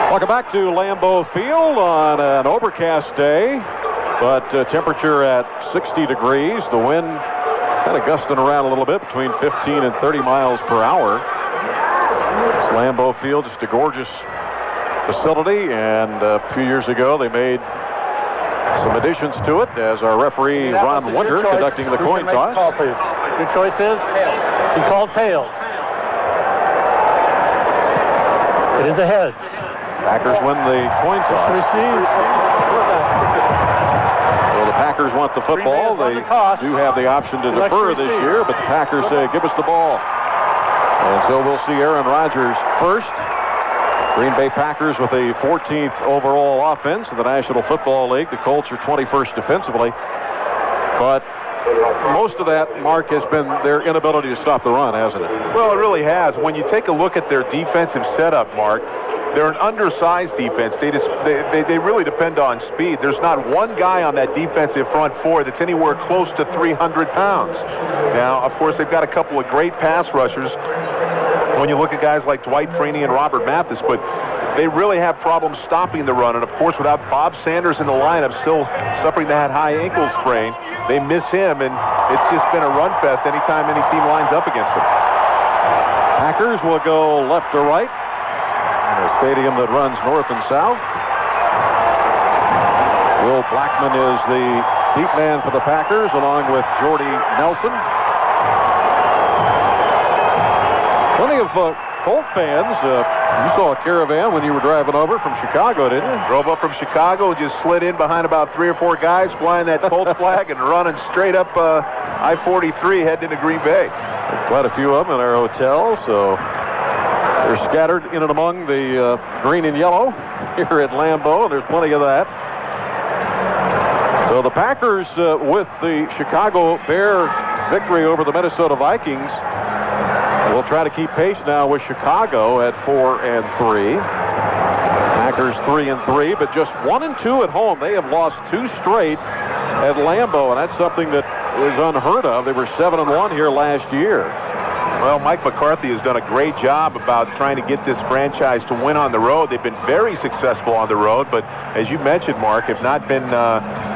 Welcome back to Lambeau Field on an overcast day, but temperature at 60 degrees. The wind kind of gusting around a little bit, between 15 and 30 miles per hour. Lambeau Field, just a gorgeous facility, and a few years ago they made some additions to it as our referee Ron Winter conducting the coin toss. Call, please. Your choice is? Tails. He called tails. It is a heads. Packers win the coin toss. So the Packers want the football. They do have the option to defer this year, but the Packers say, give us the ball. And so we'll see Aarron Rodgers first. Green Bay Packers with a 14th overall offense in the National Football League. The Colts are 21st defensively. But most of that, Mark, has been their inability to stop the run, hasn't it? Well, it really has. When you take a look at their defensive setup, Mark, they're an undersized defense. They really depend on speed. There's not one guy on that defensive front four that's anywhere close to 300 pounds. Now, of course, they've got a couple of great pass rushers when you look at guys like Dwight Freeney and Robert Mathis, but they really have problems stopping the run. And, of course, without Bob Sanders in the lineup still suffering that high ankle sprain, they miss him, and it's just been a run fest anytime any team lines up against them. Packers will go left to right. A stadium that runs north and south. Will Blackman is the deep man for the Packers, along with Jordy Nelson. Plenty of Colt fans. You saw a caravan when you were driving over from Chicago, didn't you? Drove up from Chicago, just slid in behind about 3 or 4 guys flying that Colts flag and running straight up I-43 heading into Green Bay. Quite a few of them in our hotel, so they're scattered in and among the green and yellow here at Lambeau, and there's plenty of that. So the Packers, with the Chicago Bear victory over the Minnesota Vikings, will try to keep pace now with Chicago at 4-3. Packers 3-3, but just 1-2 at home. They have lost 2 straight at Lambeau, and that's something that is unheard of. They were 7-1 here last year. Well, Mike McCarthy has done a great job about trying to get this franchise to win on the road. They've been very successful on the road, but as you mentioned, Mark, have not been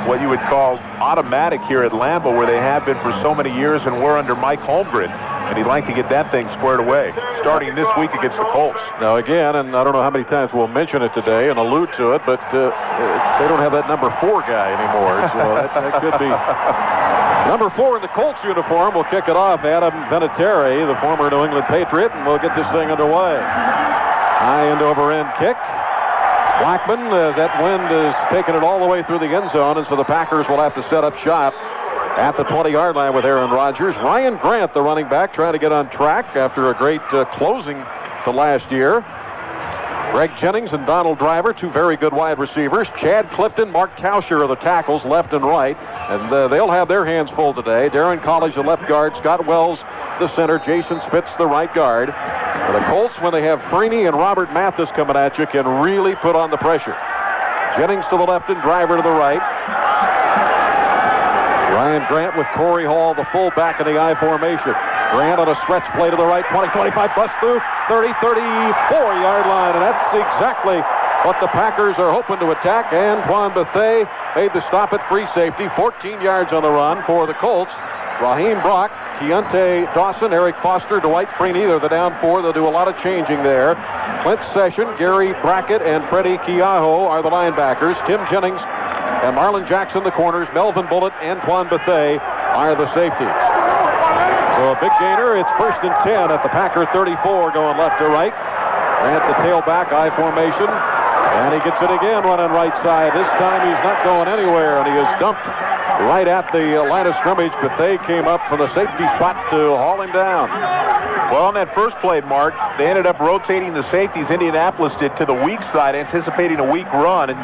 what you would call automatic here at Lambeau, where they have been for so many years, and we're under Mike Holmgren, and he'd like to get that thing squared away, starting this week against the Colts. Now, again, and I don't know how many times we'll mention it today and allude to it, but they don't have that number 4 guy anymore, so that could be... Number 4 in the Colts uniform will kick it off. Adam Vinatieri, the former New England Patriot, and we'll get this thing underway. High end over end kick. Blackman, as that wind is taking it all the way through the end zone, and so the Packers will have to set up shop at the 20-yard line with Aarron Rodgers. Ryan Grant, the running back, trying to get on track after a great closing to last year. Greg Jennings and Donald Driver, 2 very good wide receivers. Chad Clifton, Mark Tauscher are the tackles, left and right. And they'll have their hands full today. Darren College, the left guard. Scott Wells, the center. Jason Spitz, the right guard. For the Colts, when they have Freeney and Robert Mathis coming at you, can really put on the pressure. Jennings to the left and Driver to the right. Ryan Grant with Corey Hall, the fullback in the I formation. Grant on a stretch play to the right, 20-25, bust through, 34-yard line, and that's exactly what the Packers are hoping to attack. Antoine Bethea made the stop at free safety, 14 yards on the run for the Colts. Raheem Brock, Keontae Dawson, Eric Foster, Dwight Freeney, they're the down 4. They'll do a lot of changing there. Clint Session, Gary Brackett, and Freddie Keaho are the linebackers. Tim Jennings and Marlon Jackson, the corners. Melvin Bullitt, Antoine Bethea are the safeties. So a big gainer. It's 1st and 10 at the Packer 34, going left to right. Grant the tailback, I formation. And he gets it again running right side. This time he's not going anywhere, and he is dumped right at the line of scrimmage. Bethea came up from the safety spot to haul him down. Well, on that first play, Mark, they ended up rotating the safeties. Indianapolis did to the weak side, anticipating a weak run, and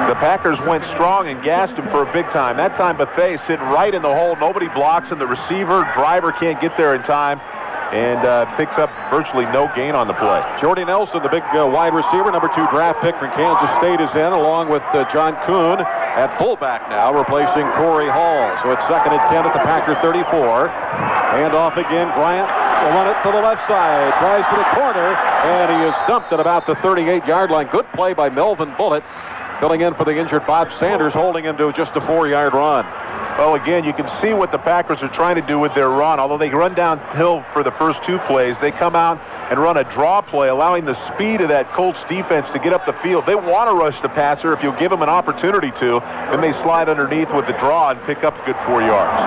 the Packers went strong and gassed him for a big time. That time, Bethea sitting right in the hole. Nobody blocks him. The receiver, Driver can't get there in time, and picks up virtually no gain on the play. Jordy Nelson, the big wide receiver, number 2 draft pick from Kansas State, is in, along with John Kuhn at fullback now, replacing Corey Hall. So it's 2nd and 10 at the Packer 34. Hand off again, Grant They run it to the left side. Tries to the corner, and he is dumped at about the 38-yard line. Good play by Melvin Bullitt, filling in for the injured Bob Sanders, holding him to just a 4-yard run. Well, again, you can see what the Packers are trying to do with their run. Although they run downhill for the first 2 plays, they come out and run a draw play, allowing the speed of that Colts defense to get up the field. They want to rush the passer if you'll give them an opportunity to. Then they slide underneath with the draw and pick up a good 4 yards.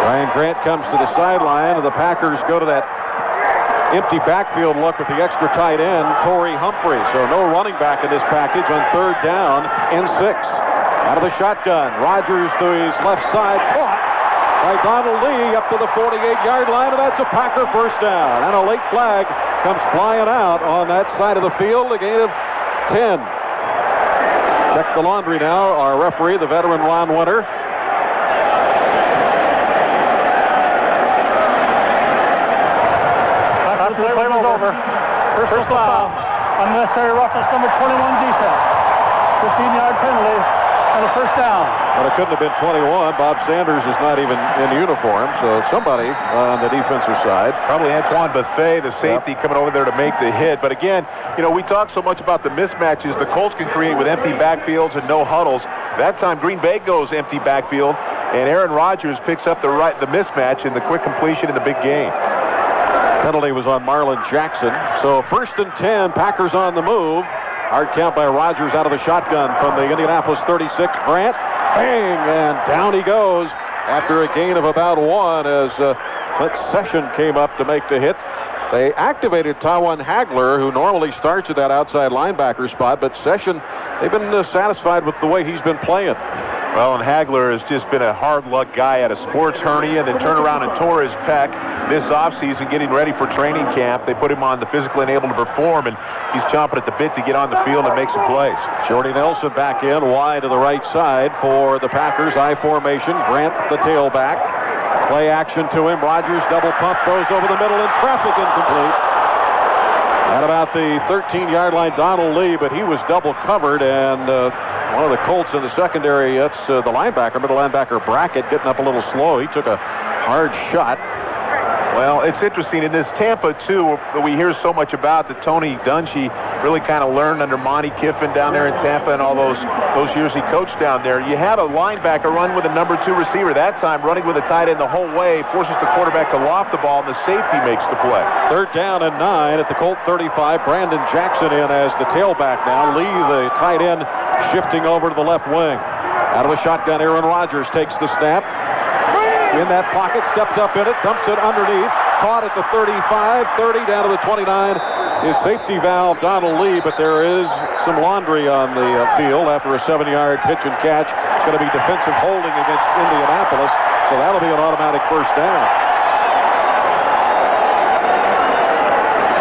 Ryan Grant comes to the sideline, and the Packers go to that empty backfield look with the extra tight end, Torrey Humphrey. So no running back in this package on 3rd down and 6. Out of the shotgun, Rodgers to his left side, caught by Donald Lee up to the 48-yard line, and that's a Packer first down. And a late flag comes flying out on that side of the field, a gain of 10. Check the laundry now. Our referee, the veteran Ron Winter. After the play was over, personal foul, unnecessary roughness, number 21 defense, 15-yard penalty, and a first down. But it couldn't have been 21. Bob Sanders is not even in uniform, so somebody on the defensive side. Probably Antoine Bethea, the safety, coming over there to make the hit. But again, you know, we talk so much about the mismatches the Colts can create with empty backfields and no huddles. That time, Green Bay goes empty backfield, and Aaron Rodgers picks up the mismatch in the quick completion in the big game. Penalty was on Marlon Jackson. So 1st and 10, Packers on the move. Hard count by Rodgers out of the shotgun from the Indianapolis 36. Grant, bang, and down he goes after a gain of about 1 as Clint Session came up to make the hit. They activated Tawan Hagler, who normally starts at that outside linebacker spot, but Session, they've been satisfied with the way he's been playing. Well, and Hagler has just been a hard luck guy at a sports hernia, then turned around and tore his pec this offseason getting ready for training camp. They put him on the physically unable to perform, and he's chomping at the bit to get on the field and make some plays. Jordy Nelson back in, wide to the right side for the Packers. I formation, Grant the tailback. Play action to him. Rodgers double pump, throws over the middle, and traffic incomplete. At about the 13-yard line, Donald Lee, but he was double covered, and one of the Colts in the secondary, that's the linebacker, middle linebacker Brackett, getting up a little slow. He took a hard shot. Well, it's interesting. In this Tampa, too, that we hear so much about, that Tony Dungy really kind of learned under Monty Kiffin down there in Tampa and all those years he coached down there. You have a linebacker run with a number 2 receiver. That time, running with a tight end the whole way, forces the quarterback to loft the ball, and the safety makes the play. 3rd down and 9 at the Colt 35. Brandon Jackson in as the tailback now. Lee, the tight end, shifting over to the left wing. Out of the shotgun, Aaron Rodgers takes the snap. In that pocket, steps up in it, dumps it underneath, caught at the 35, 30, down to the 29. His safety valve, Donald Lee, but there is some laundry on the field after a 7-yard pitch and catch. It's going to be defensive holding against Indianapolis, so that'll be an automatic first down.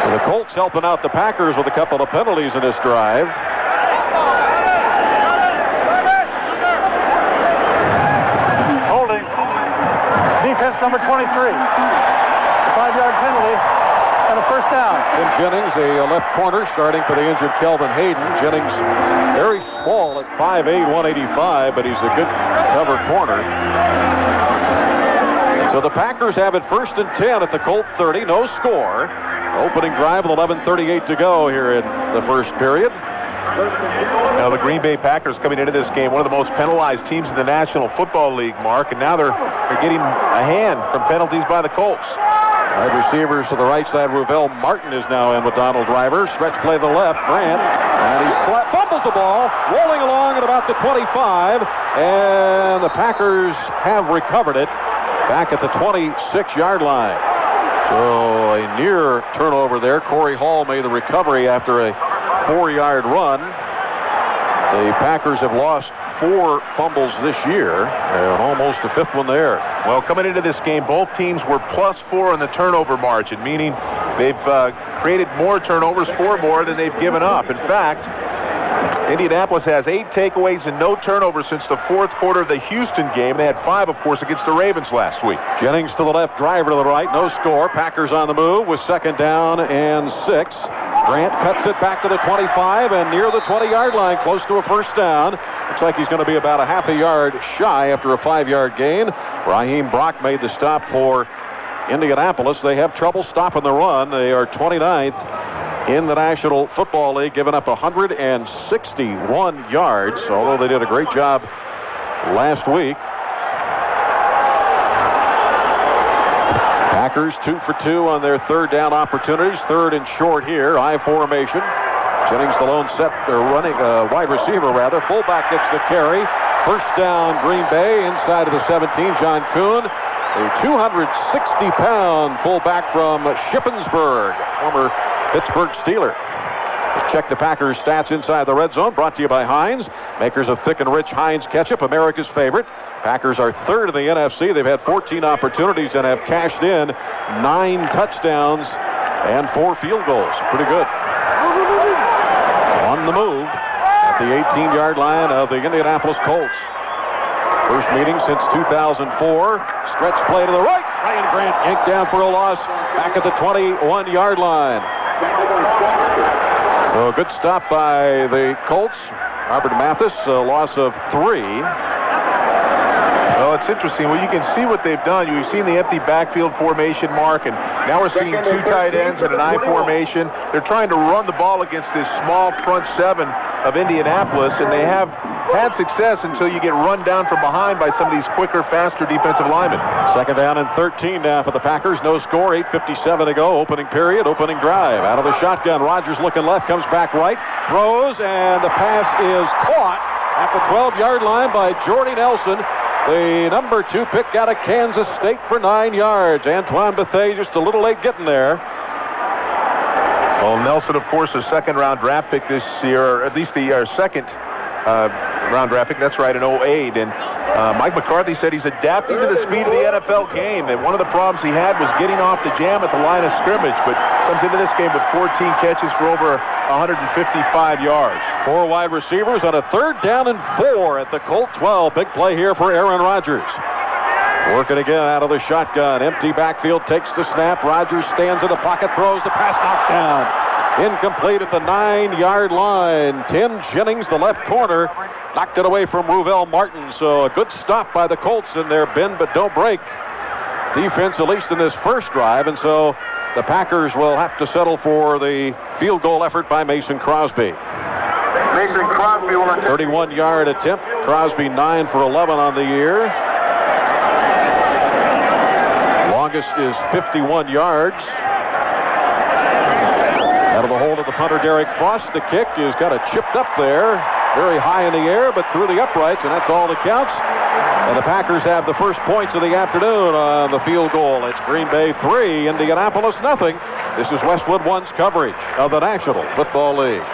So the Colts helping out the Packers with a couple of penalties in this drive. Defense number 23. A 5-yard penalty and a first down. Tim Jennings, a left corner, starting for the injured Kelvin Hayden. Jennings, very small at 5'8", 185, but he's a good cover corner. So the Packers have it 1st and 10 at the Colt 30, no score. Opening drive with 11:38 to go here in the first period. Now the Green Bay Packers coming into this game, one of the most penalized teams in the National Football League, Mark, and now they're getting a hand from penalties by the Colts. Wide receivers to the right side. Ruvel Martin is now in with Donald Driver. Stretch play to the left. Grant, and he fumbles the ball, rolling along at about the 25, and the Packers have recovered it back at the 26-yard line. So a near turnover there. Corey Hall made the recovery after a 4-yard run. The Packers have lost 4 fumbles this year, and almost a 5th one there. Well, coming into this game, both teams were +4 in the turnover margin, meaning they've created more turnovers, 4 more than they've given up. In fact, Indianapolis has 8 takeaways and no turnovers since the 4th quarter of the Houston game. They had 5, of course, against the Ravens last week. Jennings to the left, Driver to the right, no score. Packers on the move with 2nd down and 6. Grant cuts it back to the 25 and near the 20-yard line, close to a first down. Looks like he's going to be about a half a yard shy after a 5-yard gain. Raheem Brock made the stop for Indianapolis. They have trouble stopping the run. They are 29th in the National Football League, giving up 161 yards, although they did a great job last week. Packers 2 for 2 on their third down opportunities. Third and short here. I formation. Jennings the lone set, or running wide receiver rather. Fullback gets the carry. First down Green Bay inside of the 17. John Kuhn, a 260-pound fullback from Shippensburg, former Pittsburgh Steeler. Let's check the Packers stats inside the red zone. Brought to you by Heinz, makers of thick and rich Heinz ketchup, America's favorite. Packers are third in the NFC. They've had 14 opportunities and have cashed in 9 touchdowns and 4 field goals. Pretty good. On the move at the 18-yard line of the Indianapolis Colts. First meeting since 2004. Stretch play to the right. Ryan Grant yanked down for a loss back at the 21-yard line. So a good stop by the Colts. Robert Mathis, a loss of 3. Well, it's interesting. Well, you can see what they've done. You've seen the empty backfield formation, Mark, and now we're seeing 2 tight ends and an I formation. They're trying to run the ball against this small front 7 of Indianapolis, and they have had success until you get run down from behind by some of these quicker, faster defensive linemen. Second down and 13 now for the Packers. No score, 8:57 to go. Opening period, opening drive. Out of the shotgun, Rodgers looking left, comes back right, throws, and the pass is caught at the 12-yard line by Jordy Nelson. The number 2 pick out of Kansas State for 9 yards. Antoine Bethea just a little late getting there. Well, Nelson, of course, a second-round draft pick this year, or at least the second round draft pick. That's right, in 08. And Mike McCarthy said he's adapting to the speed of the NFL game. And one of the problems he had was getting off the jam at the line of scrimmage, but comes into this game with 14 catches for over 155 yards. 4 wide receivers on a third down and 4 at the Colt 12. Big play here for Aaron Rodgers. Working again out of the shotgun. Empty backfield, takes the snap. Rodgers stands in the pocket, throws the pass, knocked down. Incomplete at the 9-yard line. Tim Jennings, the left corner, knocked it away from Ruvell Martin. So a good stop by the Colts in their bend but don't break defense, at least in this first drive. And so the Packers will have to settle for the field goal effort by Mason Crosby. Mason Crosby will attempt. 31-yard attempt. Crosby 9 for 11 on the year. Longest is 51 yards. Out of the hold of the punter, Derek Frost. The kick is kind of chipped up there, very high in the air, but through the uprights, and that's all that counts. And the Packers have the first points of the afternoon on the field goal. It's Green Bay 3, Indianapolis nothing. This is Westwood One's coverage of the National Football League.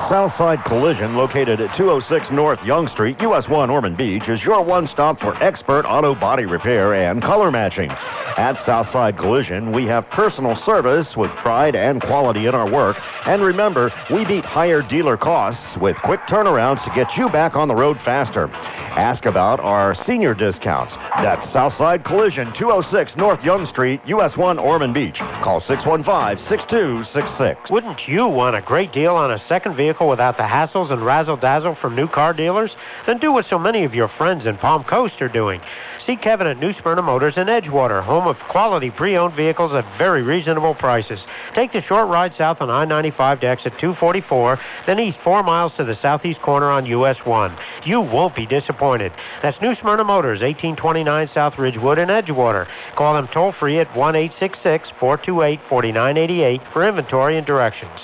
Southside Collision, located at 206 North Young Street, US 1 Ormond Beach, is your one-stop for expert auto body repair and color matching. At Southside Collision, we have personal service with pride and quality in our work. And remember, we beat higher dealer costs with quick turnarounds to get you back on the road faster. Ask about our senior discounts. That's Southside Collision, 206 North Young Street, US 1 Ormond Beach. Call 615-6266. Wouldn't you want a great deal on a second vehicle without the hassles and razzle-dazzle from new car dealers? Then do what so many of your friends in Palm Coast are doing. See Kevin at New Smyrna Motors in Edgewater, home of quality pre-owned vehicles at very reasonable prices. Take the short ride south on I-95 to exit 244, then east 4 miles to the southeast corner on US 1. You won't be disappointed. That's New Smyrna Motors, 1829 South Ridgewood in Edgewater. Call them toll-free at 1-866-428-4988 for inventory and directions.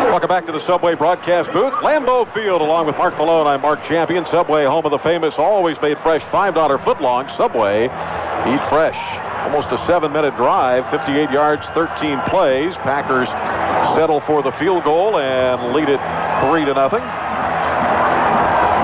Welcome back to the Subway broadcast booth. Lambeau Field, along with Mark Malone. I'm Mark Champion. Subway, home of the famous, always made fresh, $5 footlong. Subway, eat fresh. Almost a 7-minute drive, 58 yards, 13 plays. Packers settle for the field goal and lead it 3-0.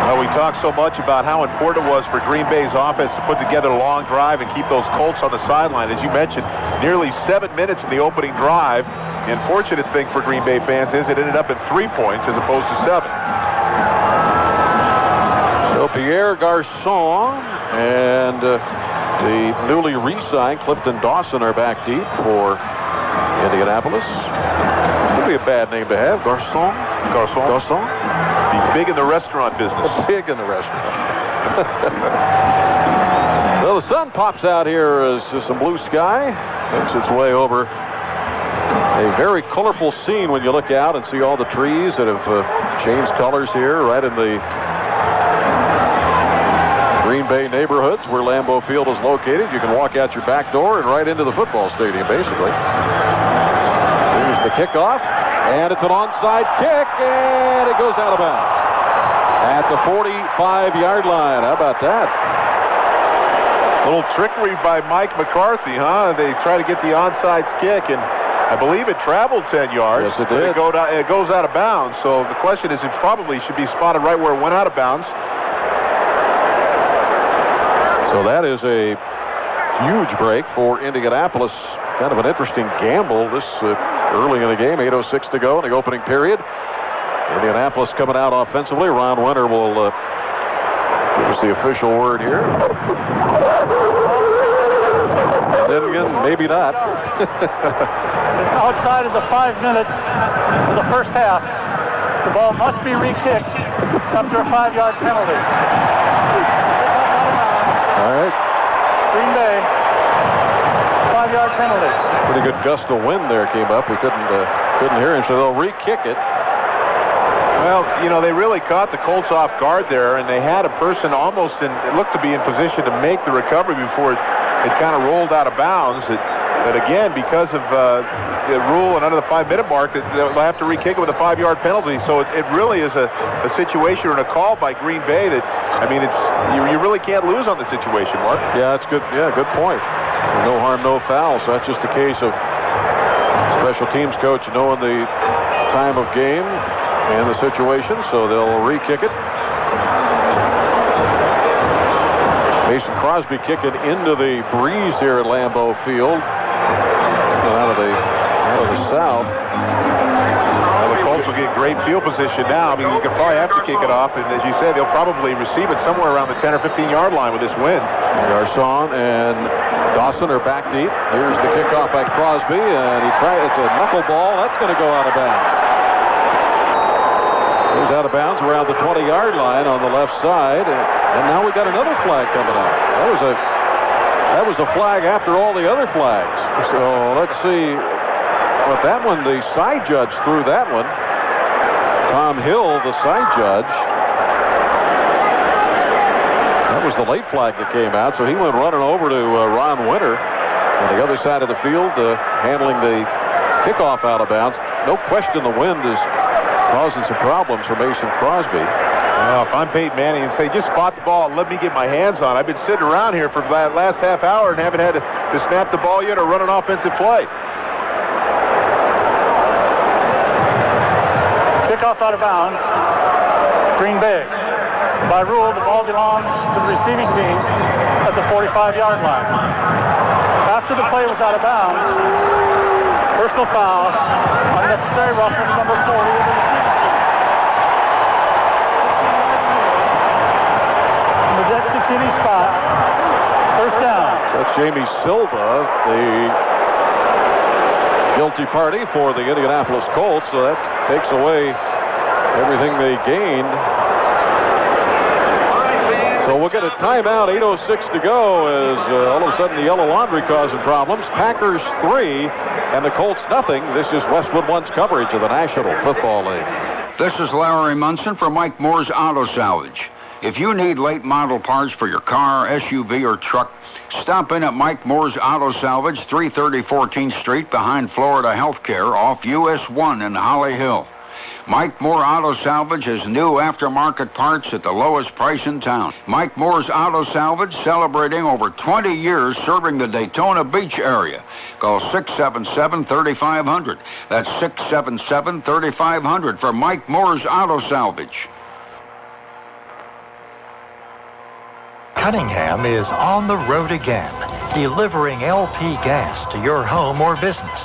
Well, we talked so much about how important it was for Green Bay's offense to put together a long drive and keep those Colts on the sideline. As you mentioned, nearly 7 minutes in the opening drive. The unfortunate thing for Green Bay fans is it ended up at 3 points as opposed to 7. So Pierre Garçon and the newly re-signed Clifton Dawson are back deep for Indianapolis. Would be a bad name to have, Garçon. Be big in the restaurant business. Big in the restaurant. Well, the sun pops out here as some blue sky makes its way over a very colorful scene when you look out and see all the trees that have changed colors here right in the Green Bay neighborhoods where Lambeau Field is located. You can walk out your back door and right into the football stadium, basically. Here's the kickoff, and it's an onside kick, and it goes out of bounds at the 45-yard line. How about that? Little trickery by Mike McCarthy, huh? They try to get the onside kick, and I believe it traveled 10 yards. Yes, it did. It goes out of bounds. So the question is, it probably should be spotted right where it went out of bounds. So that is a huge break for Indianapolis. Kind of an interesting gamble this early in the game. 8:06 to go in the opening period. Indianapolis coming out offensively. Ron Winter will give us the official word here. And then again, maybe not. Outside of the 5 minutes of the first half, the ball must be re-kicked after a 5-yard penalty. All right. Green Bay, 5-yard penalty. Pretty good gust of wind there came up. We couldn't hear him, so they'll re-kick it. Well, you know, they really caught the Colts off guard there, and they had a person almost it looked to be in position to make the recovery before it kind of rolled out of bounds. But again, because of the rule and under the 5-minute mark, they'll have to re-kick it with a 5-yard penalty. So it really is a situation and a call by Green Bay that, I mean, you really can't lose on the situation, Mark. Yeah, that's good. Yeah, good point. No harm, no foul. So that's just a case of special teams coach knowing the time of game and the situation, so they'll re-kick it. Mason Crosby kicking into the breeze here at Lambeau Field. Out of the south. Well, the Colts will get great field position now. I mean, you can probably have to kick it off, and as you said, they'll probably receive it somewhere around the 10 or 15-yard line with this win. Garcon and Dawson are back deep. Here's the kickoff by Crosby, and it's a knuckleball. That's going to go out of bounds. Goes out of bounds around the 20-yard line on the left side, and now we got another flag coming out. That was a flag after all the other flags. So let's see what that one, the side judge threw that one. Tom Hill, the side judge. That was the late flag that came out, so he went running over to Ron Winter on the other side of the field, handling the kickoff out of bounds. No question the wind is causing some problems for Mason Crosby. Well, if I'm Peyton Manning and say, just spot the ball and let me get my hands on it. I've been sitting around here for the last half hour and haven't had to snap the ball yet or run an offensive play. Kickoff out of bounds. Green Bay. By rule, the ball belongs to the receiving team at the 45-yard line. After the play was out of bounds, personal foul, unnecessary roughness, number 40 of the receiving team. The executing spot, first down. That's Jamie Silva, the guilty party for the Indianapolis Colts, so that takes away everything they gained. So we'll get a timeout, 8:06 to go, as all of a sudden the yellow laundry causing problems. Packers 3 and the Colts nothing. This is Westwood One's coverage of the National Football League. This is Larry Munson for Mike Moore's Auto Salvage. If you need late model parts for your car, SUV, or truck, stop in at Mike Moore's Auto Salvage, 330 14th Street behind Florida Healthcare off US 1 in Holly Hill. Mike Moore Auto Salvage has new aftermarket parts at the lowest price in town. Mike Moore's Auto Salvage, celebrating over 20 years serving the Daytona Beach area. Call 677-3500. That's 677-3500 for Mike Moore's Auto Salvage. Cunningham is on the road again, delivering LP gas to your home or business.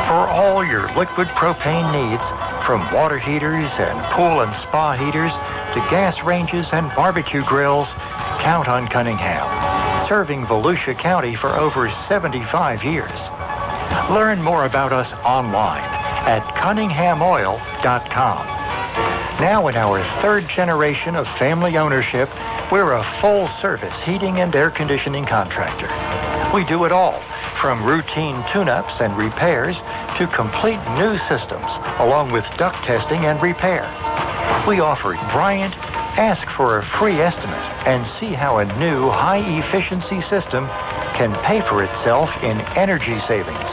For all your liquid propane needs, from water heaters and pool and spa heaters to gas ranges and barbecue grills, count on Cunningham, serving Volusia County for over 75 years. Learn more about us online at cunninghamoil.com. Now in our third generation of family ownership, We're a full-service heating and air conditioning contractor. We do it all, from routine tune-ups and repairs to complete new systems, along with duct testing and repair. We offer Bryant. Ask for a free estimate and see how a new high-efficiency system can pay for itself in energy savings.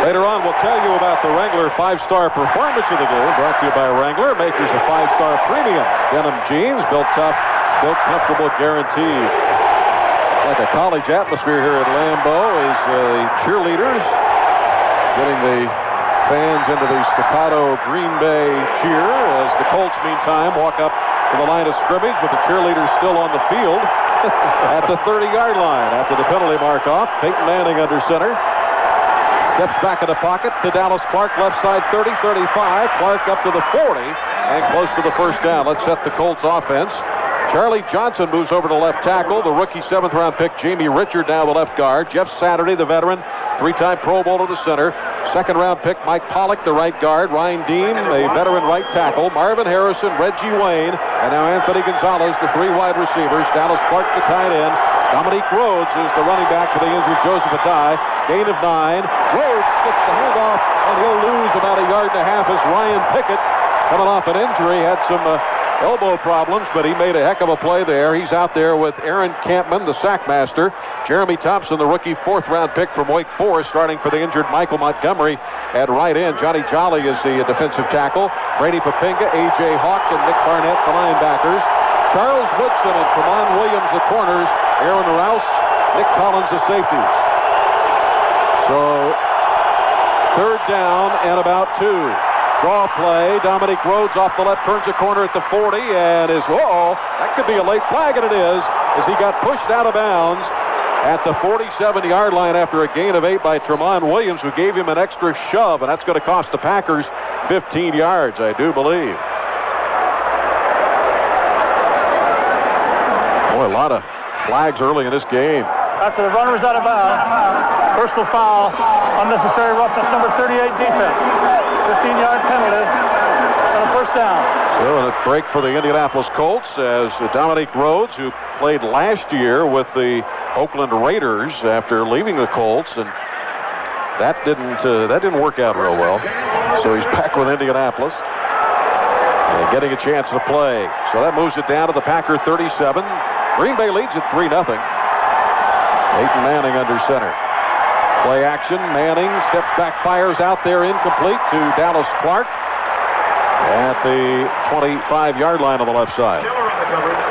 Later on, we'll tell you about the Wrangler 5-star performance of the game, brought to you by Wrangler, makers of 5-star premium denim jeans, built tough, built comfortable, guaranteed. Like a college atmosphere here at Lambeau as the cheerleaders getting the fans into the staccato Green Bay cheer as the Colts, meantime, walk up to the line of scrimmage with the cheerleaders still on the field at the 30-yard line. After the penalty mark off, Peyton Manning under center. Steps back in the pocket to Dallas Clark, left side 30, 35. Clark up to the 40 and close to the first down. Let's set the Colts offense. Charlie Johnson moves over to left tackle. The rookie 7th-round pick, Jamie Richard, now the left guard. Jeff Saturday, the veteran, 3-time Pro Bowler to center. 2nd-round pick, Mike Pollock, the right guard. Ryan Dean, the veteran right tackle. Marvin Harrison, Reggie Wayne, and now Anthony Gonzalez, the 3 wide receivers. Dallas Clark, the tight end. Dominique Rhodes is the running back for the injured Joseph Adai. Gain of 9. Rhodes gets the handoff, and he'll lose about 1.5 yards as Ryan Pickett, coming off an injury, had some elbow problems, but he made a heck of a play there. He's out there with Aaron Campman, the sackmaster. Jeremy Thompson, the rookie 4th-round pick from Wake Forest, starting for the injured Michael Montgomery at right end. Johnny Jolly is the defensive tackle. Brady Papinga, A.J. Hawk, and Nick Barnett, the linebackers. Charles Woodson and Tramon Williams, the corners. Aarron Rouse, Nick Collins, the safeties. So, 3rd down and about 2. Draw play. Dominique Rhodes off the left, turns the corner at the 40, and is, that could be a late flag, and it is, as he got pushed out of bounds at the 47-yard line after a gain of 8 by Tramon Williams, who gave him an extra shove, and that's going to cost the Packers 15 yards, I do believe. Boy, a lot of flags early in this game. After the runner was out of bounds, personal foul, unnecessary roughness, number 38 defense. 15-yard penalty and a first down. So a break for the Indianapolis Colts as Dominique Rhodes, who played last year with the Oakland Raiders after leaving the Colts, and that didn't work out real well. So he's back with Indianapolis and getting a chance to play. So that moves it down to the Packer 37. Green Bay leads at 3-0. Peyton Manning under center. Play action. Manning steps back, fires out there, incomplete to Dallas Clark at the 25-yard line on the left side.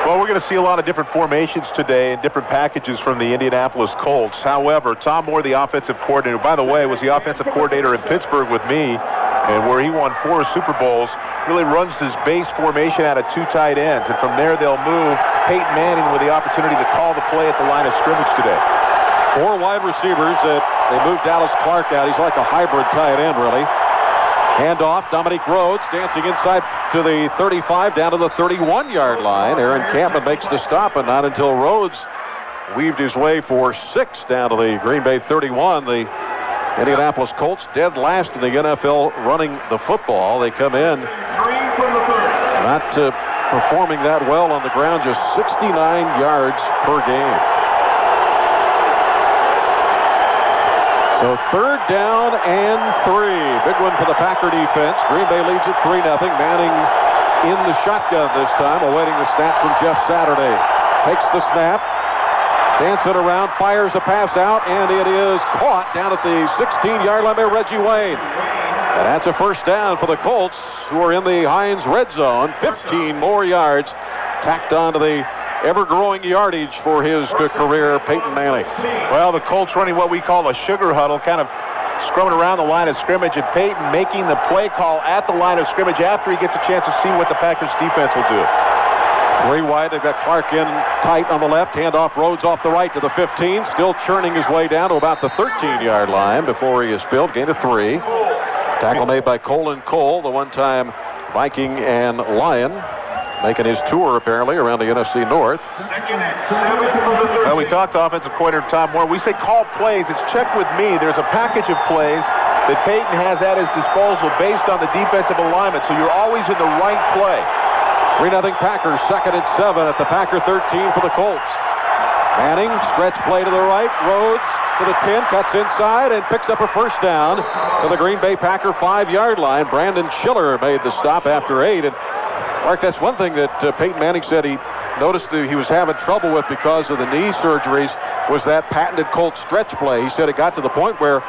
Well, we're going to see a lot of different formations today and different packages from the Indianapolis Colts. However, Tom Moore, the offensive coordinator, by the way, was the offensive coordinator in Pittsburgh with me, and where he won 4 Super Bowls, really runs his base formation out of 2 tight ends. And from there, they'll move Peyton Manning with the opportunity to call the play at the line of scrimmage today. 4 wide receivers that they moved Dallas Clark out. He's like a hybrid tight end, really. Handoff, Dominique Rhodes dancing inside to the 35, down to the 31-yard line. Aaron Campbell makes the stop, and not until Rhodes weaved his way for 6 down to the Green Bay 31. The Indianapolis Colts dead last in the NFL running the football. They come in not performing that well on the ground, just 69 yards per game. So 3rd down and 3. Big one for the Packer defense. Green Bay leads at 3-0. Manning in the shotgun this time, awaiting the snap from Jeff Saturday. Takes the snap, dancing around, fires a pass out, and it is caught down at the 16-yard line by Reggie Wayne. And that's a first down for the Colts, who are in the Heinz red zone. 15 more yards tacked onto the ever-growing yardage for his career, Peyton Manning. Well, the Colts running what we call a sugar huddle, kind of scrumming around the line of scrimmage, and Peyton making the play call at the line of scrimmage after he gets a chance to see what the Packers defense will do. 3 wide, they've got Clark in tight on the left, handoff Rhodes off the right to the 15, still churning his way down to about the 13-yard line before he is filled, gain of 3. Tackle made by Colin Cole, the one-time Viking and Lion, making his tour, apparently, around the NFC North. Well, we talked to offensive coordinator Tom Moore. We say call plays. It's check with me. There's a package of plays. that Peyton has at his disposal based on the defensive alignment, so you're always in the right play. 3-0 Packers, 2nd and 7 at the Packer 13 for the Colts. Manning, stretch play to the right, Rhodes to the 10, cuts inside and picks up a first down to the Green Bay Packer 5-yard line. Brandon Schiller made the stop after 8. And Mark, that's one thing that Peyton Manning said he noticed that he was having trouble with because of the knee surgeries was that patented Colts stretch play. He said it got to the point where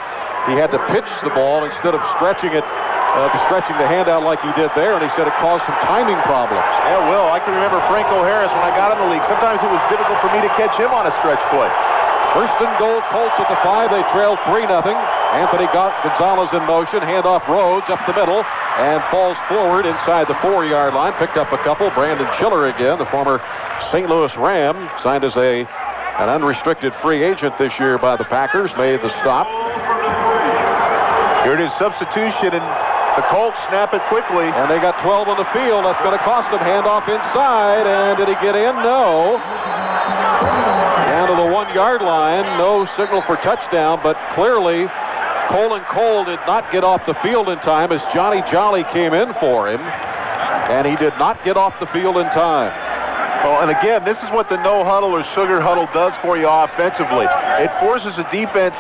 he had to pitch the ball instead of stretching the hand out like he did there, and he said it caused some timing problems. Yeah, Will, I can remember Franco Harris when I got in the league. Sometimes it was difficult for me to catch him on a stretch play. 1st and goal, Colts at the 5. They trail 3-0. Anthony Gonzalez in motion. Handoff Rhodes up the middle and falls forward inside the 4-yard line. Picked up a couple. Brandon Schiller again, the former St. Louis Ram, signed as an unrestricted free agent this year by the Packers, made the stop. Here it is, substitution, and the Colts snap it quickly. And they got 12 on the field. That's going to cost them. Handoff inside. And did he get in? No. Down to the 1-yard line. No signal for touchdown, but clearly Colin Cole did not get off the field in time as Johnny Jolly came in for him. And he did not get off the field in time. Well, and again, this is what the no huddle or sugar huddle does for you offensively. It forces a defense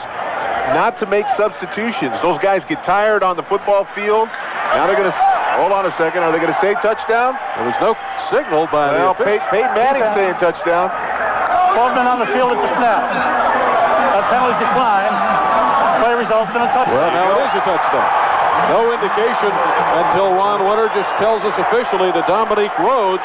not to make substitutions. Those guys get tired on the football field. Now they're going to, hold on a second, are they going to say touchdown? There was no signal by Peyton Manning saying touchdown. 12 men on the field at the snap. A penalty decline. Play results in a touchdown. Well, now it is a touchdown. No indication until Ron Winter just tells us officially that Dominique Rhodes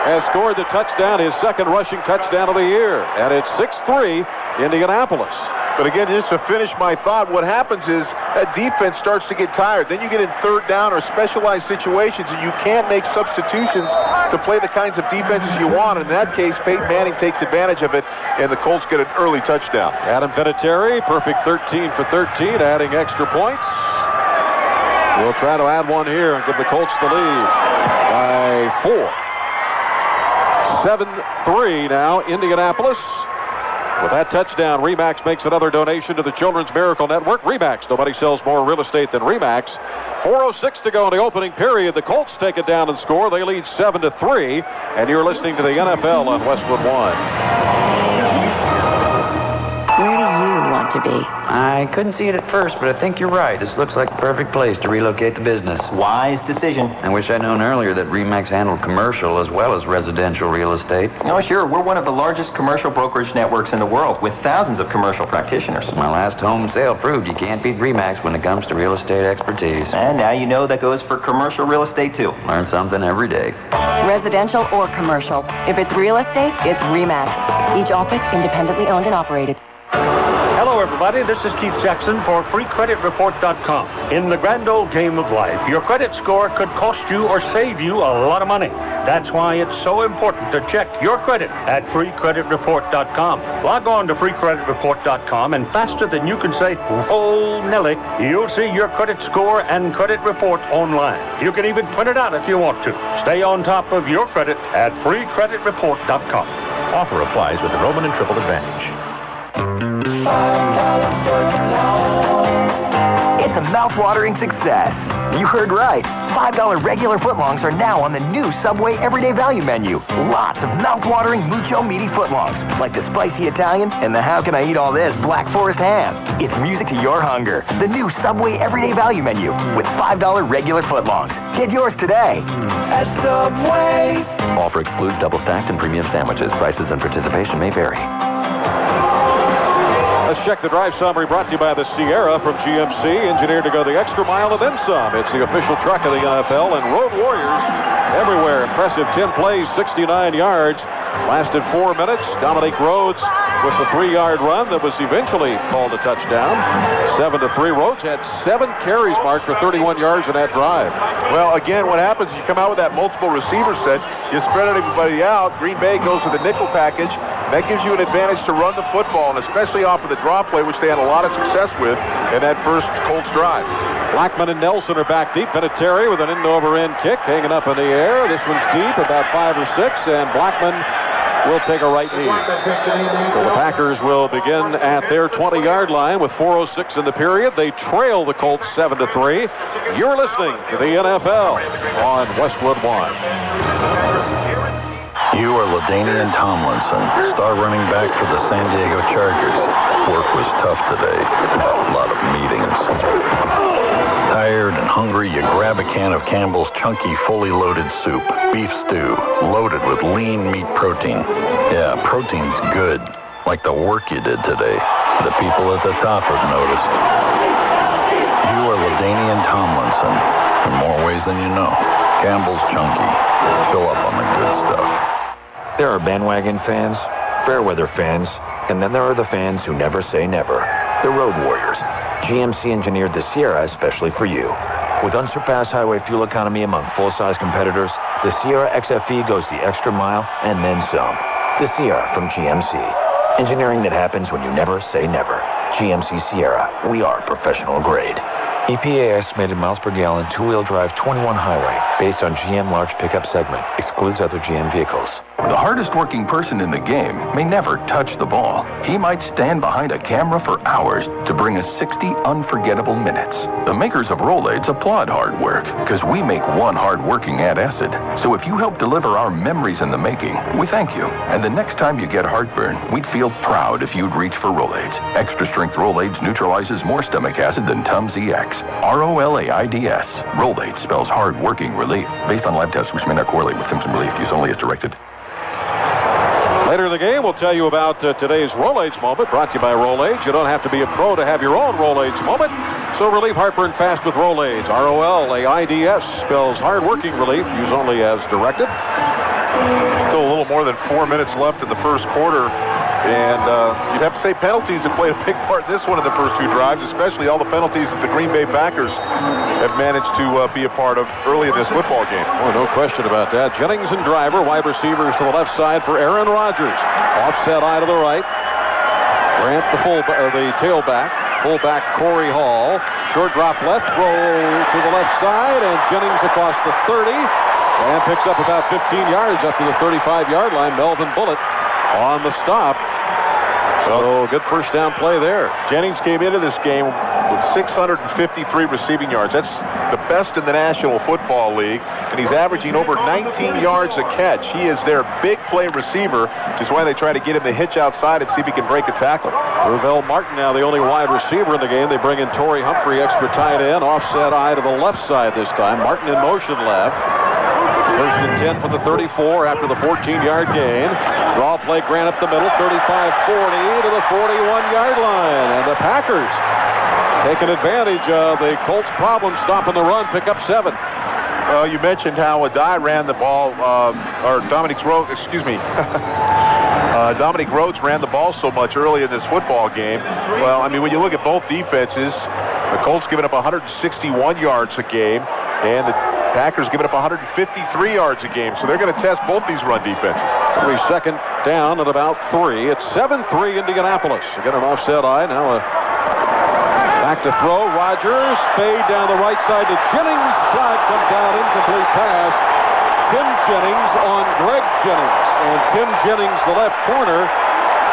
has scored the touchdown, his 2nd rushing touchdown of the year. And it's 6-3 Indianapolis. But again, just to finish my thought, what happens is that defense starts to get tired. Then you get in 3rd down or specialized situations, and you can't make substitutions to play the kinds of defenses you want. In that case, Peyton Manning takes advantage of it, and the Colts get an early touchdown. Adam Vinatieri, perfect 13 for 13, adding extra points. We'll try to add one here and give the Colts the lead by 4. 7-3 now, Indianapolis. With that touchdown, RE/MAX makes another donation to the Children's Miracle Network. RE/MAX, nobody sells more real estate than RE/MAX. 4:06 to go in the opening period. The Colts take it down and score. They lead 7-3, and you're listening to the NFL on Westwood One. Where do you want to be? I couldn't see it at first, but I think you're right. This looks like the perfect place to relocate the business. Wise decision. I wish I'd known earlier that RE/MAX handled commercial as well as residential real estate. Oh, sure. We're one of the largest commercial brokerage networks in the world with thousands of commercial practitioners. My last home sale proved you can't beat RE/MAX when it comes to real estate expertise. And now you know that goes for commercial real estate, too. Learn something every day. Residential or commercial. If it's real estate, it's RE/MAX. Each office independently owned and operated. Hello, everybody. This is Keith Jackson for FreeCreditReport.com. In the grand old game of life, your credit score could cost you or save you a lot of money. That's why it's so important to check your credit at FreeCreditReport.com. Log on to FreeCreditReport.com, and faster than you can say, "Oh, Nelly," you'll see your credit score and credit report online. You can even print it out if you want to. Stay on top of your credit at FreeCreditReport.com. Offer applies with Roman and Triple Advantage. It's a mouth-watering success. You heard right. $5 regular footlongs are now on the new Subway Everyday Value menu. Lots of mouth-watering mucho meaty footlongs, like the spicy Italian and the how can I eat all this Black Forest ham. It's music to your hunger. The new Subway Everyday Value menu with $5 regular footlongs. Get yours today. At Subway. Offer excludes double-stacked and premium sandwiches. Prices and participation may vary. Let's check the drive summary brought to you by the Sierra from GMC, engineered to go the extra mile and then some. It's the official truck of the NFL, and Road Warriors everywhere. Impressive 10 plays, 69 yards. Lasted 4 minutes. Dominique Rhodes with the 3-yard run that was eventually called a touchdown. 7-3. Rhodes had 7 carries marked for 31 yards in that drive. Well, again, what happens is you come out with that multiple receiver set, you spread everybody out. Green Bay goes with the nickel package. That gives you an advantage to run the football, and especially off of the draw play, which they had a lot of success with in that first Colts drive. Blackman and Nelson are back deep. Vinatieri with an end-over-end kick hanging up in the air. This one's deep, about 5 or 6, and Blackman will take a right knee. So the Packers will begin at their 20-yard line with 4:06 in the period. They trail the Colts 7-3. You're listening to the NFL on Westwood One. You are LaDainian Tomlinson, star running back for the San Diego Chargers. Work was tough today. A lot of meetings. Tired and hungry, you grab a can of Campbell's chunky, fully loaded soup. Beef stew, loaded with lean meat protein. Yeah, protein's good, like the work you did today. The people at the top have noticed. You are LaDainian Tomlinson, in more ways than you know. Campbell's Chunky. Fill up on the good stuff. There are bandwagon fans, fair-weather fans, and then there are the fans who never say never. The Road Warriors. GMC engineered the Sierra especially for you. With unsurpassed highway fuel economy among full-size competitors, the Sierra XFE goes the extra mile and then some. The Sierra from GMC. Engineering that happens when you never say never. GMC Sierra. We are professional grade. EPA estimated miles per gallon, two-wheel drive 21 highway, based on GM large pickup segment, excludes other GM vehicles. The hardest working person in the game may never touch the ball. He might stand behind a camera for hours to bring us 60 unforgettable minutes. The makers of Rolaids applaud hard work, because we make one hard-working antacid. So if you help deliver our memories in the making, we thank you. And the next time you get heartburn, we'd feel proud if you'd reach for Rolaids. Extra strength Rolaids neutralizes more stomach acid than Tums EX. ROLAIDS. Rolaids spells hard-working relief. Based on lab tests, which may not correlate with symptom relief. Use only as directed. Later in the game, we'll tell you about today's Rolaids moment, brought to you by Rolaids. You don't have to be a pro to have your own Rolaids moment. So relieve heartburn fast with Rolaids. ROLAIDS spells hard-working relief. Use only as directed. Still a little more than 4 minutes left in the first quarter. And you'd have to say penalties have played a big part in this one in the first two drives, especially all the penalties that the Green Bay Packers have managed to be a part of early in this football game. Oh, no question about that. Jennings and Driver, wide receivers to the left side for Aarron Rodgers. Offset eye to the right. Grant the tailback. Fullback Corey Hall. Short drop left, throw to the left side, and Jennings across the 30. And picks up about 15 yards up to the 35-yard line. Melvin Bullitt on the stop. So good first down play there. Jennings came into this game with 653 receiving yards. That's the best in the National Football League, and he's averaging over 19 yards a catch. He is their big play receiver, which is why they try to get him to hitch outside and see if he can break a tackle. Revell Martin now the only wide receiver in the game. They bring in Torrey Humphrey, extra tight end, offset eye to the left side this time. Martin in motion left. First and 10 from the 34 after the 14-yard gain. Draw play, Grant up the middle, 35-40 to the 41-yard line. And the Packers taking advantage of the Colts' problem, stopping the run, pick up 7. Well, you mentioned how Adai ran the ball, Dominic Rhodes ran the ball so much early in this football game. Well, I mean, when you look at both defenses, the Colts giving up 161 yards a game, and the Packers giving up 153 yards a game, so they're going to test both these run defenses. Every second down at about 3. It's 7-3 Indianapolis. Again, an offset eye. Now back to throw. Rodgers, fade down the right side to Jennings. Flag comes out, incomplete pass. Tim Jennings on Greg Jennings. And Tim Jennings, the left corner,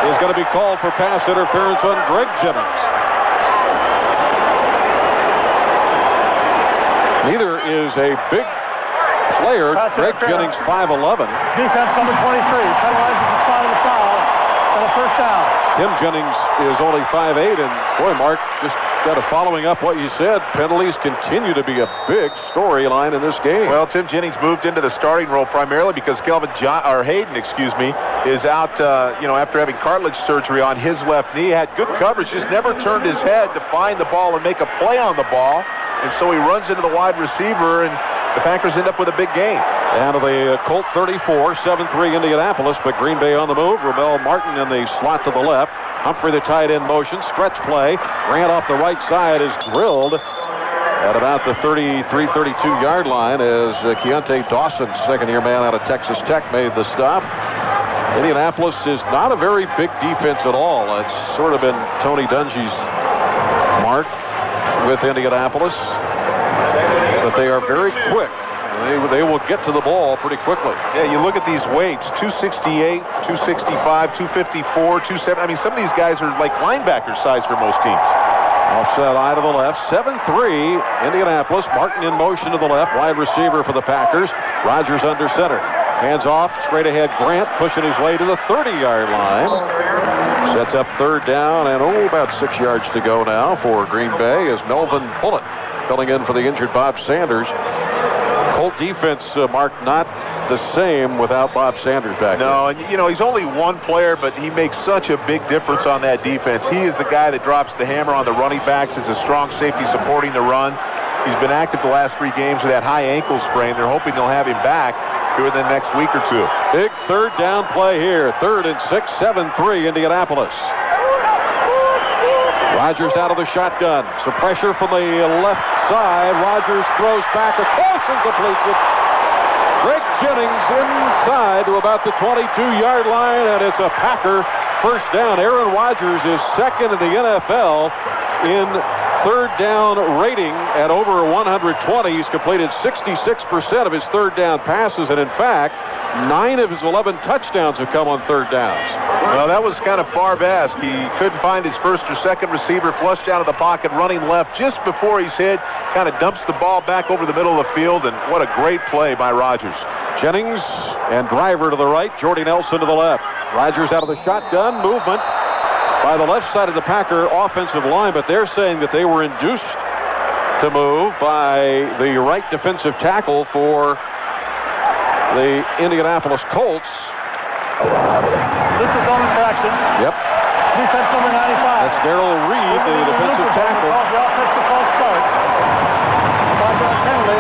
is going to be called for pass interference on Greg Jennings. Neither is a big player. Greg Jennings, 5'11". Defense number 23 penalizes the side of the foul and a first down. Tim Jennings is only 5'8", and boy, Mark, just kind of following up what you said, penalties continue to be a big storyline in this game. Well, Tim Jennings moved into the starting role primarily because Hayden, is out, after having cartilage surgery on his left knee. Had good coverage, just never turned his head to find the ball and make a play on the ball. And so he runs into the wide receiver, and the Packers end up with a big gain. Down to the Colt 34, 7-3 Indianapolis, but Green Bay on the move. Revell Martin in the slot to the left. Humphrey the tight end motion, stretch play. Grant off the right side is drilled at about the 33-32-yard line as Keontae Dawson, second-year man out of Texas Tech, made the stop. Indianapolis is not a very big defense at all. It's sort of been Tony Dungy's mark with Indianapolis, but they are very quick. They will get to the ball pretty quickly. Yeah, you look at these weights, 268, 265, 254, 270. I mean, some of these guys are like linebacker size for most teams. Offset eye to the left, 7-3, Indianapolis. Martin in motion to the left, wide receiver for the Packers. Rodgers under center. Hands off, straight ahead, Grant pushing his way to the 30-yard line. Sets up third down, and about 6 yards to go now for Green Bay as Melvin Bullitt filling in for the injured Bob Sanders. Colt defense, Mark, not the same without Bob Sanders back there. No, and he's only one player, but he makes such a big difference on that defense. He is the guy that drops the hammer on the running backs, is a strong safety supporting the run. He's been active the last 3 games with that high ankle sprain. They're hoping they'll have him back here in the next week or two. Big third down play here. 3rd and 6, 7-3, Indianapolis. Rodgers out of the shotgun. Some pressure from the left side. Rodgers throws back across and completes it. Greg Jennings inside to about the 22-yard line, and it's a Packer first down. Aaron Rodgers is second in the NFL in third down rating at over 120. He's completed 66% of his third down passes, and in fact, 9 of his 11 touchdowns have come on third downs. Well, that was kind of far-bask. He couldn't find his first or second receiver, flushed out of the pocket, running left just before he's hit, kind of dumps the ball back over the middle of the field, and what a great play by Rodgers. Jennings and Driver to the right, Jordy Nelson to the left. Rodgers out of the shotgun, movement by the left side of the Packer offensive line, but they're saying that they were induced to move by the right defensive tackle for the Indianapolis Colts. This is on infraction. Yep. Defense number 95. That's Darrell Reed, the defensive tackle. The offensive false start. Penalty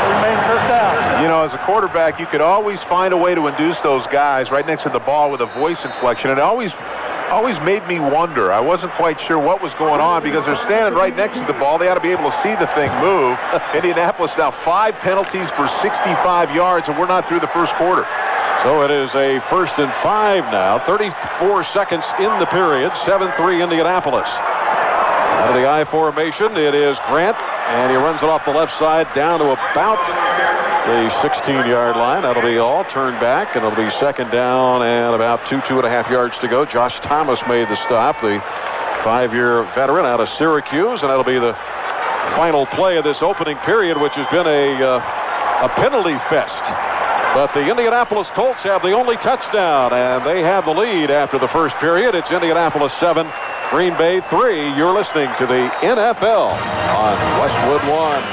remains first down. As a quarterback, you could always find a way to induce those guys right next to the ball with a voice inflection. It always made me wonder. I wasn't quite sure what was going on because they're standing right next to the ball. They ought to be able to see the thing move. Indianapolis now 5 penalties for 65 yards, and we're not through the first quarter. So it is a 1st and 5 now. 34 seconds in the period. 7-3 Indianapolis. Out of the I formation, it is Grant, and he runs it off the left side down to about the 16-yard line. That'll be all turned back, and it'll be second down and about 2.5 yards to go. Josh Thomas made the stop, the 5-year veteran out of Syracuse, and that'll be the final play of this opening period, which has been a penalty fest. But the Indianapolis Colts have the only touchdown, and they have the lead after the first period. It's Indianapolis 7, Green Bay 3. You're listening to the NFL on Westwood One.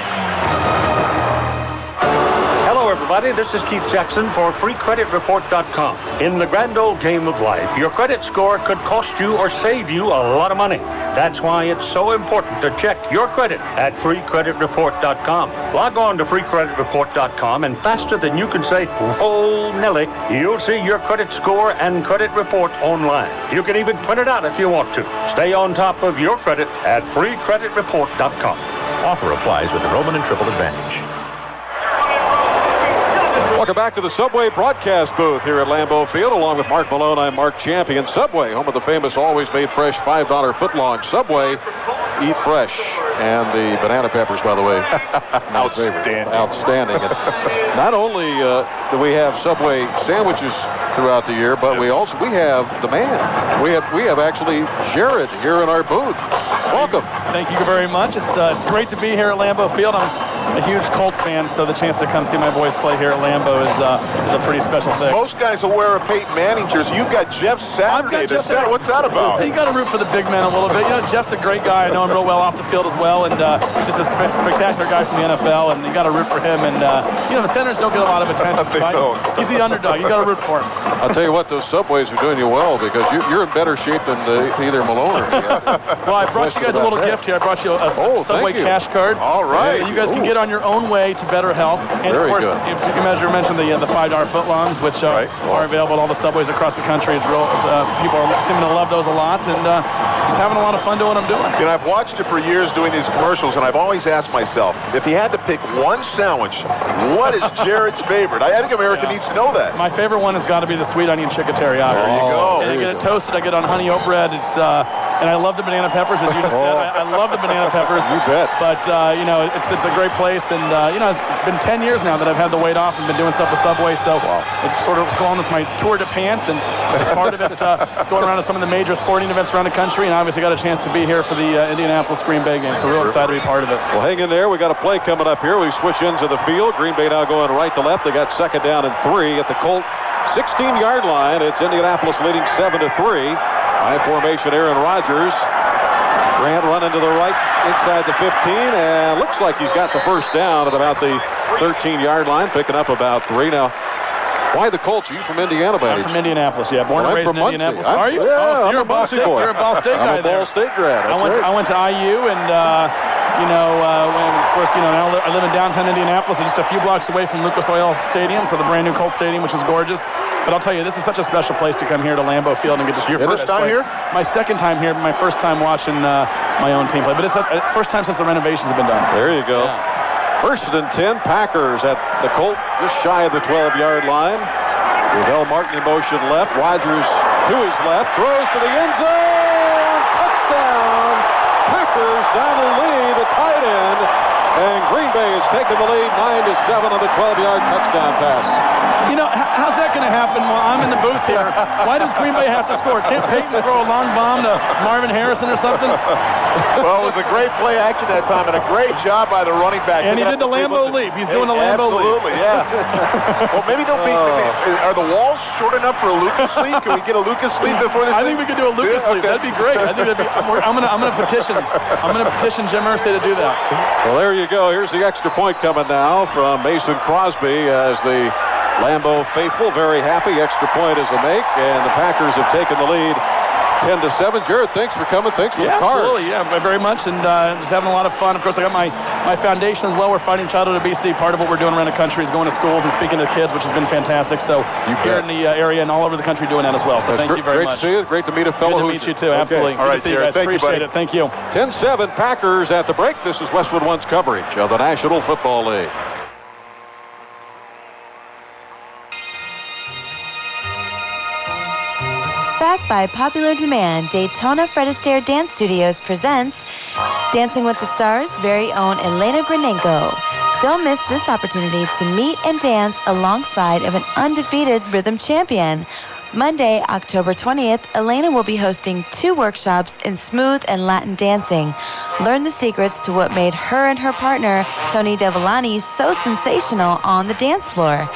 Hello, everybody. This is Keith Jackson for FreeCreditReport.com. In the grand old game of life, your credit score could cost you or save you a lot of money. That's why it's so important to check your credit at FreeCreditReport.com. Log on to FreeCreditReport.com, and faster than you can say, "Oh, Nelly," you'll see your credit score and credit report online. You can even print it out if you want to. Stay on top of your credit at FreeCreditReport.com. Offer applies with the Roman and Triple Advantage. Welcome back to the Subway broadcast booth here at Lambeau Field. Along with Mark Malone, I'm Mark Champion. Subway, home of the famous always made fresh $5 footlong. Subway, eat fresh. And the banana peppers, by the way. Outstanding. And not only do we have Subway sandwiches throughout the year, but we have the man. We have actually Jared here in our booth. Welcome. Thank you very much. It's great to be here at Lambeau Field. I'm a huge Colts fan, so the chance to come see my boys play here at Lambeau is a pretty special thing. Most guys will wear a Peyton Manning jersey. You've got Jeff Saturday to center. What's that about? You got to root for the big men a little bit. Jeff's a great guy. I know him real well off the field as well, and just a spectacular guy from the NFL, and you got to root for him. And the centers don't get a lot of attention. He's the underdog. You got to root for him. I'll tell you what, those Subways are doing you well because you're in better shape than either Malone or me. Well, I brought you guys a little gift here. I brought you a Subway cash card. All right. You guys can get on your own way to better health. And Very of course, good. if you mentioned the $5 footlongs, which are available at all the Subways across the country. It's real. People are seeming to love those a lot, and just having a lot of fun doing what I'm doing. I've watched it for years doing these commercials, and I've always asked myself, if he had to pick one sandwich, what is Jared's favorite? I think America needs to know that. My favorite one has got to be the sweet onion chicken teriyaki. There you go. I get it toasted. I get it on honey oat bread. It's and I love the banana peppers, as you just said. I love the banana peppers. You bet. But, it's a great place, and, it's been 10 years now that I've had the weight off and been doing stuff with Subway, so it's sort of calling this my tour de pants, and as part of it, going around to some of the major sporting events around the country, and obviously got a chance to be here for the Indianapolis-Green Bay game, so real excited to be part of it. Well, hang in there. We got a play coming up here. We switch into the field. Green Bay now going right to left. They got second down and 3 at the Colt 16-yard line. It's Indianapolis leading 7-3. High formation, Aaron Rodgers. Grant running to the right inside the 15, and looks like he's got the first down at about the 13-yard line, picking up about 3. Now, why the Colts? Are you from Indiana, buddy? I'm from Indianapolis, yeah. Born and raised in Indianapolis. Are you? Yeah, you're a Ball State boy. You're a Ball State guy. I'm a Ball State grad. I went to IU, and now I live in downtown Indianapolis, and just a few blocks away from Lucas Oil Stadium, so the brand new Colts Stadium, which is gorgeous. But I'll tell you, this is such a special place to come here to Lambeau Field and get to see your first time here? My second time here, my first time watching my own team play. But it's the first time since the renovations have been done. There you go. Yeah. First and 10, Packers at the Colt, just shy of the 12-yard line. With L. Martin in motion left. Rodgers to his left, throws to the end zone. Touchdown. Packers down the lead, the tight end. And Green Bay has taken the lead 9-7 on the 12-yard touchdown pass. How's that going to happen while I'm in the booth here? Why does Green Bay have to score? Can't Peyton throw a long bomb to Marvin Harrison or something? Well, it was a great play action that time, and a great job by the running back. And he did the Lambeau leap. He's doing the Lambeau leap. Absolutely, yeah. Well, maybe they'll be. Are the walls short enough for a Lucas leap? Can we get a Lucas leap before this? I think we could do a Lucas leap. That'd be great. I think that'd be. I'm gonna petition. I'm gonna petition Jim Irsay to do that. Well, there you go. Here's the extra point coming now from Mason Crosby as the Lambeau faithful very happy. Extra point is a make, and the Packers have taken the lead 10-7. Jared, thanks for coming. Thanks for the cards. Absolutely, yeah, very much, and just having a lot of fun. Of course, I got my foundation as well. We're fighting childhood obesity. Part of what we're doing around the country is going to schools and speaking to kids, which has been fantastic. So here in the area and all over the country doing that as well. So thank you very much. Great to see you. Great to meet a fellow. Good to meet you too. Absolutely. All right, Jared. Thank you, buddy. Appreciate it. Thank you. 10-7 Packers at the break. This is Westwood One's coverage of the National Football League. Back by popular demand, Daytona Fred Astaire Dance Studios presents Dancing with the Stars' very own Elena Granenko. Don't miss this opportunity to meet and dance alongside of an undefeated rhythm champion. Monday, October 20th, Elena will be hosting 2 workshops in smooth and Latin dancing. Learn the secrets to what made her and her partner, Tony Devillani, so sensational on the dance floor.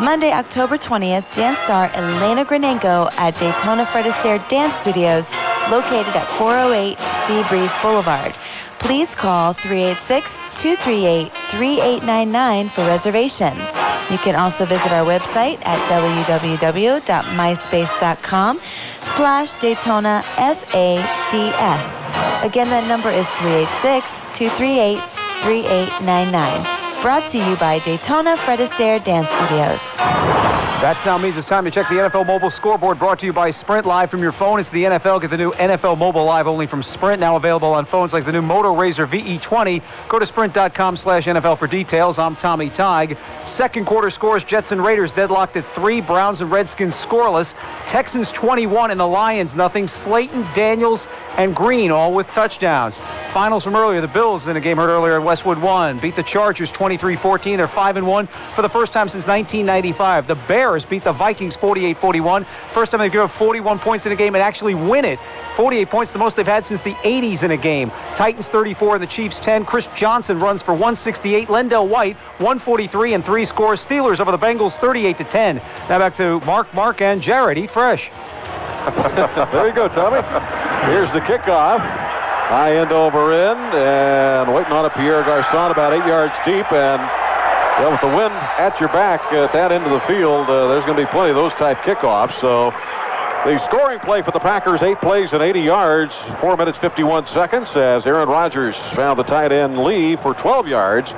Monday, October 20th, dance star Elena Granenko at Daytona Fred Astaire Dance Studios, located at 408 Sea Breeze Boulevard. Please call 386-238-3899 for reservations. You can also visit our website at www.myspace.com/DaytonaFADS. Again, that number is 386-238-3899. Brought to you by Daytona Fred Astaire Dance Studios. That sound means it's time to check the NFL mobile scoreboard, brought to you by Sprint. Live from your phone, it's the NFL. Get the new NFL mobile live only from Sprint, now available on phones like the new Moto Razr VE20. Go to sprint.com/NFL for details. I'm Tommy Tighe. Second quarter scores: Jets and Raiders deadlocked at 3. Browns and Redskins scoreless. Texans 21 and the Lions nothing. Slayton, Daniels, and Green all with touchdowns. Finals from earlier: the Bills, in a game heard earlier at Westwood 1, beat the Chargers 23-14. They're 5-1 for the first time since 1995. The Bears beat the Vikings 48-41. First time they've given 41 points in a game and actually win it. 48 points, the most they've had since the 80s in a game. Titans 34 and the Chiefs 10. Chris Johnson runs for 168. Lendell White 143 and 3 scores. Steelers over the Bengals 38-10. Now back to Mark, and Jared. Eat fresh. There you go, Tommy. Here's the kickoff. High end over end, and waiting on a Pierre Garçon about 8 yards deep, and with the wind at your back at that end of the field, there's going to be plenty of those type kickoffs. So the scoring play for the Packers, 8 plays and 80 yards, 4 minutes, 51 seconds, as Aaron Rodgers found the tight end Lee for 12 yards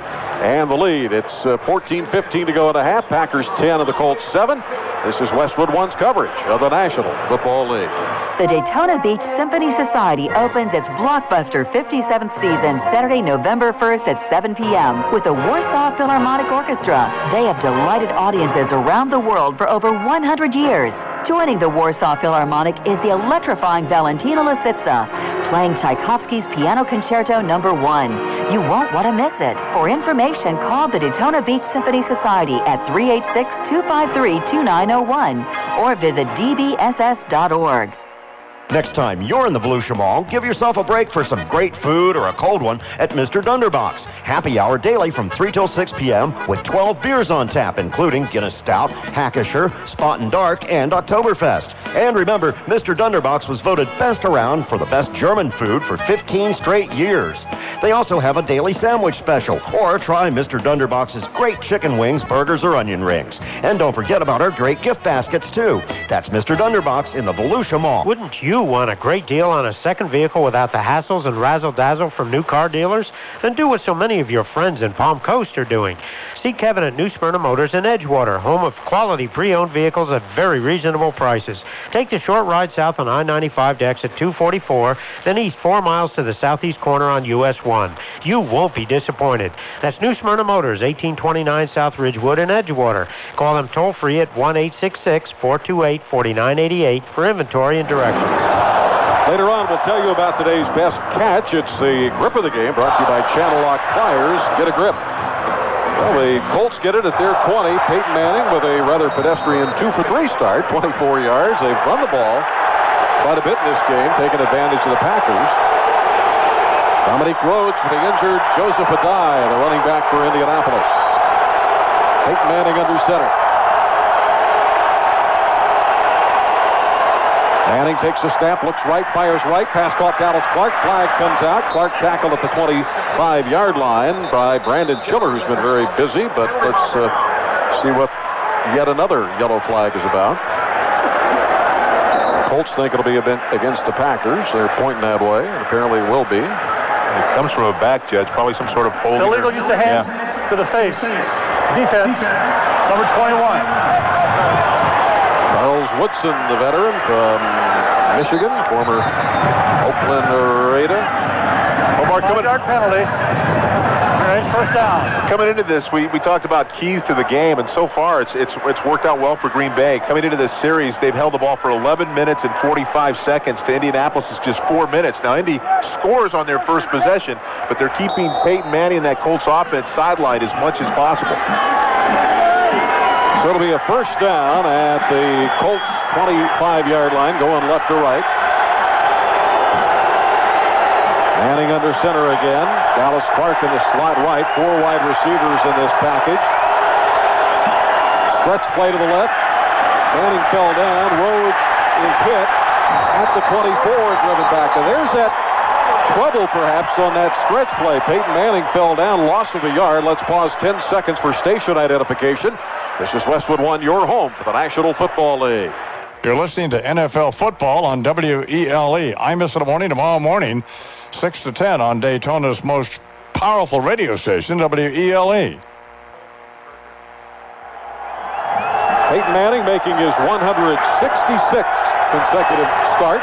and the lead. It's 14-15 to go in a half. Packers 10 and the Colts 7. This is Westwood One's coverage of the National Football League. The Daytona Beach Symphony Society opens its blockbuster 57th season Saturday, November 1st at 7 p.m. with the Warsaw Philharmonic Orchestra. They have delighted audiences around the world for over 100 years. Joining the Warsaw Philharmonic is the electrifying Valentina Lisitsa, playing Tchaikovsky's Piano Concerto No. 1. You won't want to miss it. For information, call the Daytona Beach Symphony Society at 386-253-2901 or visit dbss.org. Next time you're in the Volusia Mall, give yourself a break for some great food or a cold one at Mr. Dunderbox. Happy hour daily from 3 till 6 p.m. with 12 beers on tap, including Guinness Stout, Hackisher, Spot and Dark, and Oktoberfest. And remember, Mr. Dunderbox was voted best around for the best German food for 15 straight years. They also have a daily sandwich special, or try Mr. Dunderbox's great chicken wings, burgers, or onion rings. And don't forget about our great gift baskets, too. That's Mr. Dunderbox in the Volusia Mall. Wouldn't you want a great deal on a second vehicle without the hassles and razzle-dazzle from new car dealers? Then do what so many of your friends in Palm Coast are doing. See Kevin at New Smyrna Motors in Edgewater, home of quality pre-owned vehicles at very reasonable prices. Take the short ride south on I-95 to exit 244, then east 4 miles to the southeast corner on US 1. You won't be disappointed. That's New Smyrna Motors, 1829 South Ridgewood in Edgewater. Call them toll-free at 1-866-428-4988 for inventory and directions. Later on, we'll tell you about today's best catch. It's the grip of the game, brought to you by Channel Lock Pliers. Get a grip. Well, the Colts get it at their 20. Peyton Manning with a rather pedestrian 2-for-3 start, 24 yards. They've run the ball quite a bit in this game, taking advantage of the Packers. Dominique Rhodes for the injured Joseph Adai, the running back for Indianapolis. Peyton Manning under center. Manning takes a snap, looks right, fires right, pass caught Dallas Clark, flag comes out. Clark tackled at the 25-yard line by Brandon Chiller, who's been very busy, but let's see what yet another yellow flag is about. Colts think it'll be against the Packers. They're pointing that way, and apparently will be. It comes from a back, Judge, probably some sort of holding. Illegal use of hands to the face. Defense, number 21. Charles Woodson, the veteran from Michigan, former Oakland Raider. Omar, yard penalty. First down. Coming into this, we talked about keys to the game, and so far it's worked out well for Green Bay. Coming into this series, they've held the ball for 11 minutes and 45 seconds. To Indianapolis, is just 4 minutes. Now, Indy scores on their first possession, but they're keeping Peyton Manning and that Colts offense sidelined as much as possible. So it'll be a first down at the Colts 25-yard line, going left to right. Manning under center again. Dallas Clark in the slot right. 4 wide receivers in this package. Stretch play to the left. Manning fell down. Rhodes is hit at the 24 and driven back. And there's that trouble perhaps on that stretch play. Peyton Manning fell down, loss of a yard. Let's pause 10 seconds for station identification. This is Westwood One, your home for the National Football League. You're listening to NFL football on WELE. I miss it in the morning tomorrow morning, 6 to 10 on Daytona's most powerful radio station, WELE. Peyton Manning making his 166th consecutive start.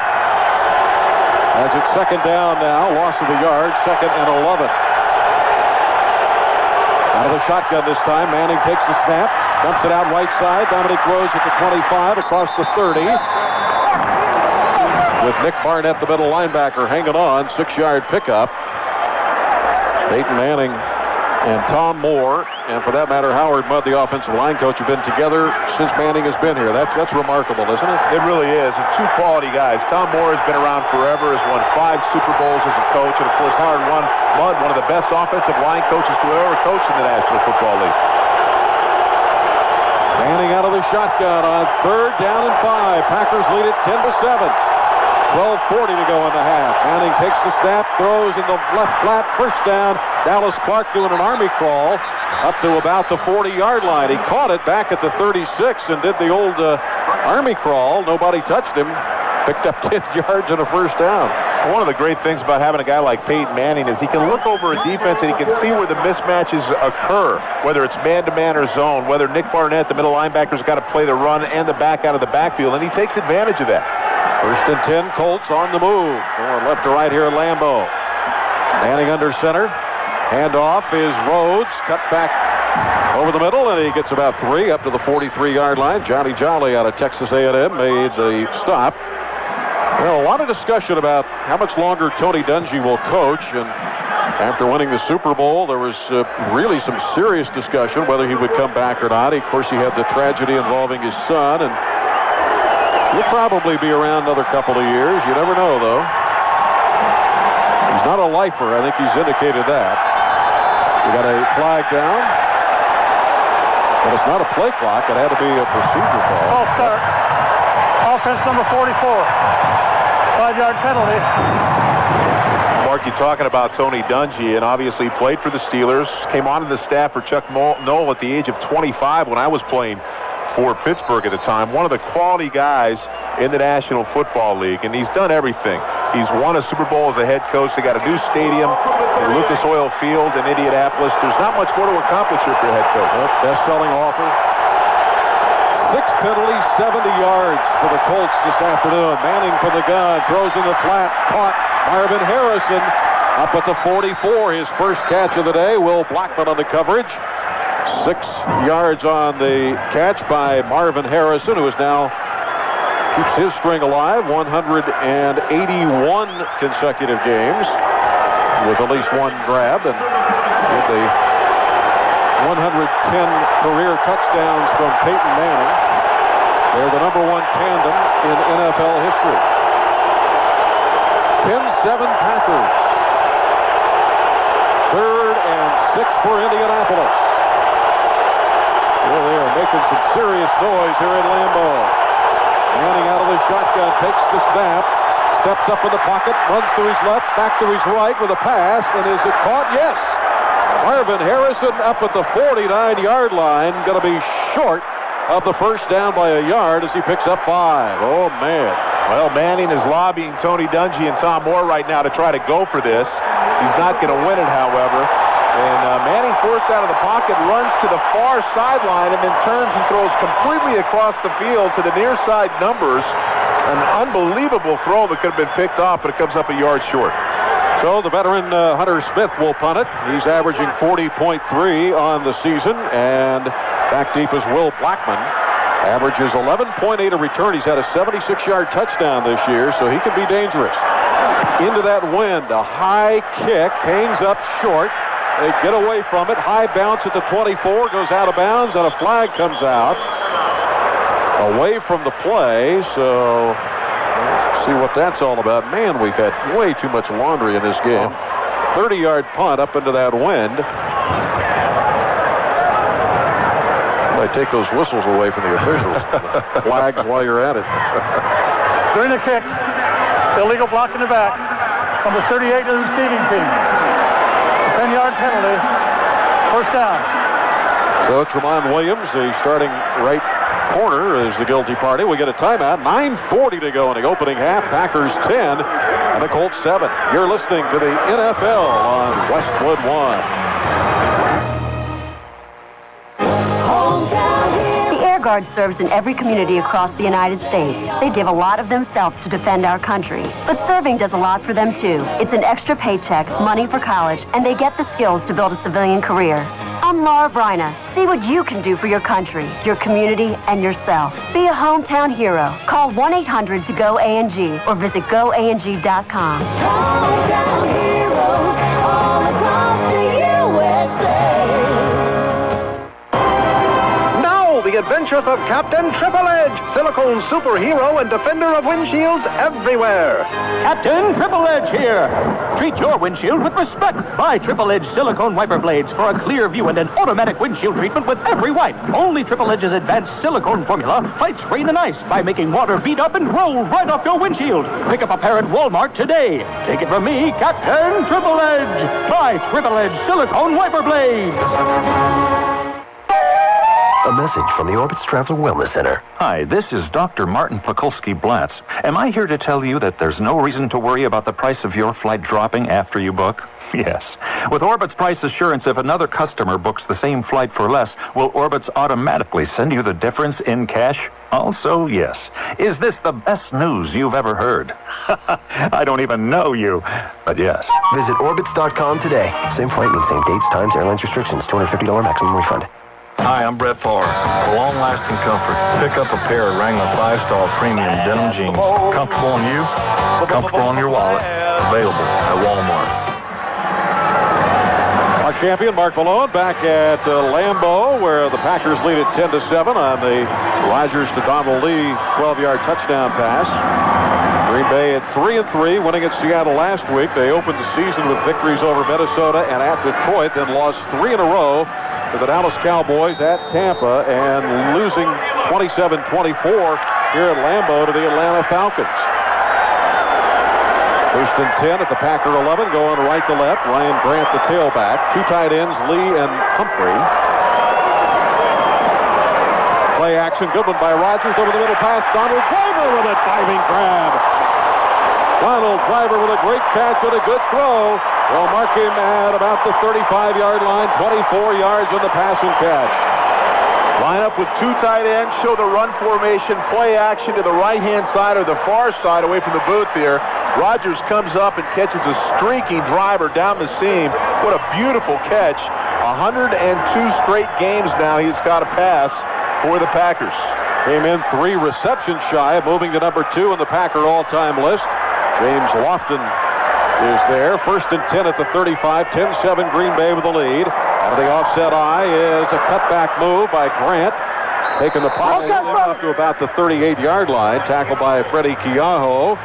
As it's second down now, loss of a yard, 2nd and 11. Out of the shotgun this time, Manning takes the snap, dumps it out right side. Dominique Rhodes at the 25, across the 30. With Nick Barnett, the middle linebacker, hanging on, 6-yard pickup. Peyton Manning and Tom Moore, and for that matter, Howard Mudd, the offensive line coach, have been together since Manning has been here. That's remarkable, isn't it? It really is. And 2 quality guys. Tom Moore has been around forever, has won 5 Super Bowls as a coach, and of course Howard Mudd, one of the best offensive line coaches to ever coach in the National Football League. Manning out of the shotgun on 3rd down and 5. Packers lead it 10-7. 12:40 to go in the half. Manning takes the snap, throws in the left flat, first down. Dallas Clark doing an army crawl up to about the 40-yard line. He caught it back at the 36 and did the old army crawl. Nobody touched him. Picked up 10 yards and a first down. One of the great things about having a guy like Peyton Manning is he can look over a defense and he can see where the mismatches occur, whether it's man-to-man or zone, whether Nick Barnett, the middle linebacker's got to play the run and the back out of the backfield, and he takes advantage of that. 1st and 10, Colts on the move. Going left to right here at Lambeau. Manning under center. Handoff is Rhodes. Cut back over the middle, and he gets about 3 up to the 43-yard line. Johnny Jolly out of Texas A&M made the stop. Well, a lot of discussion about how much longer Tony Dungy will coach, and after winning the Super Bowl, there was really some serious discussion whether he would come back or not. Of course, he had the tragedy involving his son, and he'll probably be around another couple of years. You never know, though. He's not a lifer. I think he's indicated that. We got a flag down, but it's not a play clock. It had to be a procedure call. False start. Offense number 44. 5-yard penalty. Mark, you're talking about Tony Dungy, and obviously played for the Steelers, came onto the staff for Chuck Noll at the age of 25 when I was playing for Pittsburgh at the time. One of the quality guys in the National Football League, and he's done everything. He's won a Super Bowl as a head coach. They got a new stadium at Lucas Oil Field in Indianapolis. There's not much more to accomplish here for a head coach. Best-selling author. 6 penalties, 70 yards for the Colts this afternoon. Manning from the gun, throws in the flat, caught. Marvin Harrison up at the 44, his first catch of the day. Will Blackman on the coverage. 6 yards on the catch by Marvin Harrison, who is now keeps his string alive. 181 consecutive games with at least one grab, and with the 110 career touchdowns from Peyton Manning. They're the number 1 tandem in NFL history. 10-7 Packers. 3rd and 6 for Indianapolis. Well, they are making some serious noise here at Lambeau. Manning out of the shotgun, takes the snap, steps up in the pocket, runs to his left, back to his right with a pass, and is it caught? Yes! Marvin Harrison up at the 49-yard line, going to be short of the first down by a yard as he picks up 5. Oh, man. Well, Manning is lobbying Tony Dungy and Tom Moore right now to try to go for this. He's not going to win it, however. And Manning forced out of the pocket, runs to the far sideline, and then turns and throws completely across the field to the near side numbers. An unbelievable throw that could have been picked off, but it comes up a yard short. So the veteran Hunter Smith will punt it. He's averaging 40.3 on the season, and back deep is Will Blackman. Averages 11.8 a return. He's had a 76-yard touchdown this year, so he can be dangerous. Into that wind, a high kick, hangs up short. They get away from it. High bounce at the 24, goes out of bounds, and a flag comes out away from the play. So let's see what that's all about. Man, we've had way too much laundry in this game. 30-yard punt up into that wind. I take those whistles away from the officials. Flags while you're at it. During the kick, illegal block in the back. Number 38 to the receiving team. 10-yard penalty. First down. So Tremont Williams, the starting right corner, is the guilty party. We get a timeout. 9:40 to go in the opening half. Packers 10 and the Colts 7. You're listening to the NFL on Westwood One. Air Guard serves in every community across the United States. They give a lot of themselves to defend our country. But serving does a lot for them, too. It's an extra paycheck, money for college, and they get the skills to build a civilian career. I'm Laura Bryna. See what you can do for your country, your community, and yourself. Be a hometown hero. Call 1-800-TO-GO-ANG or visit goang.com. Hometown heroes all across the USA. The adventures of Captain Triple Edge, silicone superhero and defender of windshields everywhere. Captain Triple Edge here. Treat your windshield with respect. Buy Triple Edge silicone wiper blades for a clear view and an automatic windshield treatment with every wipe. Only Triple Edge's advanced silicone formula fights rain and ice by making water bead up and roll right off your windshield. Pick up a pair at Walmart today. Take it from me, Captain Triple Edge. Buy Triple Edge silicone wiper blades. A message from the Orbitz Traveler Wellness Center. Hi, this is Dr. Martin Pakulski-Blatz. Am I here to tell you that there's no reason to worry about the price of your flight dropping after you book? Yes. With Orbitz Price Assurance, if another customer books the same flight for less, will Orbitz automatically send you the difference in cash? Also, yes. Is this the best news you've ever heard? I don't even know you, but yes. Visit Orbitz.com today. Same flight with same dates, times, airlines restrictions, $250 maximum refund. Hi, I'm Brett Favre. For long-lasting comfort, pick up a pair of Wrangler 5-Star Premium Denim Jeans. Comfortable on you, comfortable on your wallet. Available at Walmart. Our champion, Mark Malone, back at Lambeau, where the Packers lead at 10-7 on the Rodgers to Donald Lee 12-yard touchdown pass. Green Bay at 3-3, winning at Seattle last week. They opened the season with victories over Minnesota and at Detroit, then lost 3 in a row to the Dallas Cowboys at Tampa, and losing 27-24 here at Lambeau to the Atlanta Falcons. First and 10 at the Packer 11, going right to left. Ryan Grant, the tailback. Two tight ends, Lee and Humphrey. Play action, good one by Rodgers over the middle pass. Donald Driver with a diving grab. Donald Driver with a great catch and a good throw. They'll mark him at about the 35-yard line, 24 yards on the passing catch. Line up with two tight ends, show the run formation, play action to the right-hand side or the far side away from the booth here. Rodgers comes up and catches a streaking driver down the seam. What a beautiful catch. 102 straight games now he's got a pass for the Packers. Came in 3 receptions shy, moving to number 2 on the Packer all-time list. James Lofton is there. First and 10 at the 35. 10-7 Green Bay with the lead. Out of the offset eye is a cutback move by Grant. Taking the pile up to about the 38-yard line. Tackled by Freddie Keaho.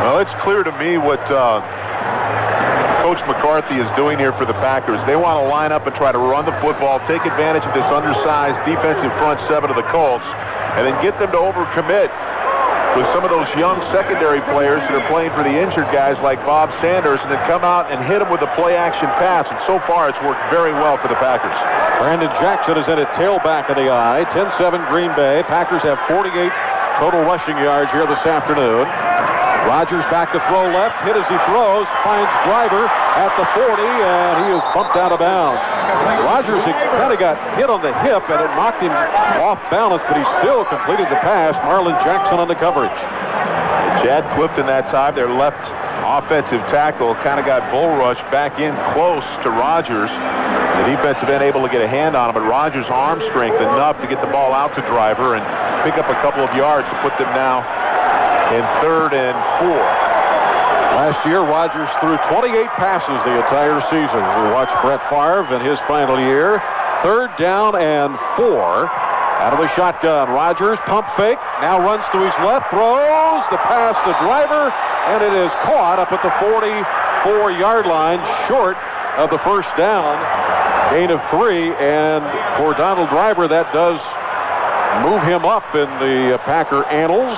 Well, it's clear to me what Coach McCarthy is doing here for the Packers. They want to line up and try to run the football, take advantage of this undersized defensive front seven of the Colts, and then get them to overcommit with some of those young secondary players that are playing for the injured guys like Bob Sanders, and then come out and hit them with a play-action pass. And so far, it's worked very well for the Packers. Brandon Jackson is in at tailback of the eye. 10-7 Green Bay. Packers have 48 total rushing yards here this afternoon. Rodgers back to throw left, hit as he throws, finds Driver at the 40, and he is bumped out of bounds. Rodgers kind of got hit on the hip, and it knocked him off balance, but he still completed the pass. Marlon Jackson on the coverage. Chad Clifton that time, their left offensive tackle, kind of got bull rushed back in close to Rodgers. The defensive end able to get a hand on him, but Rodgers' arm strength enough to get the ball out to Driver and pick up a couple of yards to put them now in 3rd and 4. Last year, Rodgers threw 28 passes the entire season. We watched Brett Favre in his final year. 3rd down and 4. Out of the shotgun, Rodgers, pump fake, now runs to his left, throws the pass to Driver, and it is caught up at the 44-yard line, short of the first down. Gain of 3, and for Donald Driver, that does move him up in the Packer annals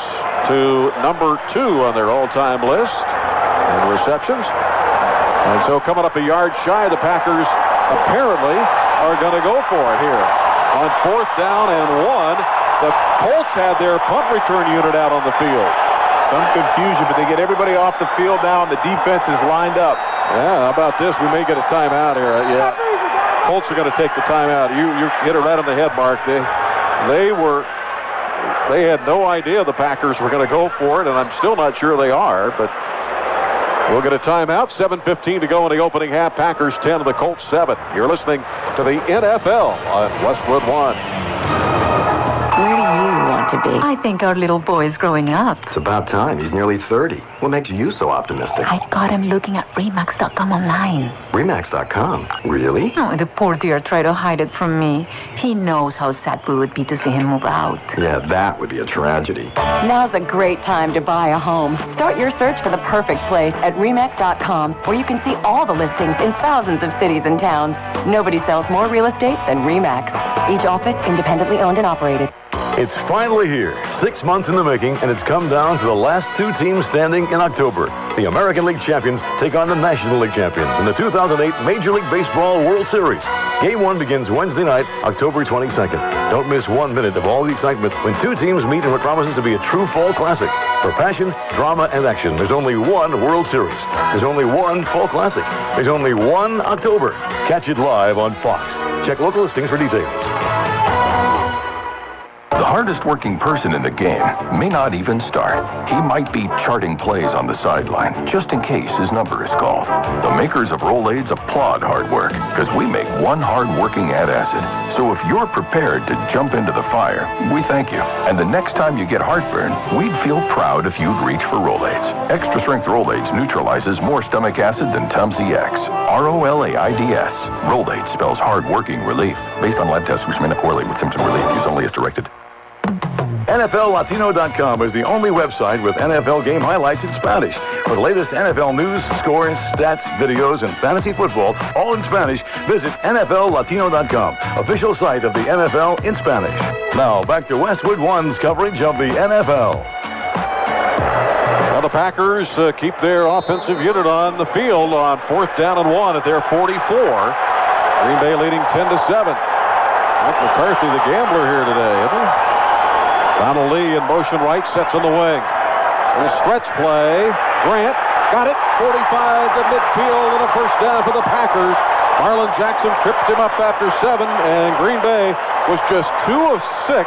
to number 2 on their all-time list in receptions. And so coming up a yard shy, the Packers apparently are going to go for it here. On 4th down and 1, the Colts had their punt return unit out on the field. Some confusion, but they get everybody off the field now, and the defense is lined up. Yeah, how about this? We may get a timeout here. Yeah, Colts are going to take the timeout. You hit it right on the head, Mark. They had no idea the Packers were going to go for it, and I'm still not sure they are, but we'll get a timeout. 7:15 to go in the opening half. Packers 10 to the Colts 7. You're listening to the NFL on Westwood One. Where do you want to be? I think our little boy is growing up. It's about time. He's nearly 30. What makes you so optimistic? I got him looking at Remax.com online. Remax.com? Really? Oh, the poor dear tried to hide it from me. He knows how sad we would be to see him move out. Yeah, that would be a tragedy. Now's a great time to buy a home. Start your search for the perfect place at Remax.com, where you can see all the listings in thousands of cities and towns. Nobody sells more real estate than Remax. Each office independently owned and operated. It's finally here, 6 months in the making, and it's come down to the last 2 teams standing in October. The American League champions take on the National League champions in the 2008 Major League Baseball World Series. Game 1 begins Wednesday night, October 22nd. Don't miss 1 minute of all the excitement when 2 teams meet in what promises to be a true fall classic. For passion, drama, and action, there's only one World Series. There's only one fall classic. There's only one October. Catch it live on Fox. Check local listings for details. The hardest working person in the game may not even start. He might be charting plays on the sideline, just in case his number is called. The makers of Rolaids applaud hard work, because we make one hard-working antacid. So if you're prepared to jump into the fire, we thank you. And the next time you get heartburn, we'd feel proud if you'd reach for Rolaids. Extra strength Rolaids neutralizes more stomach acid than Tumsy X. Rolaids. Rolaids spells hard-working relief. Based on lab tests which may not correlate with symptom relief, use only as directed. NFLLatino.com is the only website with NFL game highlights in Spanish. For the latest NFL news, scores, stats, videos, and fantasy football, all in Spanish, visit NFLLatino.com, official site of the NFL in Spanish. Now, back to Westwood One's coverage of the NFL. Well, the Packers keep their offensive unit on the field on 4th down and 1 at their 44. Green Bay leading 10-7. Mike McCarthy, the gambler here today, isn't he? Donald Lee in motion right, sets on the wing. And a stretch play. Grant got it. 45 to midfield and a first down for the Packers. Marlon Jackson tripped him up after 7, and Green Bay was just 2 of 6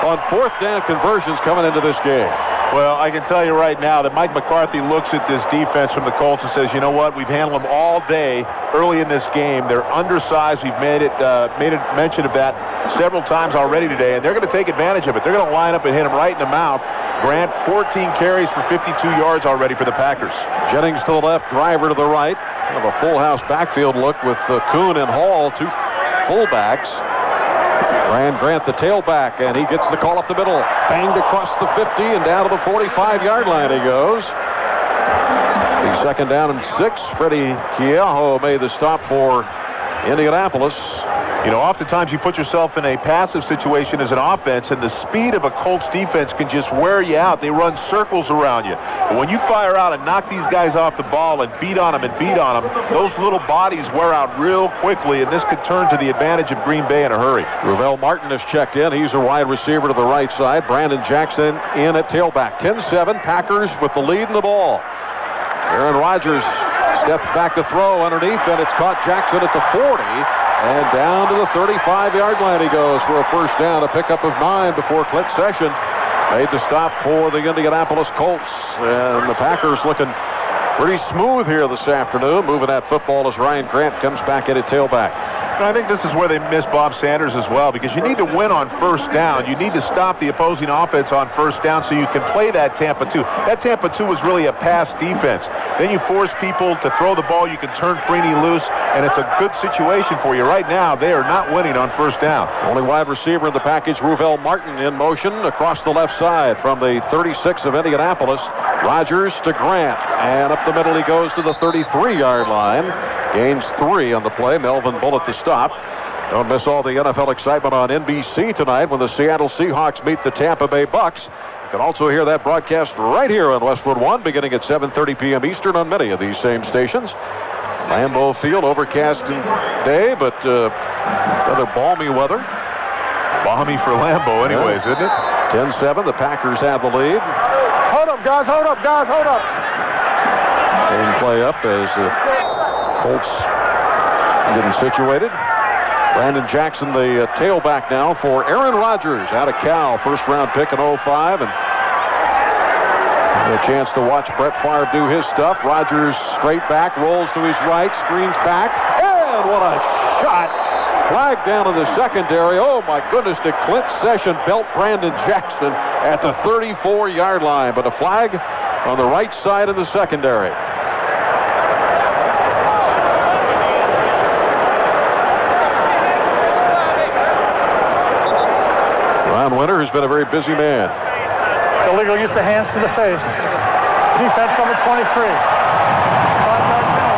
on 4th down conversions coming into this game. Well, I can tell you right now that Mike McCarthy looks at this defense from the Colts and says, you know what, we've handled them all day early in this game. They're undersized. We've made it mention of that several times already today, and they're going to take advantage of it. They're going to line up and hit him right in the mouth. Grant, 14 carries for 52 yards already for the Packers. Jennings to the left, Driver to the right. Kind of a full house backfield look with Kuhn and Hall, 2 fullbacks. Ryan Grant, the tailback, and he gets the call up the middle. Banged across the 50 and down to the 45-yard line he goes. The 2nd down and 6. Freddie Keaho made the stop for Indianapolis. You know, oftentimes you put yourself in a passive situation as an offense, and the speed of a Colts defense can just wear you out. They run circles around you. But when you fire out and knock these guys off the ball and beat on them, those little bodies wear out real quickly, and this could turn to the advantage of Green Bay in a hurry. Ruvell Martin has checked in. He's a wide receiver to the right side. Brandon Jackson in at tailback. 10-7, Packers with the lead in the ball. Aaron Rodgers steps back to throw underneath, and it's caught Jackson at the 40. And down to the 35-yard line he goes for a first down, a pickup of 9 before Clint Session made the stop for the Indianapolis Colts. And the Packers looking pretty smooth here this afternoon, moving that football as Ryan Grant comes back in at tailback. And I think this is where they miss Bob Sanders as well, because you need to win on first down. You need to stop the opposing offense on first down so you can play that Tampa 2. That Tampa 2 was really a pass defense. Then you force people to throw the ball. You can turn Freeney loose, and it's a good situation for you. Right now, they are not winning on first down. Only wide receiver in the package, Ruvell Martin in motion across the left side from the 36 of Indianapolis. Rodgers to Grant, and up the middle he goes to the 33-yard line. Gains 3 on the play. Melvin Bullitt the stop. Don't miss all the NFL excitement on NBC tonight when the Seattle Seahawks meet the Tampa Bay Bucks. You can also hear that broadcast right here on Westwood One, beginning at 7:30 p.m. Eastern on many of these same stations. Lambeau Field, overcast day, but rather balmy weather. Balmy for Lambeau anyways, isn't it? 10-7, the Packers have the lead. Hold up, guys, hold up, guys, hold up. Same play up as Colts getting situated. Brandon Jackson, the tailback now for Aaron Rodgers out of Cal, first-round pick in 05, and a chance to watch Brett Favre do his stuff. Rodgers straight back, rolls to his right, screens back, and what a shot! Flag down in the secondary. Oh my goodness, did Clint Session belt Brandon Jackson at the 34-yard line, but a flag on the right side of the secondary. Ron Winter has been a very busy man. Illegal use of hands to the face. Defense number 23. 5-yard penalty.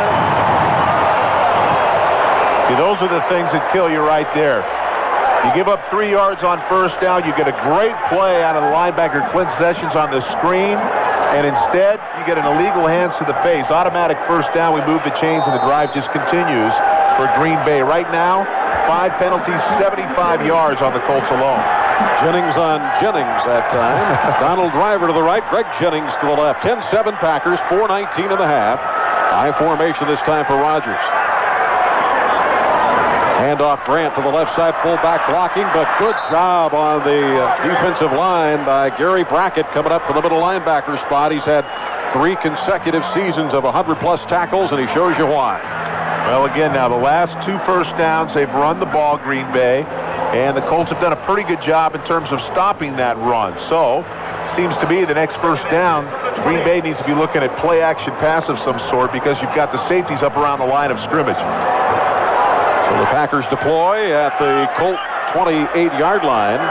See, those are the things that kill you right there. You give up 3 yards on first down. You get a great play out of the linebacker Clint Sessions on the screen, and instead you get an illegal hands to the face. Automatic first down. We move the chains, and the drive just continues for Green Bay. Right now, 5 penalties, 75 yards on the Colts alone. Jennings on Jennings that time. Donald Driver to the right, Greg Jennings to the left. 10-7 Packers, 4:19 in the half. High formation this time for Rodgers. Handoff Grant to the left side, fullback blocking, but good job on the defensive line by Gary Brackett coming up for the middle linebacker spot. He's had 3 consecutive seasons of 100-plus tackles, and he shows you why. Well, again, now the last 2 first downs, they've run the ball, Green Bay, and the Colts have done a pretty good job in terms of stopping that run. So, seems to be the next first down, Green Bay needs to be looking at play-action pass of some sort because you've got the safeties up around the line of scrimmage. So the Packers deploy at the Colt 28-yard line.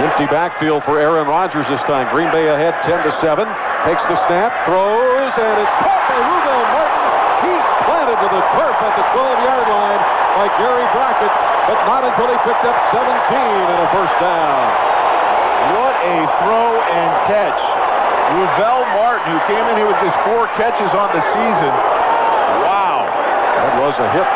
Empty backfield for Aaron Rodgers this time. Green Bay ahead 10-7. Takes the snap, throws, and it's caught by Rudell Martin. He's planted to the turf at the 12-yard line by Gary Brackett, but not until he picked up 17 and a first down. What a throw and catch. Rudell Martin, who came in here with his 4 catches on the season. Wow. That was a hit.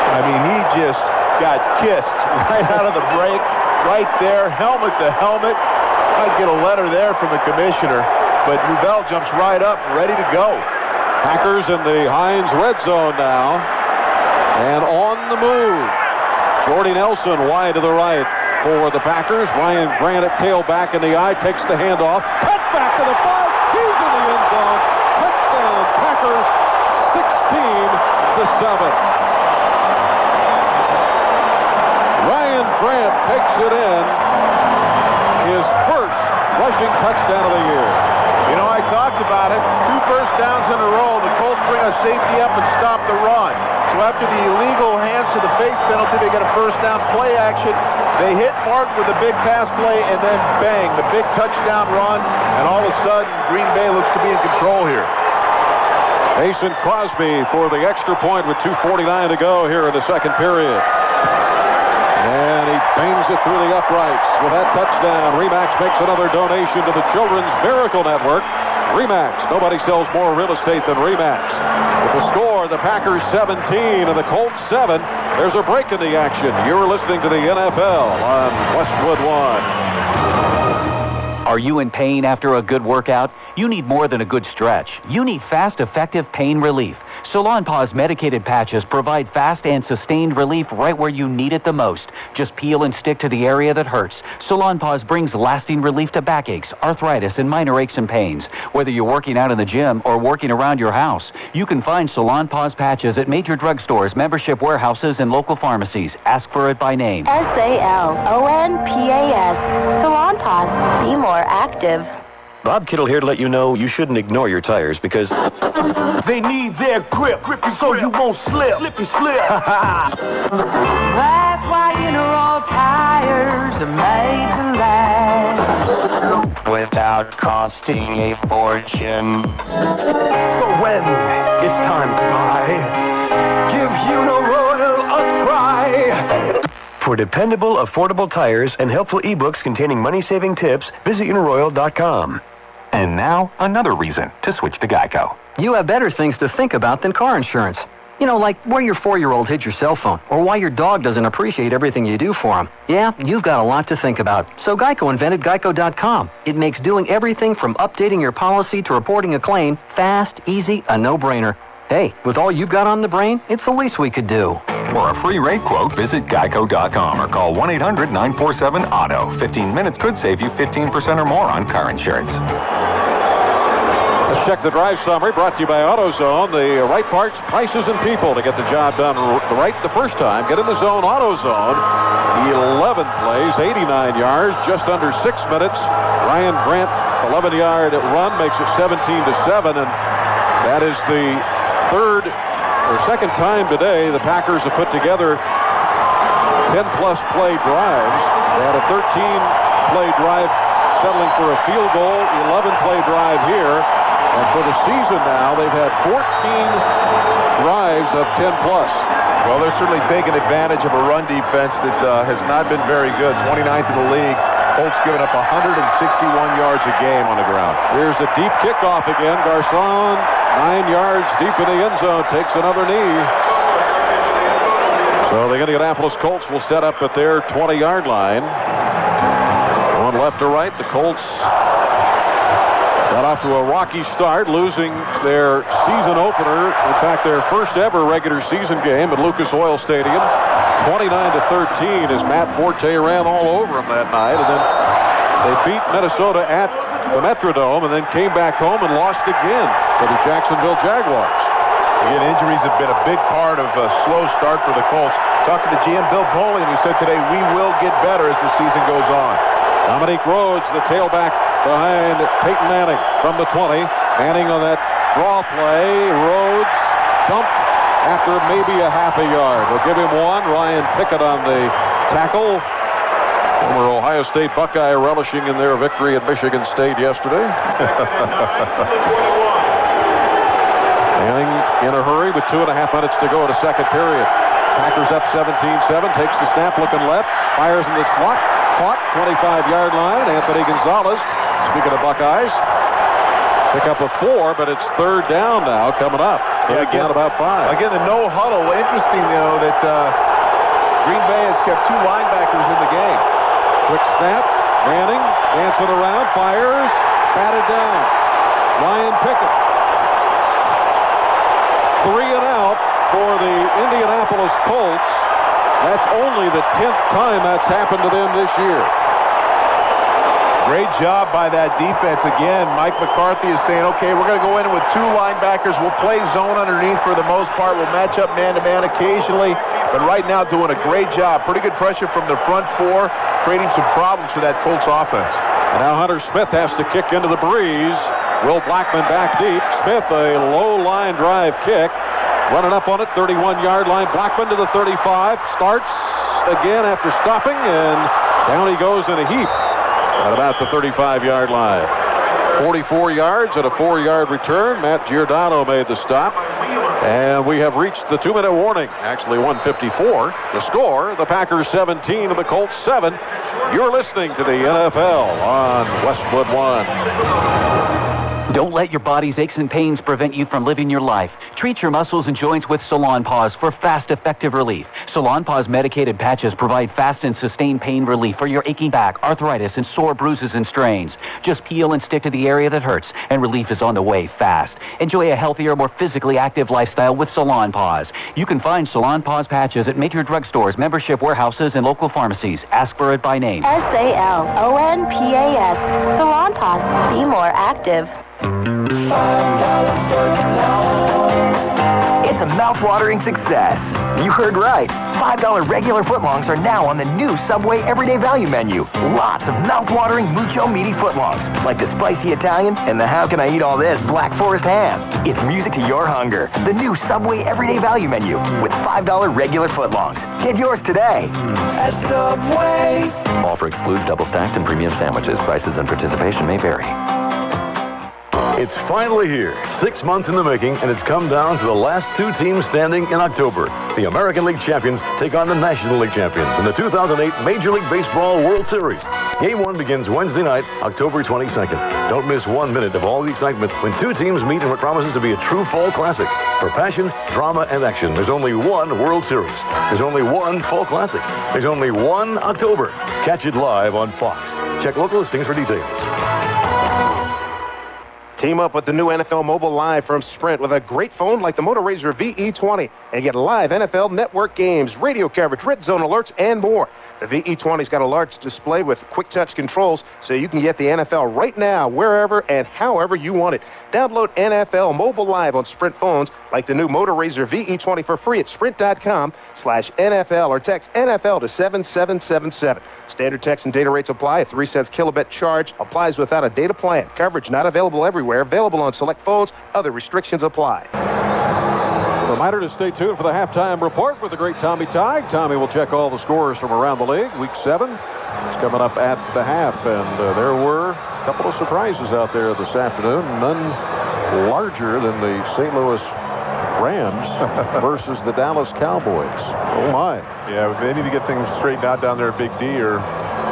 I mean, he just got kissed right out of the break, right there, helmet to helmet. Might get a letter there from the commissioner, but Rudell jumps right up, ready to go. Packers in the Heinz red zone now, and on the move. Jordy Nelson wide to the right for the Packers. Ryan Grant at tailback in the eye, takes the handoff, cut back to the 5, he's in the end zone. Touchdown, Packers, 16-7. Ryan Grant takes it in, his first rushing touchdown of the year. You know, I talked about it. 2 first downs in a row. The Colts bring a safety up and stop the run. So after the illegal hands to the face penalty, they get a first down play action. They hit Martin with a big pass play, and then bang, the big touchdown run. And all of a sudden, Green Bay looks to be in control here. Mason Crosby for the extra point with 2:49 to go here in the second period. And he bangs it through the uprights with that touchdown. Remax makes another donation to the Children's Miracle Network. Remax, nobody sells more real estate than Remax. With the score, the Packers 17 and the Colts 7. There's a break in the action. You're listening to the NFL on Westwood One. Are you in pain after a good workout? You need more than a good stretch. You need fast, effective pain relief. Salonpas medicated patches provide fast and sustained relief right where you need it the most. Just peel and stick to the area that hurts. Salonpas brings lasting relief to backaches, arthritis, and minor aches and pains. Whether you're working out in the gym or working around your house, you can find Salonpas patches at major drugstores, membership warehouses, and local pharmacies. Ask for it by name. Salonpas. Salonpas. Be more active. Bob Kittle here to let you know you shouldn't ignore your tires because they need their grip so you won't slip. Slippy slip. That's why Interroll tires are made to last. Without costing a fortune. So when it's time to buy, give Uniroyal a try. For dependable, affordable tires and helpful ebooks containing money-saving tips, visit Uniroyal.com. And now, another reason to switch to Geico. You have better things to think about than car insurance. You know, like where your 4-year-old hid your cell phone, or why your dog doesn't appreciate everything you do for him. Yeah, you've got a lot to think about. So Geico invented Geico.com. It makes doing everything from updating your policy to reporting a claim fast, easy, a no-brainer. Hey, with all you've got on the brain, it's the least we could do. For a free rate quote, visit Geico.com or call 1-800-947-AUTO. 15 minutes could save you 15% or more on car insurance. Let's check the drive summary brought to you by AutoZone. The right parts, prices, and people to get the job done right the first time. Get in the zone, AutoZone. 11 plays, 89 yards, just under 6 minutes. Ryan Grant, 11-yard run, makes it 17-7, and that is the second time today the Packers have put together 10-plus play drives. They had a 13-play drive settling for a field goal, 11-play drive here. And for the season now, they've had 14 drives of 10-plus. Well, they're certainly taking advantage of a run defense that has not been very good. 29th in the league. Colts giving up 161 yards a game on the ground. Here's a deep kickoff again. Garcon, 9 yards deep in the end zone, takes another knee. So the Indianapolis Colts will set up at their 20-yard line. Going left to right, the Colts Got off to a rocky start, losing their season opener. In fact, their first ever regular season game at Lucas Oil Stadium, 29-13, as Matt Forte ran all over them that night. And then they beat Minnesota at the Metrodome and then came back home and lost again to the Jacksonville Jaguars. Again, injuries have been a big part of a slow start for the Colts. Talking to GM Bill Bowling, who said today, we will get better as the season goes on. Dominique Rhodes, the tailback behind Peyton Manning from the 20. Manning on that draw play. Rhodes dumped after maybe a half a yard. They'll give him one. Ryan Pickett on the tackle. Former Ohio State Buckeye relishing in their victory at Michigan State yesterday. Manning in a hurry with 2.5 minutes to go in the second period. Packers up 17-7, takes the snap looking left, fires in the slot, caught, 25-yard line. Anthony Gonzalez, speaking of Buckeyes, pick up a 4, but it's third down now coming up. Yeah, again, about 5. Again, the no huddle. Interesting, though, that Green Bay has kept 2 linebackers in the game. Quick snap, Manning, dancing around, fires, batted down. Ryan Pickett. 3 and out for the Indianapolis Colts. That's only the 10th time that's happened to them this year. Great job by that defense. Again, Mike McCarthy is saying, okay, we're going to go in with 2 linebackers. We'll play zone underneath for the most part. We'll match up man-to-man occasionally. But right now doing a great job. Pretty good pressure from the front 4, creating some problems for that Colts offense. And now Hunter Smith has to kick into the breeze. Will Blackman back deep. Smith, a low line drive kick. Running up on it, 31-yard line. Blackman to the 35. Starts again after stopping, and down he goes in a heap at about the 35-yard line. 44 yards and a 4-yard return. Matt Giordano made the stop. And we have reached the 2-minute warning. Actually, 1:54. The score, the Packers 17 and the Colts 7. You're listening to the NFL on Westwood One. Don't let your body's aches and pains prevent you from living your life. Treat your muscles and joints with Salon Paws for fast, effective relief. Salon Paws medicated patches provide fast and sustained pain relief for your aching back, arthritis, and sore bruises and strains. Just peel and stick to the area that hurts, and relief is on the way fast. Enjoy a healthier, more physically active lifestyle with Salon Paws. You can find Salon Paws patches at major drugstores, membership warehouses, and local pharmacies. Ask for it by name. SALONPAS. Salon Paws. Be more active. It's a mouth-watering success. You heard right. $5 regular footlongs are now on the new Subway Everyday Value menu. Lots of mouth-watering mucho meaty footlongs, like the spicy Italian and the how can I eat all this Black Forest ham. It's music to your hunger. The new Subway Everyday Value menu with $5 regular footlongs. Get yours today. At Subway. Offer excludes double-stacked and premium sandwiches. Prices and participation may vary. It's finally here. 6 months in the making, and it's come down to the last 2 teams standing in October. The American League champions take on the National League champions in the 2008 Major League Baseball World Series. Game 1 begins Wednesday night, October 22nd. Don't miss 1 minute of all the excitement when 2 teams meet in what promises to be a true fall classic. For passion, drama, and action, there's only one World Series. There's only one fall classic. There's only one October. Catch it live on Fox. Check local listings for details. Team up with the new NFL Mobile Live from Sprint with a great phone like the Motor Razr VE20 and get live NFL network games, radio coverage, red zone alerts, and more. The VE20's got a large display with quick touch controls so you can get the NFL right now, wherever and however you want it. Download NFL Mobile Live on Sprint phones like the new Motor Razr VE20 for free at sprint.com/NFL or text NFL to 7777. Standard text and data rates apply. A 3 cents kilobit charge applies without a data plan. Coverage not available everywhere. Available on select phones. Other restrictions apply. Reminder to stay tuned for the halftime report with the great Tommy Tighe. Tommy will check all the scores from around the league. Week 7 is coming up at the half, and there were a couple of surprises out there this afternoon. None larger than the St. Louis Rams versus the Dallas Cowboys. Oh, my. Yeah, they need to get things straightened out down there at Big D, or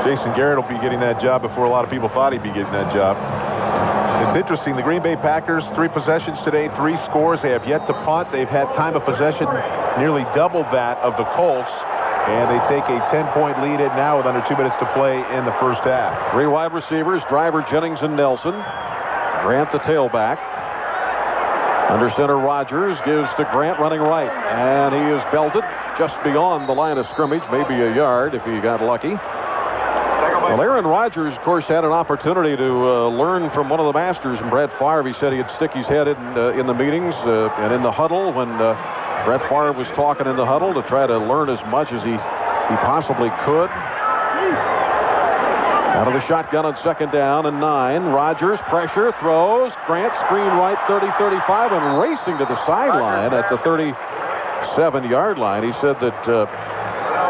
Jason Garrett will be getting that job before a lot of people thought he'd be getting that job. It's interesting. The Green Bay Packers, 3 possessions today, 3 scores. They have yet to punt. They've had time of possession nearly double that of the Colts. And they take a 10-point lead in now with under 2 minutes to play in the first half. 3 wide receivers, Driver, Jennings, and Nelson. Grant, the tailback. Under center, Rogers gives to Grant running right. And he is belted just beyond the line of scrimmage, maybe a yard if he got lucky. Well, Aarron Rodgers, of course, had an opportunity to learn from one of the masters, and Brett Favre. He said he'd stick his head in the meetings and in the huddle when Brett Favre was talking in the huddle to try to learn as much as he possibly could. Out of the shotgun on second down and 9. Rogers, pressure, throws. Grant, screen right, 30-35, and racing to the sideline at the 37-yard line. He said that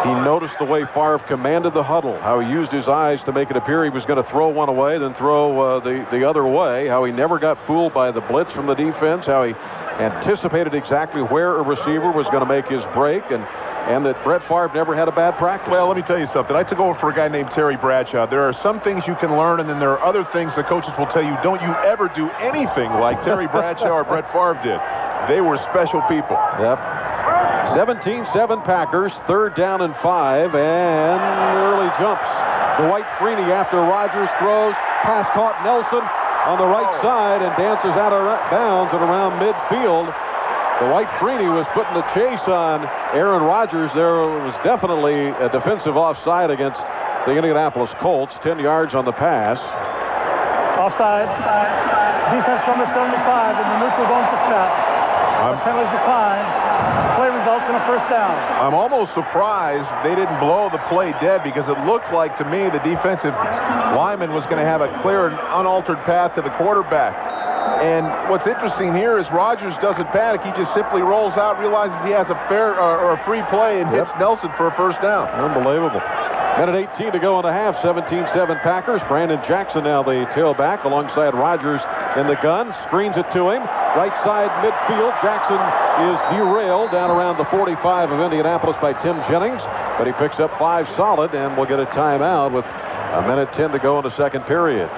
he noticed the way Favre commanded the huddle, how he used his eyes to make it appear he was going to throw one away, then throw the other way, how he never got fooled by the blitz from the defense, how he anticipated exactly where a receiver was going to make his break, and that Brett Favre never had a bad practice. Well, let me tell you something. I took over for a guy named Terry Bradshaw. There are some things you can learn, and then there are other things the coaches will tell you, don't you ever do anything like Terry Bradshaw or Brett Favre did. They were special people. Yep. 17-7 Packers, 3rd down and 5, and early jumps. Dwight Freeney after Rogers throws. Pass caught Nelson on the right side and dances out of bounds and around midfield. Dwight Freeney was putting the chase on Aarron Rodgers. There was definitely a defensive offside against the Indianapolis Colts. 10 yards on the pass. Offside. Defense from the 75, and the neutral going to snap. Penalties decline. Play results in a first down. I'm almost surprised they didn't blow the play dead, because it looked like to me the defensive lineman was going to have a clear and unaltered path to the quarterback. And what's interesting here is Rogers doesn't panic. He just simply rolls out, realizes he has a fair or a free play, and hits Nelson for a first down. Unbelievable. Minute 18 to go in the half. 17-7 Packers. Brandon Jackson now the tailback alongside Rogers in the gun. Screens it to him. Right side midfield. Jackson is derailed down around the 45 of Indianapolis by Tim Jennings. But he picks up 5 solid, and we'll get a timeout with a minute 10 to go in the second period.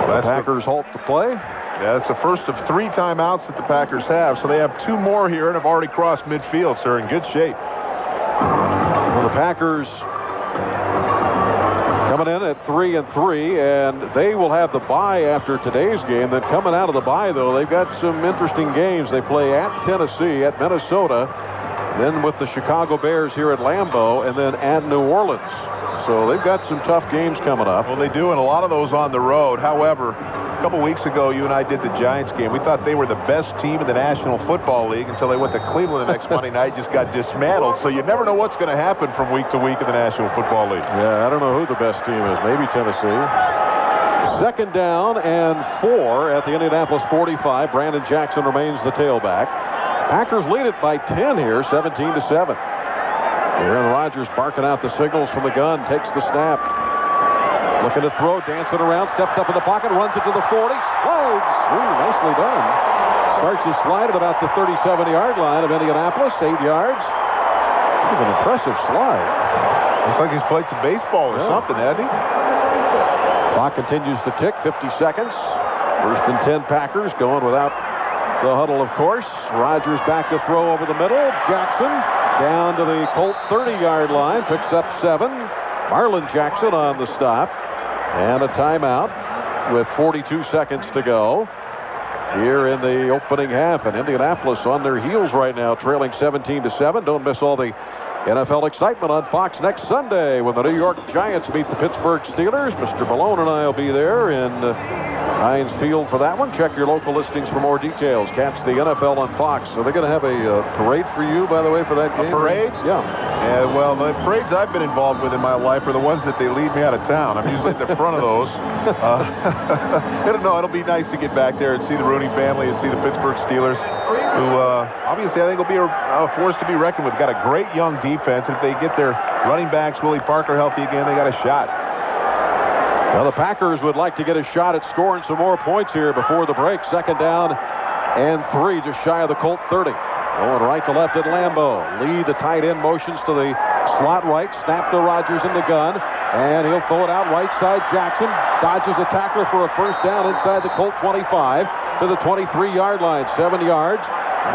The Packers halt the play. Yeah, it's the first of 3 timeouts that the Packers have, so they have 2 more here and have already crossed midfield, so they're in good shape. Well, the Packers coming in at 3-3, and they will have the bye after today's game. Then coming out of the bye, though, they've got some interesting games. They play at Tennessee, at Minnesota, then with the Chicago Bears here at Lambeau, and then at New Orleans. So they've got some tough games coming up. Well, they do, and a lot of those on the road. However, a couple weeks ago, you and I did the Giants game. We thought they were the best team in the National Football League until they went to Cleveland the next Monday night, just got dismantled. So you never know what's going to happen from week to week in the National Football League. Yeah, I don't know who the best team is. Maybe Tennessee. 2nd down and 4 at the Indianapolis 45. Brandon Jackson remains the tailback. Packers lead it by 10 here, 17-7. Aarron Rodgers barking out the signals from the gun, takes the snap. Looking to throw, dancing around, steps up in the pocket, runs it to the 40, slides. Ooh, nicely done. Starts his slide at about the 37-yard line of Indianapolis, 8 yards. That's an impressive slide. Looks like he's played some baseball or something, hasn't he? Clock continues to tick, 50 seconds. 1st and 10 Packers going without the huddle, of course. Rodgers back to throw over the middle. Jackson down to the Colt 30-yard line, picks up 7. Marlon Jackson on the stop. And a timeout with 42 seconds to go here in the opening half. And Indianapolis on their heels right now, trailing 17-7. Don't miss all the NFL excitement on Fox next Sunday when the New York Giants meet the Pittsburgh Steelers. Mr. Malone and I will be there in Heinz Field for that one. Check your local listings for more details. Catch the NFL on Fox. So they're going to have a parade for you, by the way, for that game? A parade? Yeah. Well, the parades I've been involved with in my life are the ones that they lead me out of town. I'm usually at the front of those. I don't know. It'll be nice to get back there and see the Rooney family and see the Pittsburgh Steelers, who obviously I think will be a force to be reckoned with. Got a great young defense. If they get their running backs, Willie Parker, healthy again, they got a shot. Well, the Packers would like to get a shot at scoring some more points here before the break. 2nd down and 3, just shy of the Colt 30. Going right to left at Lambeau. Lee, the tight end, motions to the slot right. Snap to Rodgers in the gun. And he'll throw it out right side. Jackson dodges a tackler for a first down inside the Colt 25 to the 23-yard line. 7 yards.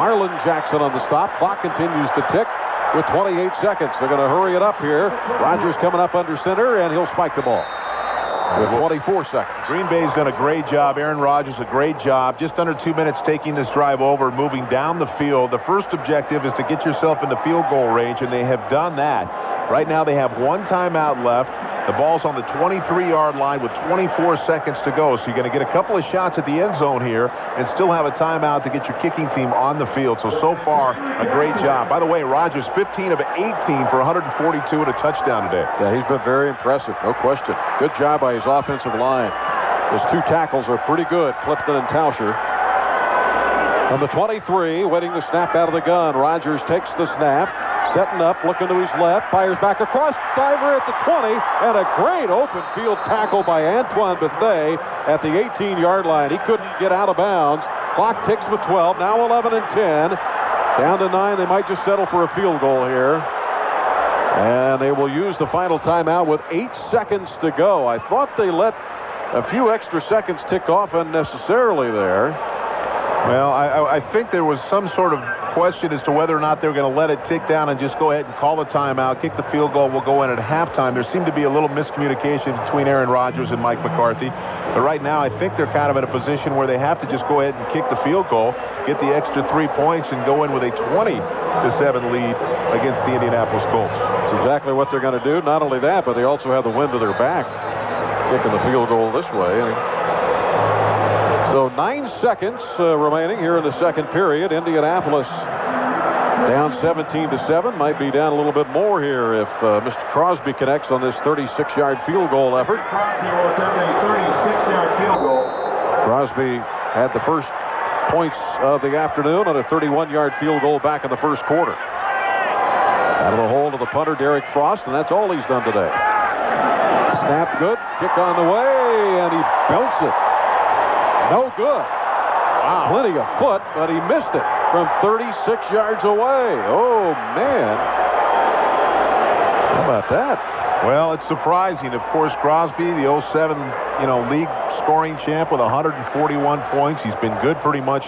Marlon Jackson on the stop. Clock continues to tick with 28 seconds. They're going to hurry it up here. Rodgers coming up under center, and he'll spike the ball. with 24 seconds. Green Bay's done a great job. Aarron Rodgers, a great job. Just under 2 minutes taking this drive over, moving down the field. The first objective is to get yourself into field goal range, and they have done that. Right now they have one timeout left. The ball's on the 23-yard line with 24 seconds to go. So you're going to get a couple of shots at the end zone here and still have a timeout to get your kicking team on the field. So far, a great job. By the way, Rodgers 15 of 18 for 142 and a touchdown today. Yeah, he's been very impressive, no question. Good job by his offensive line. His two tackles are pretty good, Clifton and Tauscher. From the 23, waiting the snap out of the gun. Rodgers takes the snap. Setting up, looking to his left, fires back across, diver at the 20, and a great open field tackle by Antoine Bethea at the 18-yard line. He couldn't get out of bounds. Clock ticks with 12, now 11 and 10. Down to 9, they might just settle for a field goal here. And they will use the final timeout with 8 seconds to go. I thought they let a few extra seconds tick off unnecessarily there. Well, I think there was some sort of question as to whether or not they were going to let it tick down and just go ahead and call the timeout, kick the field goal, we'll go in at halftime. There seemed to be a little miscommunication between Aarron Rodgers and Mike McCarthy. But right now, I think they're kind of in a position where they have to just go ahead and kick the field goal, get the extra 3 points, and go in with a 20-7 lead against the Indianapolis Colts. That's exactly what they're going to do. Not only that, but they also have the wind to their back, kicking the field goal this way. So 9 seconds remaining here in the second period. Indianapolis down 17-7. Might be down a little bit more here if Mr. Crosby connects on this 36-yard field goal effort. Crosby had the first points of the afternoon on a 31-yard field goal back in the first quarter. Out of the hole to the punter, Derek Frost, and that's all he's done today. Snap good, kick on the way, and he belts it. No good. Wow. Plenty of foot, but he missed it from 36 yards away. Oh, man. How about that? Well, it's surprising. Of course, Crosby, the 07, league scoring champ with 141 points. He's been good pretty much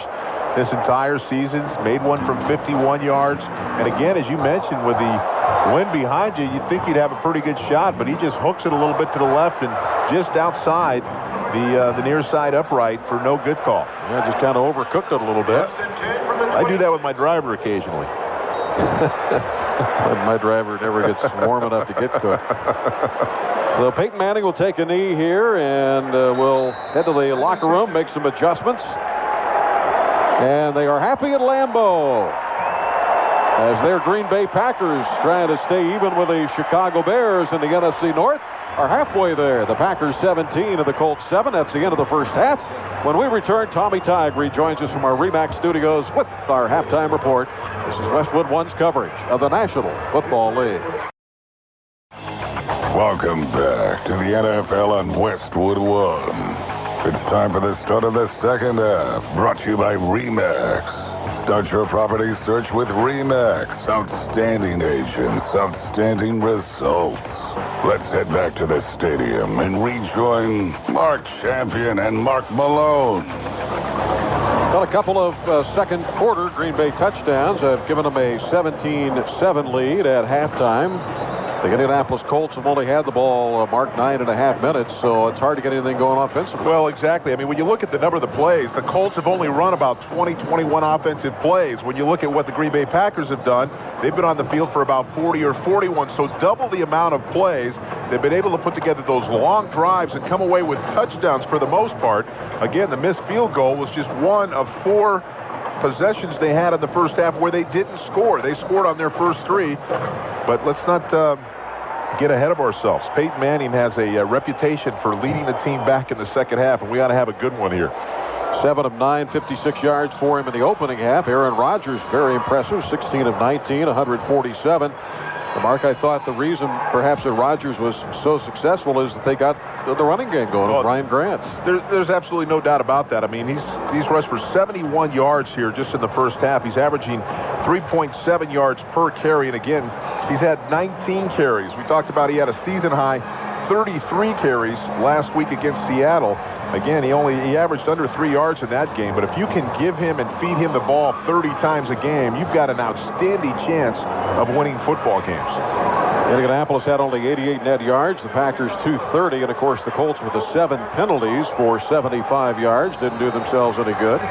this entire season. He's made one from 51 yards. And again, as you mentioned, with the wind behind you, you'd think he'd have a pretty good shot, but he just hooks it a little bit to the left and just outside the near side upright for no good call. Yeah, just kind of overcooked it a little bit. I do that with my driver occasionally. My driver never gets warm enough to get cooked. So Peyton Manning will take a knee here, and will head to the locker room, make some adjustments. And they are happy at Lambeau as their Green Bay Packers trying to stay even with the Chicago Bears in the NFC North. Are halfway there. The Packers 17 and the Colts 7. That's the end of the first half. When we return, Tommy Tighe rejoins us from our RE/MAX studios with our halftime report. This is Westwood One's coverage of the National Football League. Welcome back to the NFL on Westwood One. It's time for the start of the second half, brought to you by RE/MAX. Start your property search with RE/MAX. Outstanding agents, outstanding results. Let's head back to the stadium and rejoin Mark Champion and Mark Malone. Well, a couple of second quarter Green Bay touchdowns have given them a 17-7 lead at halftime. The Indianapolis Colts have only had the ball, Mark, 9.5 minutes, so it's hard to get anything going offensively. Well, exactly. I mean, when you look at the number of the plays, the Colts have only run about 20, 21 offensive plays. When you look at what the Green Bay Packers have done, they've been on the field for about 40 or 41, so double the amount of plays. They've been able to put together those long drives and come away with touchdowns for the most part. Again, the missed field goal was just one of 4 possessions they had in the first half where they didn't score. They scored on their first 3, but let's not get ahead of ourselves. Peyton Manning has a reputation for leading the team back in the second half, and we ought to have a good one here. 7 of 9, 56 yards for him in the opening half. Aarron Rodgers, very impressive, 16 of 19, 147. Mark, I thought the reason perhaps that Rodgers was so successful is that they got the running game going with Ryan Grant. There's absolutely no doubt about that. I mean, he's rushed for 71 yards here just in the first half. He's averaging 3.7 yards per carry. And again, he's had 19 carries. We talked about he had a season high 33 carries last week against Seattle. Again, he averaged under 3 yards in that game, but if you can give him and feed him the ball 30 times a game, you've got an outstanding chance of winning football games. Indianapolis had only 88 net yards. The Packers 230, and of course the Colts with the 7 penalties for 75 yards didn't do themselves any good.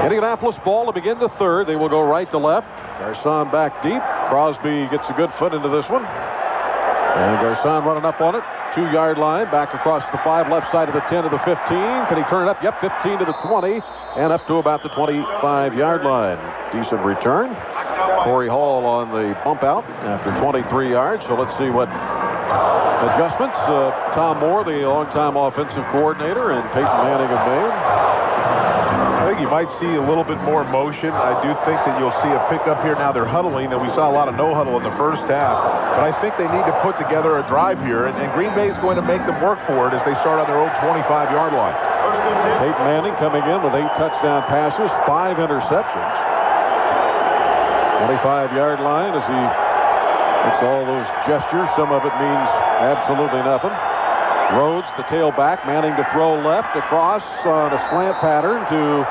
Indianapolis ball to begin the third. They will go right to left. Garcon back deep. Crosby gets a good foot into this one. And Garcon running up on it. 2-yard line. Back across the 5. Left side of the 10 to the 15. Can he turn it up? Yep, 15 to the 20. And up to about the 25-yard line. Decent return. Corey Hall on the bump out after 23 yards. So let's see what adjustments Tom Moore, the longtime offensive coordinator, and Peyton Manning have made. I think you might see a little bit more motion. I do think that you'll see a pickup here. Now they're huddling, and we saw a lot of no huddle in the first half. But I think they need to put together a drive here, and Green Bay is going to make them work for it as they start on their own 25-yard line. Peyton Manning coming in with 8 touchdown passes, 5 interceptions. 25-yard line as he makes all those gestures. Some of it means absolutely nothing. Rhodes, the tailback, Manning to throw left across on a slant pattern to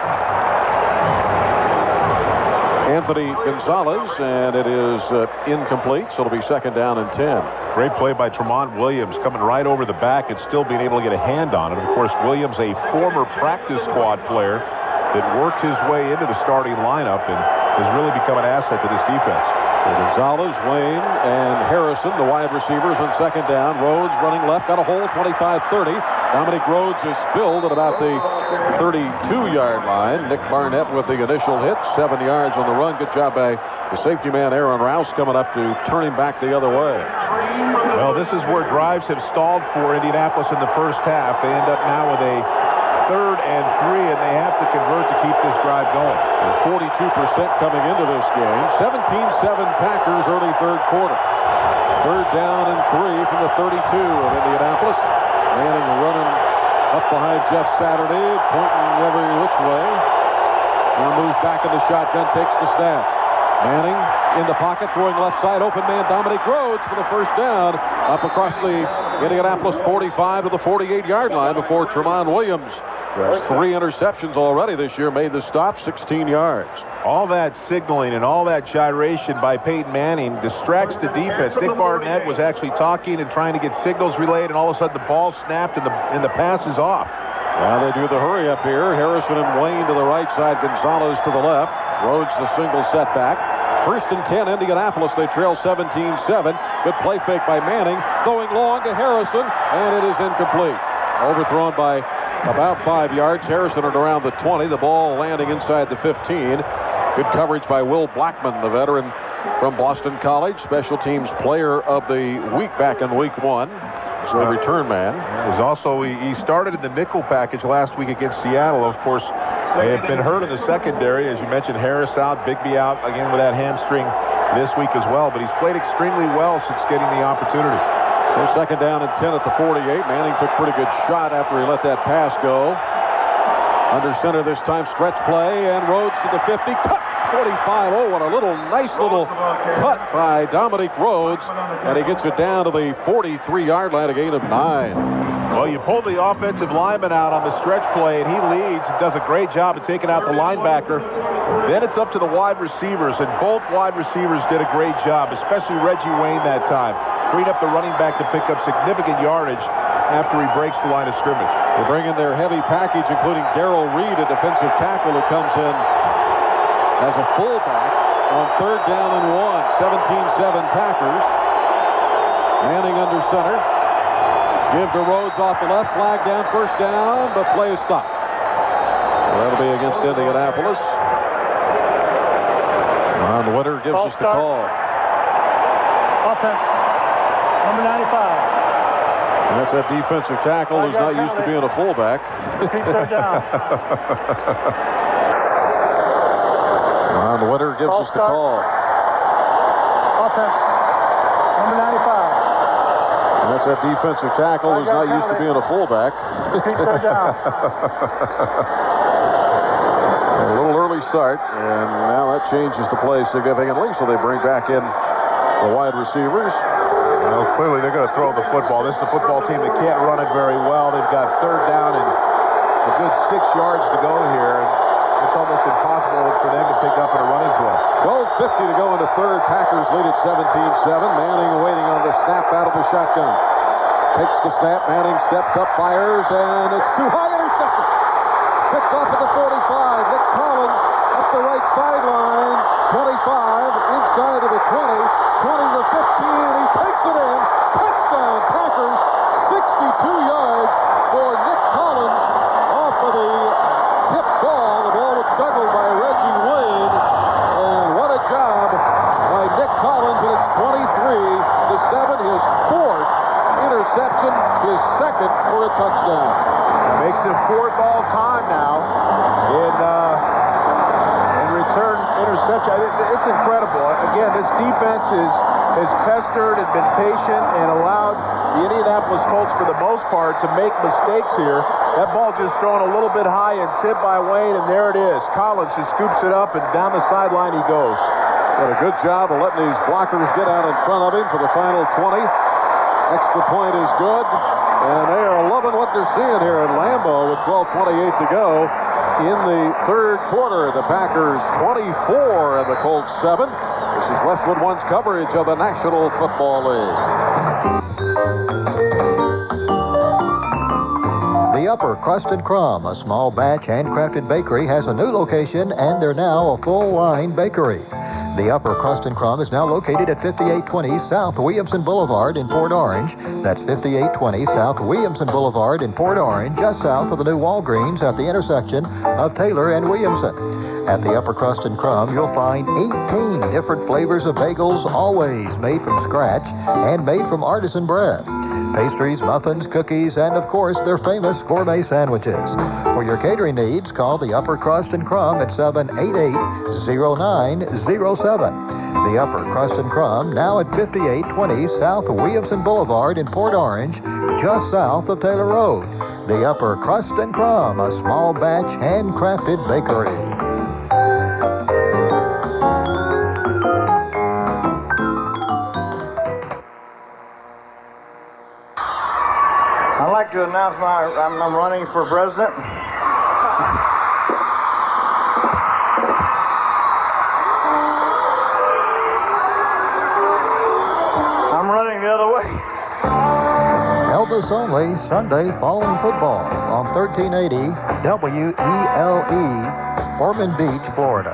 Anthony Gonzalez, and it is incomplete, so it'll be second down and 10. Great play by Tremont Williams coming right over the back and still being able to get a hand on it. Of course, Williams, a former practice squad player that worked his way into the starting lineup and has really become an asset to this defense. Gonzalez, Wayne, and Harrison, the wide receivers on second down. Rhodes running left, got a hole, 25-30. Dominic Rhodes is spilled at about the 32-yard line. Nick Barnett with the initial hit, 7 yards on the run. Good job by the safety man, Aarron Rouse, coming up to turn him back the other way. Well, this is where drives have stalled for Indianapolis in the first half. They end up now with a 3rd and 3, and they have to convert to keep this drive going. And 42% coming into this game. 17-7 Packers early third quarter. 3rd down and 3 from the 32 of Indianapolis. Manning running up behind Jeff Saturday, pointing every which way. Now moves back in the shotgun, takes the snap. Manning in the pocket, throwing left side, open man Dominic Rhodes for the first down. Up across the Indianapolis 45 to the 48-yard line before Tremont Williams. Has 3 interceptions already this year, made the stop, 16 yards. All that signaling and all that gyration by Peyton Manning distracts the defense. Nick Barnett was actually talking and trying to get signals relayed, and all of a sudden the ball snapped and the pass is off. Now they do the hurry up here. Harrison and Wayne to the right side, Gonzalez to the left. Rhodes the single setback. 1st and 10, Indianapolis. They trail 17-7. Good play fake by Manning. Throwing long to Harrison, and it is incomplete. Overthrown by about 5 yards. Harrison at around the 20. The ball landing inside the 15. Good coverage by Will Blackman, the veteran from Boston College. Special teams player of the week back in week 1. So the return man. He started in the nickel package last week against Seattle. Of course, they have been hurt in the secondary. As you mentioned, Harris out, Bigby out again with that hamstring this week as well. But he's played extremely well since getting the opportunity. So second down and 10 at the 48. Manning took a pretty good shot after he let that pass go. Under center this time, stretch play, and Rhodes to the 50. Cut 45. Oh, what a nice little cut by Dominic Rhodes. And he gets it down to the 43-yard line, a gain of 9. Well, you pull the offensive lineman out on the stretch play, and he leads and does a great job of taking out the linebacker. Then it's up to the wide receivers, and both wide receivers did a great job, especially Reggie Wayne that time. Freed up the running back to pick up significant yardage after he breaks the line of scrimmage. They bring in their heavy package, including Darrell Reed, a defensive tackle who comes in as a fullback on 3rd down and 1. 17-7 Packers. Manning under center. Give to Rhodes off the left. Flag down, 1st down, but play is stopped. That'll be against Indianapolis. Ron Winter gives us the call. Offense, number 95. And that's that defensive tackle who's not used to being a fullback. Ron Winter gives us the call. Offense, number 95. And that's that defensive tackle who's not used to being a fullback. A little early start, and now that changes the play significantly, so they bring back in the wide receivers. Well, clearly they're going to throw the football. This is a football team that can't run it very well. They've got 3rd down and a good 6 yards to go here. it's almost impossible for them to pick up in a running play. 12:50 to go in the third. Packers lead at 17-7. Manning waiting on the snap out of the shotgun. Takes the snap. Manning steps up, fires, and it's too high. Intercepted. Picked off at the 45. Nick Collins up the right sideline. 25 inside of the 20. 20 to the 15. He takes it in. Touchdown, Packers. 62 yards for Nick Collins off of the tip ball. The ball was juggled by Reggie Wayne. And what a job by Nick Collins. And it's 23-7. His fourth interception. His second for a touchdown. Makes it fourth all time now in return interception. It's incredible. Again, this defense has pestered and been patient and allowed the Indianapolis Colts, for the most part, to make mistakes here. That ball just thrown a little bit high and tipped by Wayne, and there it is. Collins just scoops it up, and down the sideline he goes. Did a good job of letting these blockers get out in front of him for the final 20. Extra point is good, and they are loving what they're seeing here in Lambeau with 12:28 to go in the third quarter. The Packers 24 and the Colts 7. This is Westwood One's coverage of the National Football League. The Upper Crust and Crumb, a small batch handcrafted bakery, has a new location, and they're now a full-line bakery. The Upper Crust and Crumb is now located at 5820 South Williamson Boulevard in Port Orange. That's 5820 South Williamson Boulevard in Port Orange, just south of the new Walgreens at the intersection of Taylor and Williamson. At the Upper Crust and Crumb, you'll find 18 different flavors of bagels, always made from scratch and made from artisan bread. Pastries, muffins, cookies, and of course, their famous gourmet sandwiches. For your catering needs, call the Upper Crust and Crumb at 788-0907. The Upper Crust and Crumb, now at 5820 South Williamson Boulevard in Port Orange, just south of Taylor Road. The Upper Crust and Crumb, a small batch handcrafted bakery. I'd like to announce I'm running for president. I'm running the other way. Elvis only Sunday following football on 1380 WELE, Ormond Beach, Florida.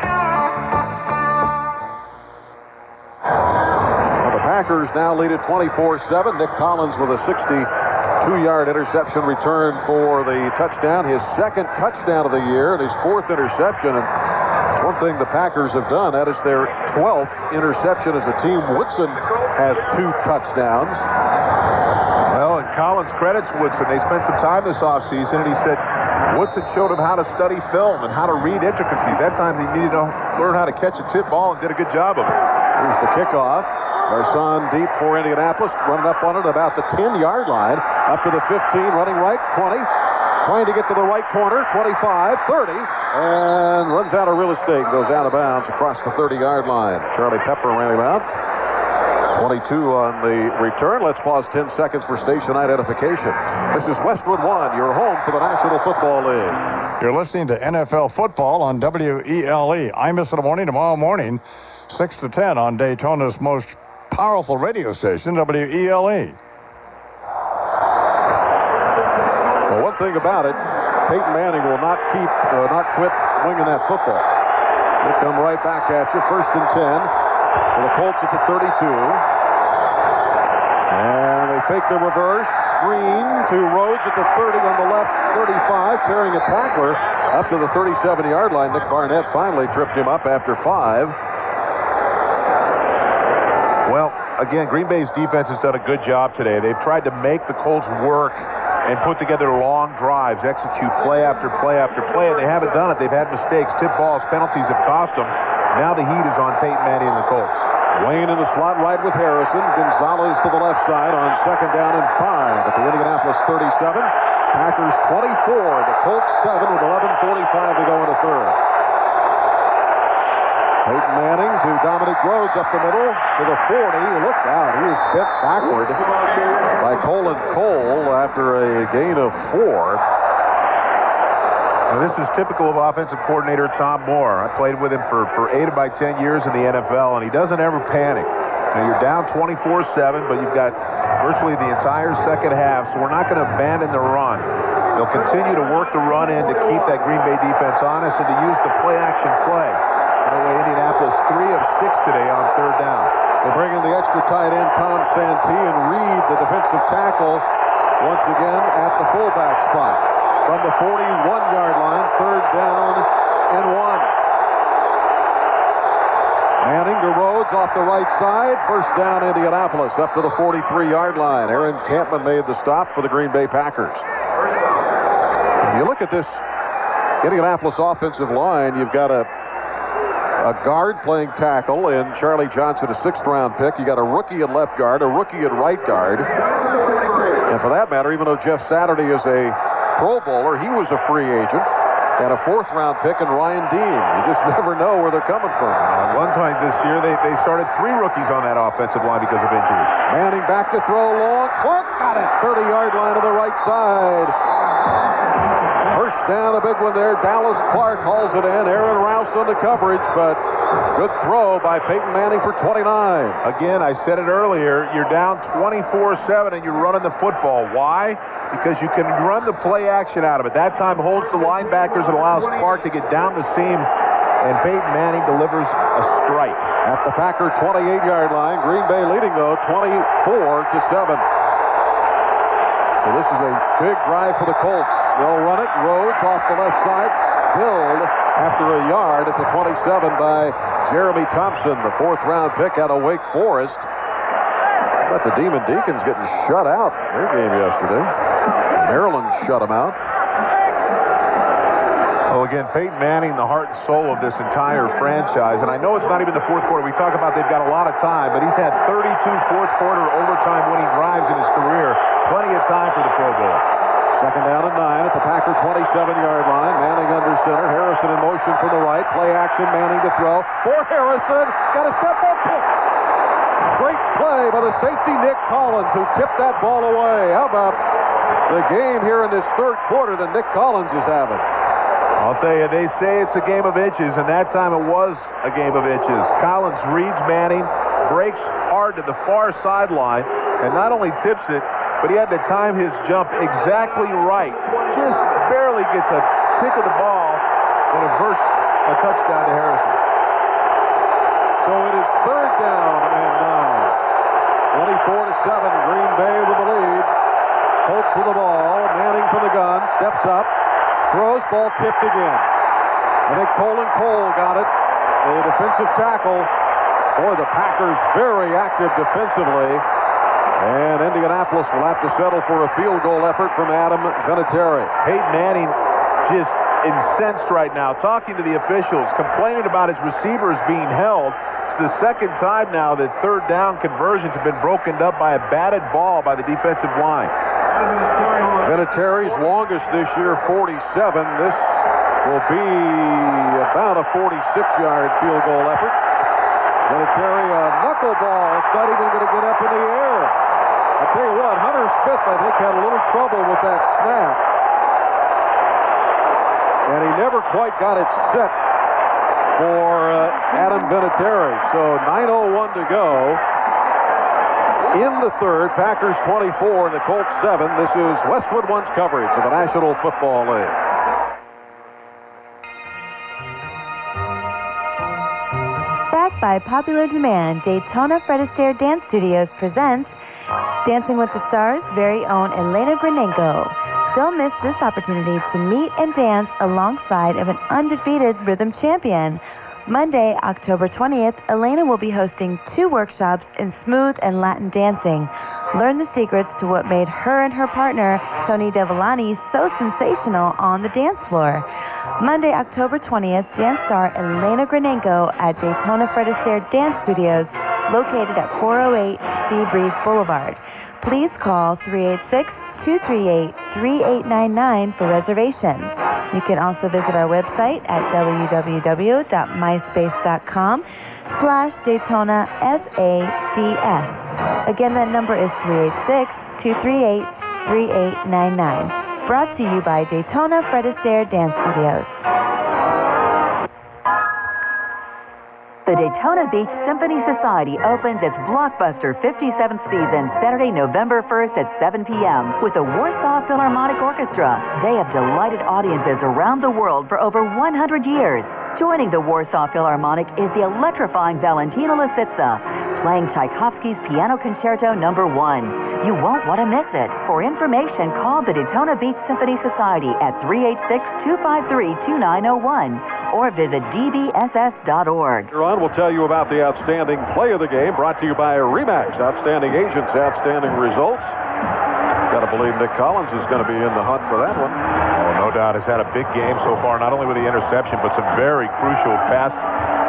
Well, the Packers now lead at 24-7. Nick Collins with a 62-yard interception return for the touchdown. His second touchdown of the year and his fourth interception. And one thing the Packers have done, that is their 12th interception as a team. Woodson has 2 touchdowns. Well, and Collins credits Woodson. They spent some time this offseason, and he said Woodson showed him how to study film and how to read intricacies. That time he needed to learn how to catch a tip ball and did a good job of it. Here's the kickoff. Garcon deep for Indianapolis, running up on it about the 10-yard line, up to the 15, running right, 20, trying to get to the right corner, 25, 30, and runs out of real estate, goes out of bounds across the 30-yard line. Charlie Pepper ran him out. 22 on the return. Let's pause 10 seconds for station identification. This is Westwood One, your home for the National Football League. You're listening to NFL football on WELE. I miss it in the morning tomorrow morning, 6 to 10 on Daytona's most powerful radio station, WELE. Well, one thing about it, Peyton Manning will not quit winging that football. He'll come right back at you, 1st and 10. For the Colts at the 32. And they fake the reverse. Screen to Rhodes at the 30 on the left, 35, carrying a tackler up to the 37-yard line. Nick Barnett finally tripped him up after 5. Well, again, Green Bay's defense has done a good job today. They've tried to make the Colts work and put together long drives, execute play after play after play, and they haven't done it. They've had mistakes, tip balls, penalties have cost them. Now the heat is on Peyton Manning and the Colts. Wayne in the slot right with Harrison. Gonzalez to the left side on 2nd down and 5 at the Indianapolis 37. Packers 24, the Colts 7 with 11:45 to go in the third. Peyton Manning to Dominic Rhodes up the middle to the 40. Look out, he is bent backward by Colin Cole after a gain of 4. Now, this is typical of offensive coordinator Tom Moore. I played with him for 8 of my 10 years in the NFL, and he doesn't ever panic. Now, you're down 24-7, but you've got virtually the entire second half, so we're not going to abandon the run. They'll continue to work the run in to keep that Green Bay defense honest and to use the play-action play. By the way, Indianapolis 3 of 6 today on third down. They bring in the extra tight end, Tom Santee, and Reed, the defensive tackle, once again at the fullback spot. From the 41-yard line, third down and 1. Manning to Rhodes off the right side. First down, Indianapolis, up to the 43-yard line. Aaron Campman made the stop for the Green Bay Packers. You look at this Indianapolis offensive line, you've got a guard playing tackle in Charlie Johnson, a 6th-round pick. You got a rookie at left guard, a rookie at right guard. And for that matter, even though Jeff Saturday is a Pro Bowler, he was a free agent. And a 4th-round pick in Ryan Dean. You just never know where they're coming from. One time this year, they started 3 rookies on that offensive line because of injury. Manning back to throw long. Clark got it. 30-yard line to the right side. First down, a big one there. Dallas Clark hauls it in. Aarron Rouse on the coverage, but good throw by Peyton Manning for 29. Again, I said it earlier, you're down 24-7 and you're running the football. Why? Because you can run the play action out of it. That time holds the linebackers and allows Clark to get down the seam, and Peyton Manning delivers a strike. At the Packer 28-yard line, Green Bay leading, though, 24-7. So this is a big drive for the Colts. They'll run it. Rhodes off the left side. Spilled after a yard at the 27 by Jeremy Thompson, the 4th-round pick out of Wake Forest. But the Demon Deacons getting shut out in their game yesterday. Maryland shut them out. Well, again, Peyton Manning, the heart and soul of this entire franchise. And I know it's not even the 4th quarter. We talk about they've got a lot of time, but he's had 32 4th-quarter overtime winning drives in his career. Plenty of time for the Pro Bowl. Second down and 9 at the Packer 27-yard line. Manning under center. Harrison in motion from the right. Play action. Manning to throw. For Harrison. Got a step up kick. Great play by the safety Nick Collins, who tipped that ball away. How about the game here in this 3rd quarter that Nick Collins is having? I'll tell you, they say it's a game of inches, and that time it was a game of inches. Collins reads Manning, breaks hard to the far sideline, and not only tips it, but he had to time his jump exactly right. Just barely gets a tick of the ball and averts a touchdown to Harrison. So it is 3rd down and 9. 24-7, Green Bay with the lead. Colts with the ball. Manning from the gun, steps up. Throws, ball tipped again. I think Colin Cole got it. A defensive tackle. Boy, the Packers very active defensively. And Indianapolis will have to settle for a field goal effort from Adam Vinatieri. Peyton Manning just incensed right now, talking to the officials, complaining about his receivers being held. It's the 2nd time now that 3rd down conversions have been broken up by a batted ball by the defensive line. Vinatieri's longest this year, 47. This will be about a 46-yard field goal effort. Vinatieri, a knuckleball. It's not even going to get up in the air. I'll tell you what, Hunter Smith, I think, had a little trouble with that snap. And he never quite got it set for Adam Vinatieri. So 9:01 to go. In the 3rd, Packers 24 and the Colts 7. This is Westwood One's coverage of the National Football League. Backed by popular demand, Daytona Fred Astaire Dance Studios presents Dancing with the Stars' very own Elena Granenko. Don't miss this opportunity to meet and dance alongside of an undefeated rhythm champion. Monday, October 20th, Elena will be hosting 2 workshops in smooth and Latin dancing. Learn the secrets to what made her and her partner, Tony Devillani, so sensational on the dance floor. Monday, October 20th, dance star Elena Granenko at Daytona Fred Astaire Dance Studios, located at 408 Sea Breeze Boulevard. Please call 386-238-3899 for reservations. You can also visit our website at www.myspace.com/DaytonaFADS. Again, that number is 386-238-3899. Brought to you by Daytona Fred Astaire Dance Studios. The Daytona Beach Symphony Society opens its blockbuster 57th season Saturday, November 1st at 7 p.m. with the Warsaw Philharmonic Orchestra. They have delighted audiences around the world for over 100 years. Joining the Warsaw Philharmonic is the electrifying Valentina Lisitsa, playing Tchaikovsky's Piano Concerto No. 1. You won't want to miss it. For information, call the Daytona Beach Symphony Society at 386-253-2901 or visit dbss.org. We'll tell you about the outstanding play of the game, brought to you by RE/MAX. Outstanding agents, outstanding results. Got to believe Nick Collins is going to be in the hunt for that one. Oh, no doubt. Has had a big game so far, not only with the interception, but some very crucial pass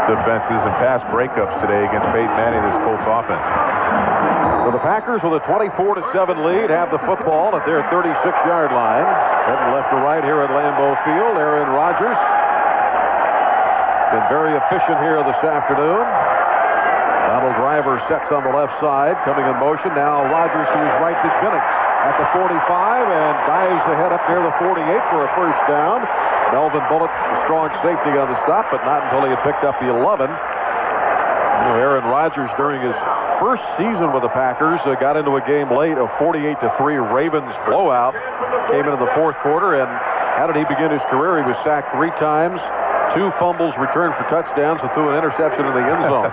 defenses and pass breakups today against Peyton Manning, this Colts offense. So the Packers with a 24-7 lead have the football at their 36-yard line. Heading left to right here at Lambeau Field. Aaron Rodgers been very efficient here this afternoon. Donald Driver sets on the left side, coming in motion. Now Rodgers to his right to Jennings at the 45 and dives ahead up near the 48 for a first down. Melvin Bullitt, the strong safety on the stop, but not until he had picked up the 11. Aaron Rodgers, during his first season with the Packers, got into a game late, a 48-3 Ravens blowout. Came into the fourth quarter, and how did he begin his career? He was sacked 3 times. 2 fumbles returned for touchdowns and threw an interception in the end zone.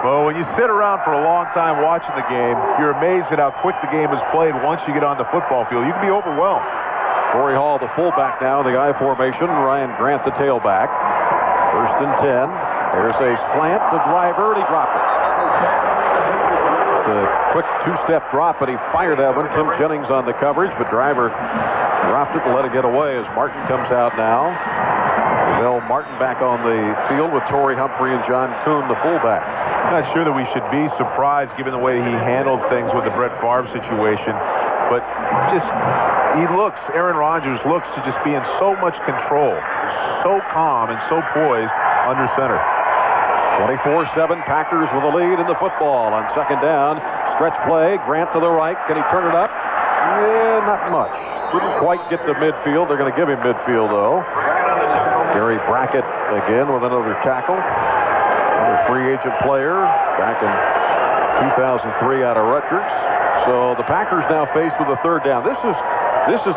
Well, when you sit around for a long time watching the game, you're amazed at how quick the game is played once you get on the football field. You can be overwhelmed. Corey Hall, the fullback now in the I formation. Ryan Grant, the tailback. First and 10. There's a slant to Driver, and he dropped it. Just a quick 2-step drop, and he fired that one. Tim Jennings on the coverage, but Driver dropped it and let it get away as Martin comes out now. Bill Martin back on the field with Torrey Humphrey and John Kuhn, the fullback. I'm not sure that we should be surprised given the way he handled things with the Brett Favre situation, but Aaron Rodgers looks to just be in so much control, so calm and so poised under center. 24-7, Packers with a lead in the football on second down. Stretch play, Grant to the right. Can he turn it up? Yeah, not much. Didn't quite get to midfield. They're going to give him midfield, though. Gary Brackett again with another tackle. Another free agent player back in 2003 out of Rutgers. So the Packers now faced with a third down. This is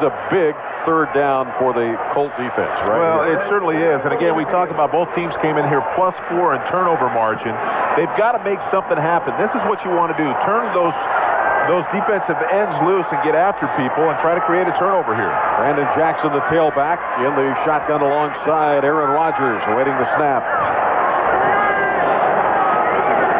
a big third down for the Colt defense, right? Well, it certainly is. And again, we talked about both teams came in here +4 in turnover margin. They've got to make something happen. This is what you want to do. Turn those defensive ends loose and get after people and try to create a turnover here. Brandon Jackson, the tailback, in the shotgun alongside Aaron Rodgers, awaiting the snap.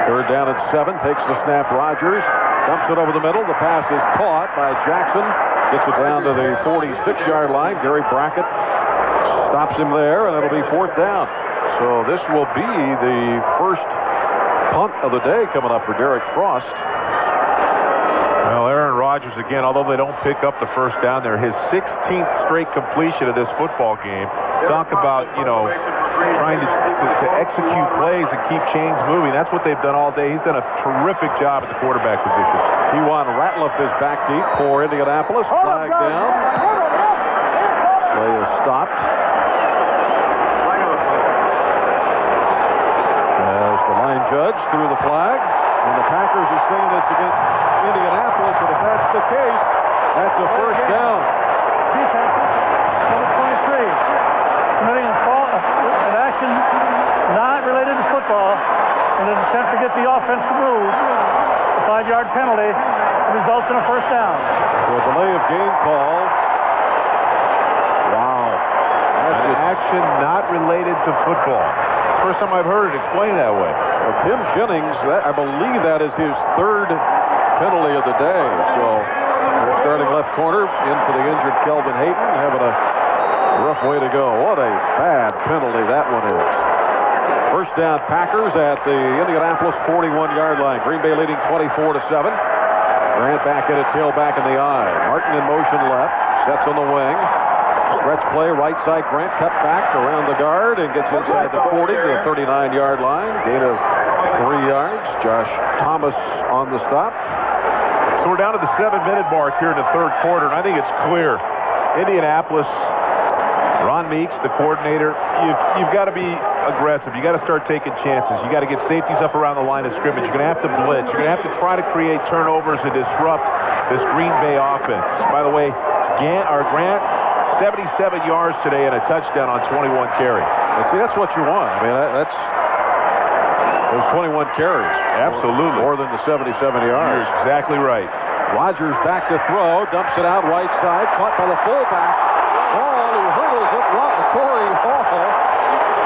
Third down at 7, takes the snap. Rodgers dumps it over the middle. The pass is caught by Jackson. Gets it down to the 46-yard line. Gary Brackett stops him there, and it'll be 4th down. So this will be the first punt of the day coming up for Derek Frost. Well, Aaron Rodgers, again, although they don't pick up the first down there, his 16th straight completion of this football game. Talk about, trying to execute plays and keep chains moving. That's what they've done all day. He's done a terrific job at the quarterback position. T1 Ratliff is back deep for Indianapolis. Flag down. Play is stopped. As the line judge threw the flag, and the Packers are saying it's against Indianapolis, and if that's the case, that's a first down. Defense, number 23, committing an action not related to football in an attempt to get the offense to move. A 5-yard penalty results in a first down. So a delay of game call. Wow. That's an action not related to football. It's the first time I've heard it explained that way. Well, Tim Jennings, I believe that is his 3rd penalty of the day. So they're starting left corner in for the injured Kelvin Hayden, having a rough way to go. What a bad penalty that one is. First down, Packers at the Indianapolis 41-yard line. Green Bay leading 24-7. Grant back at a tailback in the eye. Martin in motion left. Sets on the wing. Stretch play, right side. Grant cut back around the guard and gets inside the 40 to the 39-yard line. Gain of 3 yards. Josh Thomas on the stop. So we're down to the 7-minute mark here in the third quarter, and I think it's clear Indianapolis, Ron Meeks, the coordinator, you've got to be aggressive. You got to start taking chances. You got to get safeties up around the line of scrimmage. You're going to have to blitz. You're going to have to try to create turnovers and disrupt this Green Bay offense. By the way, Grant, 77 yards today and a touchdown on 21 carries. See, that's what you want. I mean, that's those 21 carries. Absolutely. More than the 77 yards. You're exactly right. Rodgers back to throw, dumps it out right side, caught by the fullback. Hall, who hurdles it, Corey Hall,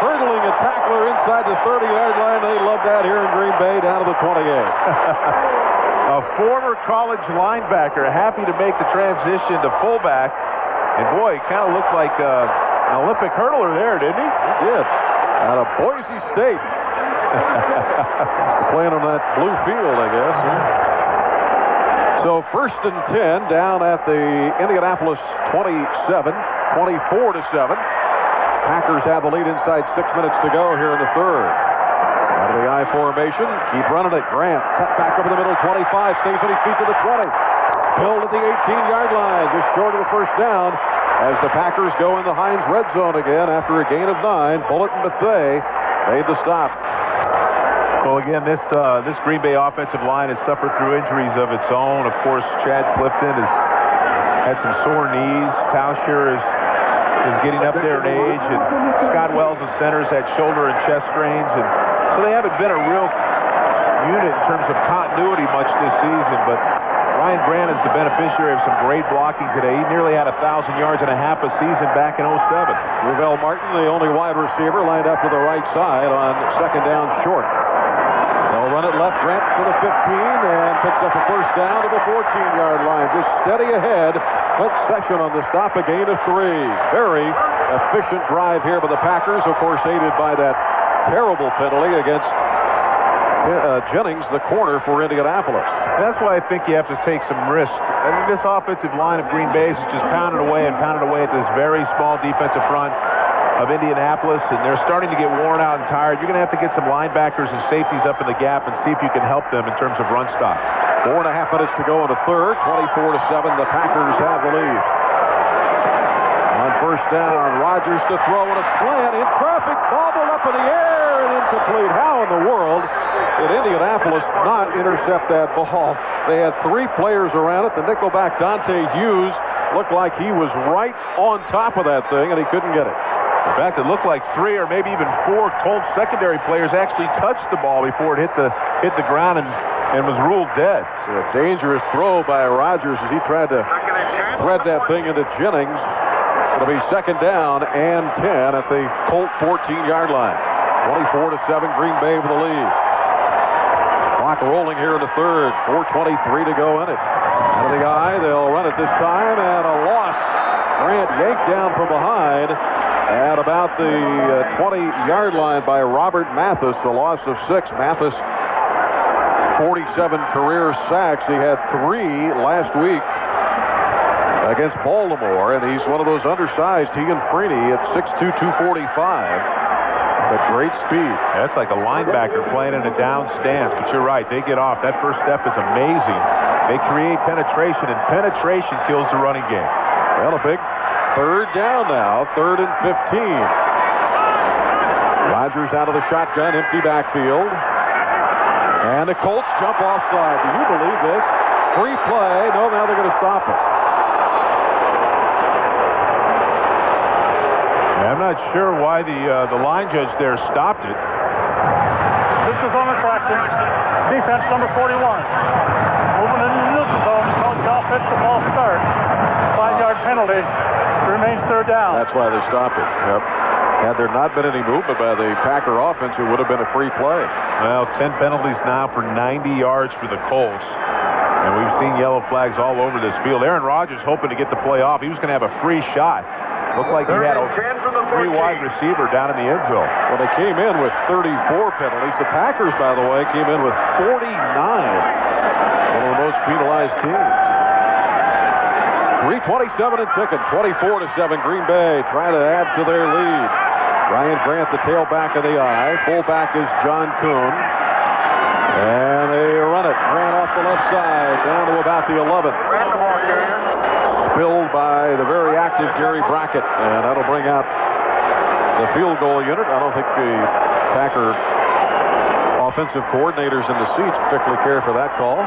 hurdling a tackler inside the 30-yard line. They love that here in Green Bay, down to the 28. A former college linebacker, happy to make the transition to fullback. And boy, he kind of looked like an Olympic hurdler there, didn't he? He did. Out of Boise State. Playing on that blue field, I guess. So 1st and 10 down at the Indianapolis 27, 24-7. Packers have the lead inside 6 minutes to go here in the third. Out of the I formation, keep running it. Grant cut back over the middle, 25, stays on his feet to the 20. Spilled at the 18-yard line, just short of the first down as the Packers go in the Heinz red zone again after a gain of 9. Bullitt and Bethea made the stop. Well, again, this Green Bay offensive line has suffered through injuries of its own. Of course, Chad Clifton has had some sore knees. Tauscher is getting up there in age, and Scott Wells, the center's had shoulder and chest strains, and so they haven't been a real unit in terms of continuity much this season. But Ryan Grant is the beneficiary of some great blocking today. He nearly had 1,000 yards and a half a season back in 07. Revell Martin, the only wide receiver, lined up to the right side on second down short. They'll run it left, Grant to the 15, and picks up a first down to the 14-yard line. Just steady ahead. Clint Session on the stop, a gain of 3. Very efficient drive here by the Packers, of course, aided by that terrible penalty against Jennings, the corner for Indianapolis. That's why I think you have to take some risk. I mean, this offensive line of Green Bay is just pounded away and pounded away at this very small defensive front of Indianapolis, and they're starting to get worn out and tired. You're going to have to get some linebackers and safeties up in the gap and see if you can help them in terms of run stop. 4.5 minutes to go in the third. 24-7, the Packers have the lead. On first down, Rodgers to throw in a slant in traffic, bobbled up in the air and incomplete. How in the world did Indianapolis not intercept that ball? They had 3 players around it. The nickelback Dante Hughes looked like he was right on top of that thing, and he couldn't get it. In fact, it looked like 3 or maybe even 4 Colts secondary players actually touched the ball before it hit the ground and was ruled dead. So a dangerous throw by Rodgers as he tried to thread that thing into Jennings. It'll be second down and 10 at the Colt 14-yard line. 24-7, Green Bay with the lead. Clock rolling here in the third. 4:23 to go in it. Out of the eye, they'll run it this time, and a loss. Grant yanked down from behind at about the 20-yard line by Robert Mathis, a loss of 6. Mathis, 47 career sacks. He had 3 last week against Baltimore, and he's one of those undersized. He and Freeney at 6'2", 245. But great speed. That's like a linebacker playing in a down stance, but you're right. They get off. That first step is amazing. They create penetration, and penetration kills the running game. Well, a big third down now, 3rd and 15. Rodgers out of the shotgun, empty backfield. And the Colts jump offside. Do you believe this? Free play. No, now they're going to stop it. I'm not sure why the line judge there stopped it. This is on infraction. Defense number 41. Moving into the neutral zone. Called the offensive ball start. 5-yard penalty. Remains third down. That's why they stopped it. Yep. Had there not been any movement by the Packer offense, it would have been a free play. Well, 10 penalties now for 90 yards for the Colts. And we've seen yellow flags all over this field. Aaron Rodgers hoping to get the play off. He was going to have a free shot. Looked like he had a 3 wide receiver down in the end zone. Well, they came in with 34 penalties. The Packers, by the way, came in with 49. One of the most penalized teams. 3:27 and ticking. 24-7. Green Bay trying to add to their lead. Ryan Grant, the tailback of the eye. Fullback is John Kuhn. And they run it. Grant off the left side down to about the 11. Spilled by the very active Gary Brackett, and that'll bring out the field goal unit. I don't think the Packer offensive coordinators in the seats particularly care for that call.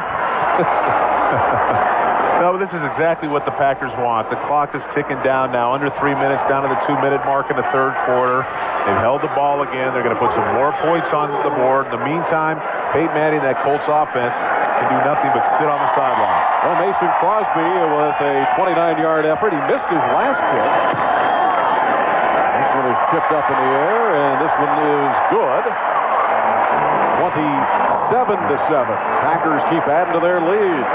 No, this is exactly what the Packers want. The clock is ticking down now, under 3 minutes, down to the 2-minute mark in the third quarter. They've held the ball again. They're going to put some more points on the board. In the meantime, Peyton Manning, that Colts offense, can do nothing but sit on the sideline. Well, Mason Crosby with a 29-yard effort. He missed his last kick. This one is chipped up in the air, and this one is good. 27-7. Packers keep adding to their lead.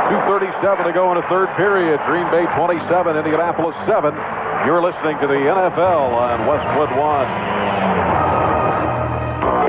2:37 to go in the third period. Green Bay 27, Indianapolis 7. You're listening to the NFL on Westwood One.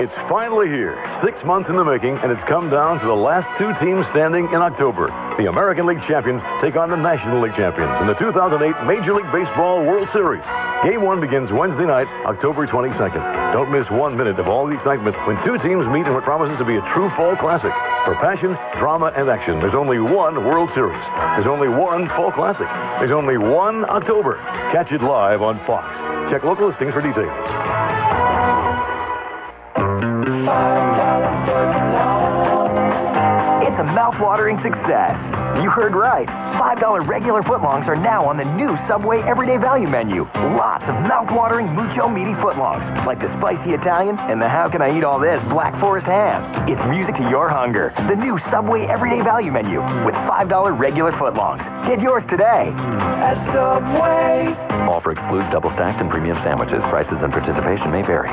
It's finally here. 6 months in the making, and it's come down to the last two teams standing in October. The American League champions take on the National League champions in the 2008 Major League Baseball World Series. Game 1 begins Wednesday night, October 22nd. Don't miss 1 minute of all the excitement when two teams meet in what promises to be a true fall classic. For passion, drama, and action, there's only one World Series. There's only one fall classic. There's only one October. Catch it live on Fox. Check local listings for details. It's a mouth-watering success. You heard right. $5 regular footlongs are now on the new Subway Everyday Value menu. Lots of mouth-watering mucho meaty footlongs, like the spicy Italian and the how can I eat all this Black Forest ham. It's music to your hunger. The new Subway Everyday Value menu with $5 regular footlongs. Get yours today. At Subway. Offer excludes double-stacked and premium sandwiches. Prices and participation may vary.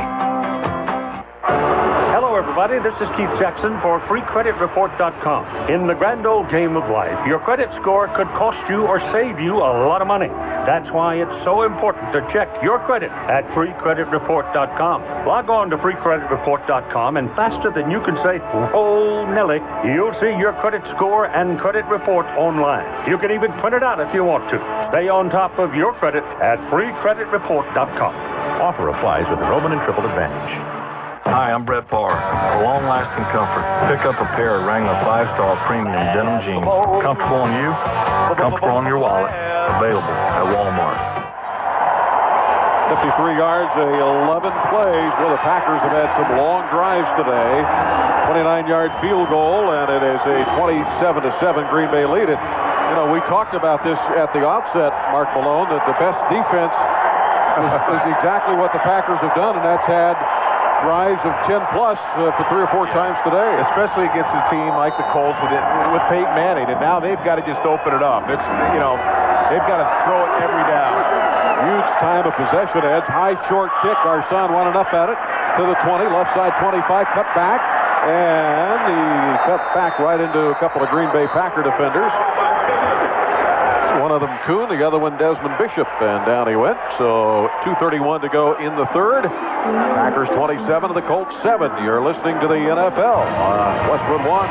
Hello, everybody. This is Keith Jackson for FreeCreditReport.com. In the grand old game of life, your credit score could cost you or save you a lot of money. That's why it's so important to check your credit at FreeCreditReport.com. Log on to FreeCreditReport.com, and faster than you can say, "Oh, Nelly," you'll see your credit score and credit report online. You can even print it out if you want to. Stay on top of your credit at FreeCreditReport.com. Offer applies with the Roman and Triple Advantage. Hi, I'm Brett Favre. For long-lasting comfort, pick up a pair of Wrangler 5-Star Premium Denim Jeans. Comfortable on you, comfortable on your wallet. Available at Walmart. 53 yards, 11 plays. Well, the Packers have had some long drives today. 29-yard field goal, and it is a 27-7 Green Bay lead. And, you know, we talked about this at the outset, Mark Malone, that the best defense is exactly what the Packers have done, and that's had drives of 10-plus for 3 or 4 times today. Especially against a team like the Colts with Peyton Manning, and now they've got to just open it up. It's, you know, they've got to throw it every down. Huge time of possession, Edge. High, short kick. Arson running up at it to the 20. Left side 25. Cut back. And he cut back right into a couple of Green Bay Packer defenders. One of them Kuhn, the other one Desmond Bishop, and down he went. So 2:31 to go in the third. Packers 27 to the Colts 7. You're listening to the NFL on Westwood One.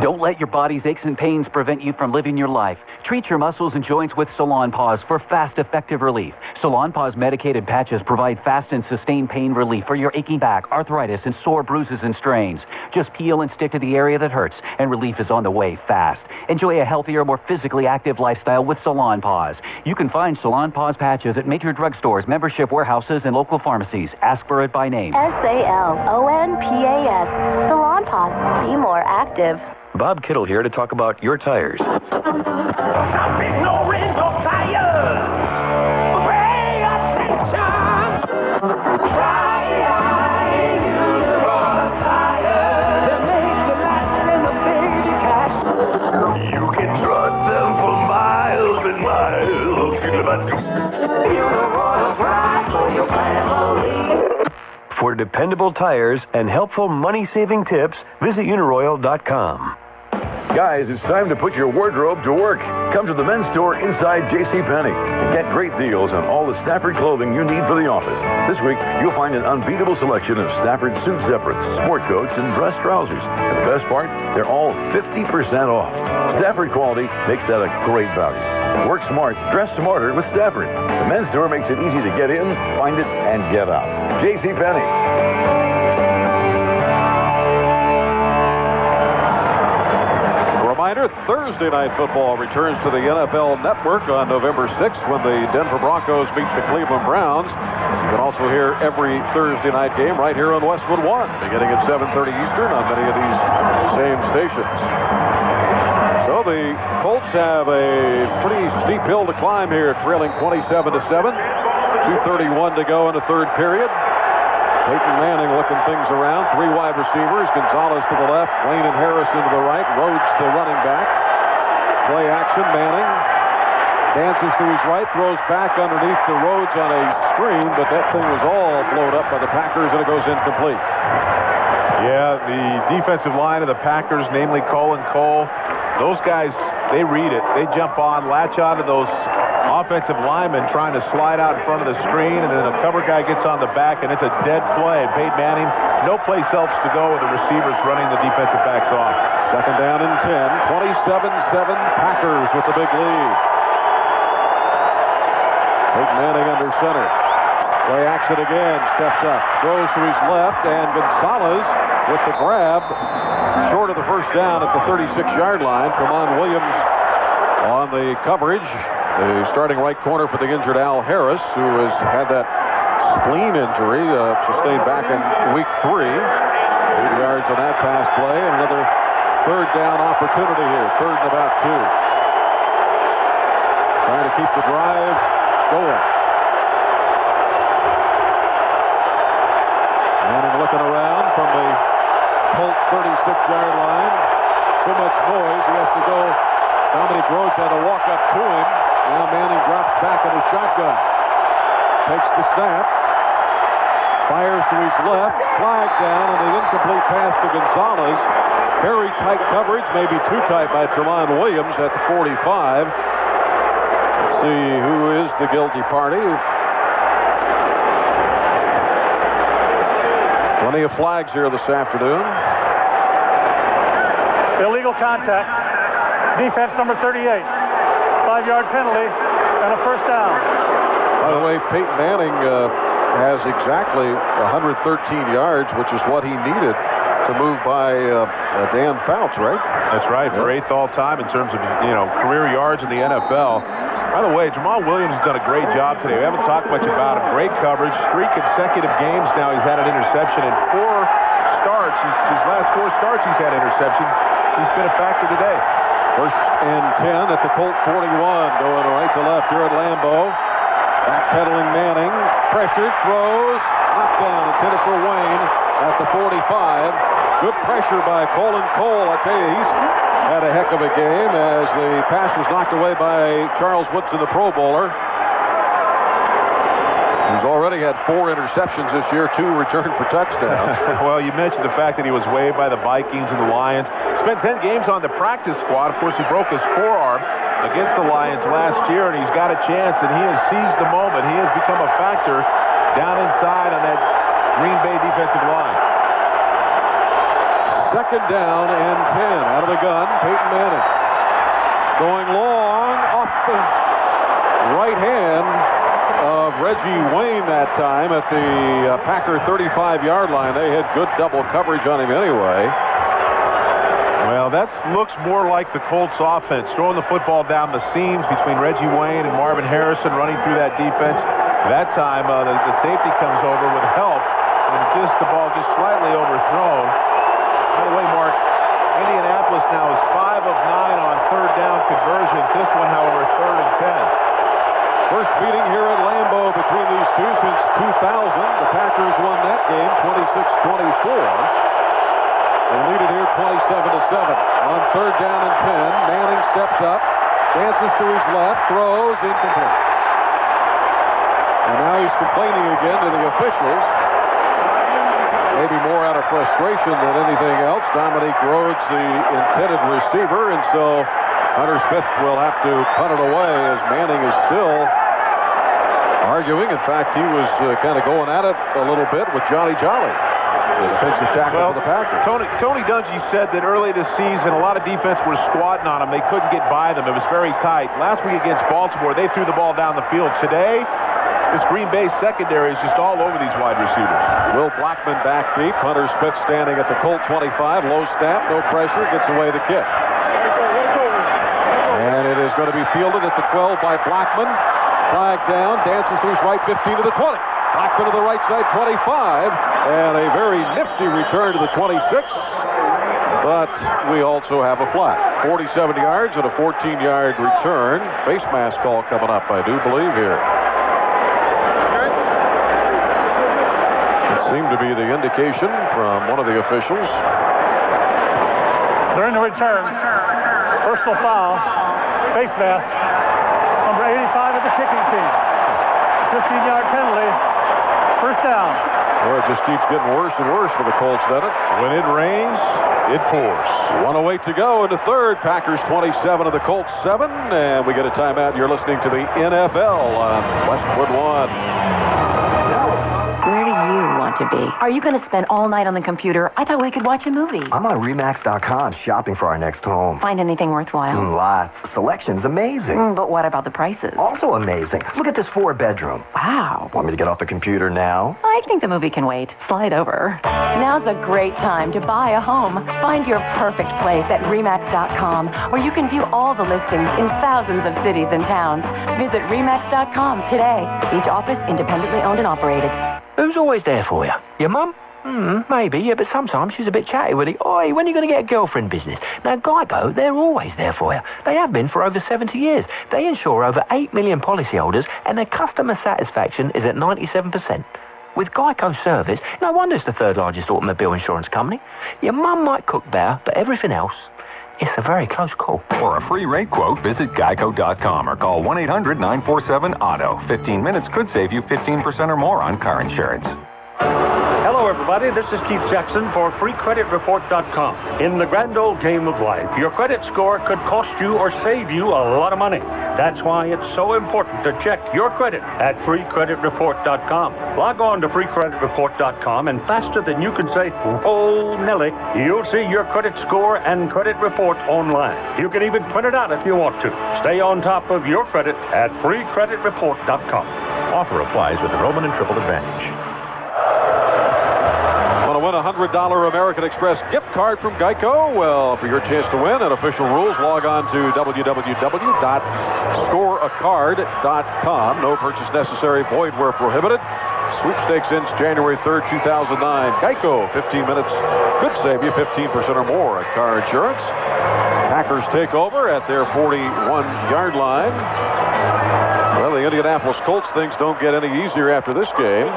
Don't let your body's aches and pains prevent you from living your life. Treat your muscles and joints with Salon Paws for fast, effective relief. Salon Paws medicated patches provide fast and sustained pain relief for your aching back, arthritis, and sore bruises and strains. Just peel and stick to the area that hurts, and relief is on the way fast. Enjoy a healthier, more physically active lifestyle with Salon Paws. You can find Salon Paws patches at major drugstores, membership warehouses, and local pharmacies. Ask for it by name. SALONPAS. Salon Paws. Be more active. Bob Kittle here to talk about your tires. No rental tires. Pay attention. Try Uniroyal tires. They're made to last and they'll save you cash. You can trust them for miles and miles. Uniroyal's right for your family. For dependable tires and helpful money-saving tips, visit Uniroyal.com. Guys, it's time to put your wardrobe to work. Come to the men's store inside JCPenney and get great deals on all the Stafford clothing you need for the office. This week, you'll find an unbeatable selection of Stafford suit separates, sport coats, and dress trousers. And the best part, they're all 50% off. Stafford quality makes that a great value. Work smart, dress smarter with Stafford. The men's store makes it easy to get in, find it, and get out. JCPenney. reminder, Thursday Night Football returns to the NFL Network on November 6th when the Denver Broncos meet the Cleveland Browns. You can also hear every Thursday night game right here on Westwood One, beginning at 7:30 Eastern on many of these same stations. So the Colts have a pretty steep hill to climb here, trailing 27-7. 2:31 to go in the third period. Peyton Manning looking things around. 3 wide receivers. Gonzalez to the left. Wayne and Harrison to the right. Rhodes the running back. Play action. Manning dances to his right. Throws back underneath the Rhodes on a screen, but that thing was all blown up by the Packers, and it goes incomplete. Yeah, the defensive line of the Packers, namely Cole and Cole, those guys, they read it. They jump on, latch onto those offensive linemen trying to slide out in front of the screen, and then the cover guy gets on the back, and it's a dead play. Peyton Manning, no place else to go with the receivers running the defensive backs off. Second down and 10. 27-7 Packers with the big lead. Peyton Manning under center. Play action again. Steps up. Throws to his left, and Gonzalez with the grab. Short of the first down at the 36-yard line. Tramon Williams on the coverage. The starting right corner for the injured Al Harris, who has had that spleen injury sustained back in week 3. 8 yards on that pass play, and another third down opportunity here. Third and about 2. Trying to keep the drive going. Manning looking around from the Colt 36-yard line. So much noise, he has to go. Dominic Rhodes had to walk up to him. Now Manning drops back in his shotgun. Takes the snap. Fires to his left. Flag down on the incomplete pass to Gonzalez. Very tight coverage, maybe too tight by Tramon Williams at the 45. Let's see who is the guilty party. Plenty of flags here this afternoon. Illegal contact. Defense number 38. 5-yard penalty and a first down. By the way, Peyton Manning has exactly 113 yards, which is what he needed to move by Dan Fouts, right? That's right, for 8th all-time in terms of, career yards in the NFL. By the way, Jamal Williams has done a great job today. We haven't talked much about him. Great coverage. 3 consecutive games now he's had an interception. In 4 starts, his last 4 starts he's had interceptions. He's been a factor today. First and 10 at the Colt 41, going right to left here at Lambeau. Backpedaling Manning, pressured, throws, knocked down, intended for Wayne at the 45. Good pressure by Colin Cole. I tell you, he's had a heck of a game as the pass was knocked away by Charles Woodson, the Pro Bowler. He's already had 4 interceptions this year, 2 returned for touchdowns. Well, you mentioned the fact that he was waived by the Vikings and the Lions. Spent 10 games on the practice squad. Of course, he broke his forearm against the Lions last year, and he's got a chance, and he has seized the moment. He has become a factor down inside on that Green Bay defensive line. Second down and 10 out of the gun. Peyton Manning going long off the right hand of Reggie Wayne that time at the Packer 35-yard line. They had good double coverage on him anyway. Well, that looks more like the Colts offense, throwing the football down the seams between Reggie Wayne and Marvin Harrison running through that defense. That time, the safety comes over with help, and the ball just slightly overthrown. By the way, Mark, Indianapolis now is 5 of 9 on third down conversions. This one, however, 3rd and 10. First meeting here at Lambeau between these two since 2000. The Packers won that game 26-24. They lead it here 27-7. On third down and 10, Manning steps up, dances to his left, throws, incomplete. And now he's complaining again to the officials. Maybe more out of frustration than anything else. Dominic Rhodes, the intended receiver, and so Hunter Smith will have to punt it away as Manning is still arguing. In fact, he was kind of going at it a little bit with Johnny Jolly. The defensive tackle for the Packers. Tony Dungy said that early this season, a lot of defense were squatting on him. They couldn't get by them. It was very tight. Last week against Baltimore, they threw the ball down the field. Today, this Green Bay secondary is just all over these wide receivers. Will Blackman back deep. Hunter Smith standing at the Colt 25. Low snap, no pressure, gets away the kick. is going to be fielded at the 12 by Blackman. Flag down, dances to his right, 15 to the 20. Blackman to the right side, 25, and a very nifty return to the 26. But we also have a flag. 47 yards and a 14-yard return. Face mask call coming up, I do believe, here. It seemed to be the indication from one of the officials. During the return, personal foul, face mask, number 85 of the kicking team. 15-yard penalty, first down. Well, it just keeps getting worse and worse for the Colts, doesn't it? When it rains, it pours. 1:08 to go in the third. Packers 27 of the Colts 7, and we get a timeout. You're listening to the NFL on Westwood One. Where do you want to be? Are you going to spend all night on the computer? I thought we could watch a movie. I'm on Remax.com shopping for our next home. Find anything worthwhile? Lots. Selection's amazing. But what about the prices? Also amazing. Look at this 4-bedroom. Wow. Want me to get off the computer now? I think the movie can wait. Slide over. Now's a great time to buy a home. Find your perfect place at Remax.com, where you can view all the listings in thousands of cities and towns. Visit Remax.com today. Each office independently owned and operated. Who's always there for you? Your mum? Maybe, yeah, but sometimes she's a bit chatty with it. Oi, when are you going to get a girlfriend business? Now, Geico, they're always there for you. They have been for over 70 years. They insure over 8 million policyholders, and their customer satisfaction is at 97%. With Geico service, no wonder it's the third largest automobile insurance company. Your mum might cook better, but everything else, it's a very close call. For a free rate quote, visit geico.com or call 1-800-947-AUTO. 15 minutes could save you 15% or more on car insurance. Hello, everybody. This is Keith Jackson for FreeCreditReport.com. In the grand old game of life, your credit score could cost you or save you a lot of money. That's why it's so important to check your credit at FreeCreditReport.com. Log on to FreeCreditReport.com, and faster than you can say, "Oh, Nelly," you'll see your credit score and credit report online. You can even print it out if you want to. Stay on top of your credit at FreeCreditReport.com. Offer applies with the Roman and Triple Advantage. Want to win a $100 American Express gift card from Geico? Well, for your chance to win and official rules, log on to www.scoreacard.com. No purchase necessary, void where prohibited. Sweepstakes ends January 3rd, 2009. Geico, 15 minutes could save you 15% or more at car insurance. Packers take over at their 41-yard line. Well, the Indianapolis Colts, things don't get any easier after this game.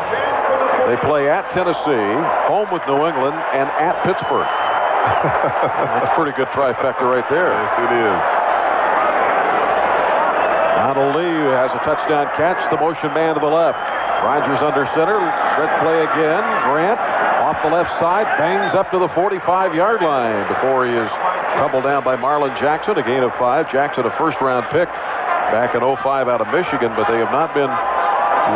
They play at Tennessee, home with New England, and at Pittsburgh. That's a pretty good trifecta right there. Yes, it is. Donald Lee has a touchdown catch, the motion man to the left. Rodgers under center, stretch play again. Grant off the left side, bangs up to the 45-yard line before he is tumbled down by Marlon Jackson, a gain of 5. Jackson, a first-round pick back in 05 out of Michigan, but they have not been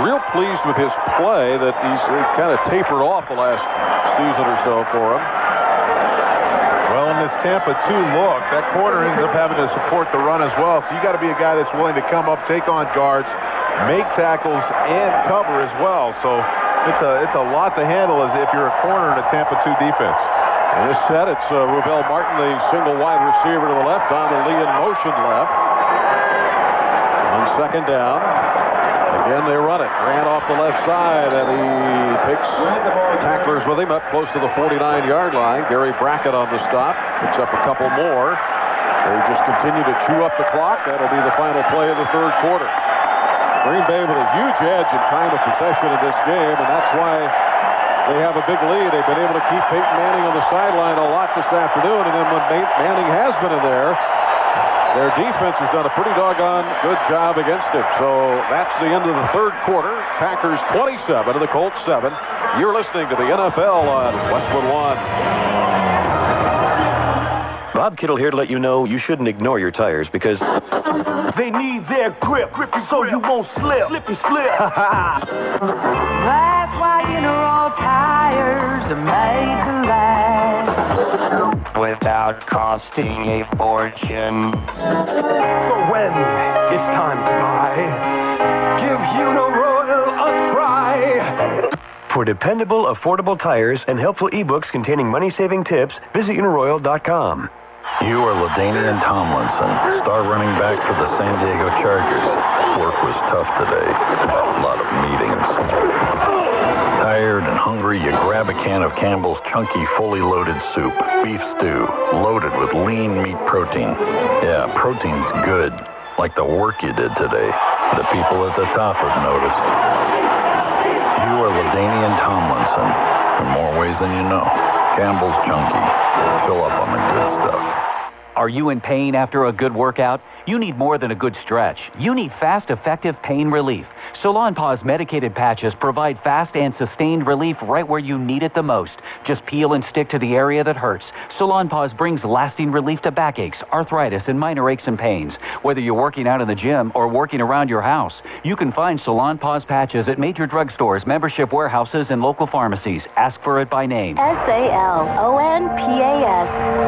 real pleased with his play, that he's kind of tapered off the last season or so for him. Well, in this Tampa 2 look, that corner ends up having to support the run as well. So you got to be a guy that's willing to come up, take on guards, make tackles, and cover as well. So it's a lot to handle as if you're a corner in a Tampa 2 defense. In this set, it's Rubel Martin, the single wide receiver to the left. Donald Lee in motion left. On second down. Again, they run it. Grant off the left side, and he takes tacklers with him up close to the 49-yard line. Gary Brackett on the stop. Picks up a couple more. They just continue to chew up the clock. That'll be the final play of the third quarter. Green Bay with a huge edge in time of possession in this game, and that's why they have a big lead. They've been able to keep Peyton Manning on the sideline a lot this afternoon, and then when Manning has been in there, their defense has done a pretty doggone good job against it. So that's the end of the third quarter. Packers 27 and the Colts 7. You're listening to the NFL on Westwood One. Bob Kittle here to let you know you shouldn't ignore your tires because they need their grip so you won't slip. Slippy slip. That's why Uniroyal tires are made to last without costing a fortune. So when it's time to buy, give Uniroyal a try. for dependable, affordable tires and helpful ebooks containing money-saving tips, visit Uniroyal.com. You are LaDainian Tomlinson, star running back for the San Diego Chargers. Work was tough today. A lot of meetings. Tired and hungry, you grab a can of Campbell's chunky, fully loaded soup. Beef stew, loaded with lean meat protein. Yeah, protein's good, like the work you did today. The people at the top have noticed. You are LaDainian Tomlinson, in more ways than you know. Campbell's Chunky. Fill up on the good stuff. Are you in pain after a good workout? You need more than a good stretch. You need fast, effective pain relief. Salonpas medicated patches provide fast and sustained relief right where you need it the most. Just peel and stick to the area that hurts. Salonpas brings lasting relief to backaches, arthritis, and minor aches and pains. Whether you're working out in the gym or working around your house, you can find Salonpas patches at major drugstores, membership warehouses, and local pharmacies. Ask for it by name. Salonpas.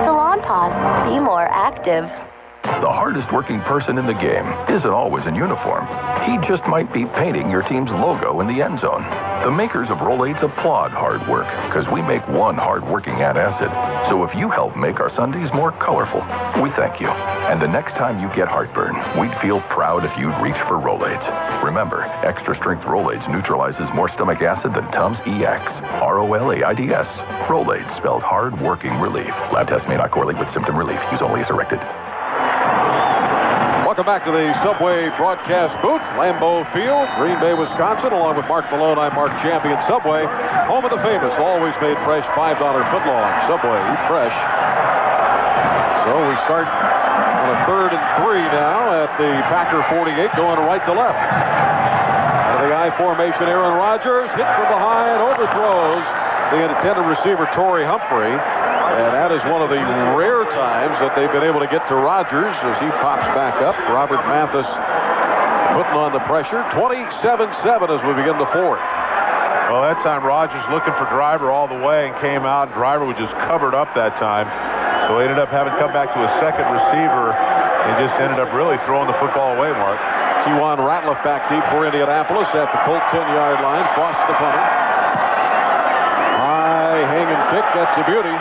Salonpas. Be more active. The hardest working person in the game isn't always in uniform. He just might be painting your team's logo in the end zone. The makers of Rolaids applaud hard work, because we make one hard-working antacid. So if you help make our Sundays more colorful, we thank you. And the next time you get heartburn, we'd feel proud if you'd reach for Rolaids. Remember, extra-strength Rolaids neutralizes more stomach acid than Tums EX. Rolaids. Rolaids, spelled hard-working relief. Lab tests may not correlate with symptom relief. Use only as directed. Welcome back to the Subway broadcast booth, Lambeau Field, Green Bay, Wisconsin. Along with Mark Malone, I'm Mark Champion. Subway, home of the famous, always made fresh, $5 footlong. Subway, eat fresh. So we start on a 3rd and 3 now at the Packer 48, going right to left. Out of the I formation, Aaron Rodgers hit from behind, overthrows the intended receiver, Torrey Humphrey. And that is one of the rare times that they've been able to get to Rodgers as he pops back up. Robert Mathis putting on the pressure. 27-7 as we begin the 4th. Well, that time Rodgers looking for Driver all the way and came out. Driver was just covered up that time. So he ended up having to come back to a second receiver and just ended up really throwing the football away, Mark. Kewan Ratliff back deep for Indianapolis at the Colt 10-yard line. Frost the punter. High hanging kick. That's a beauty.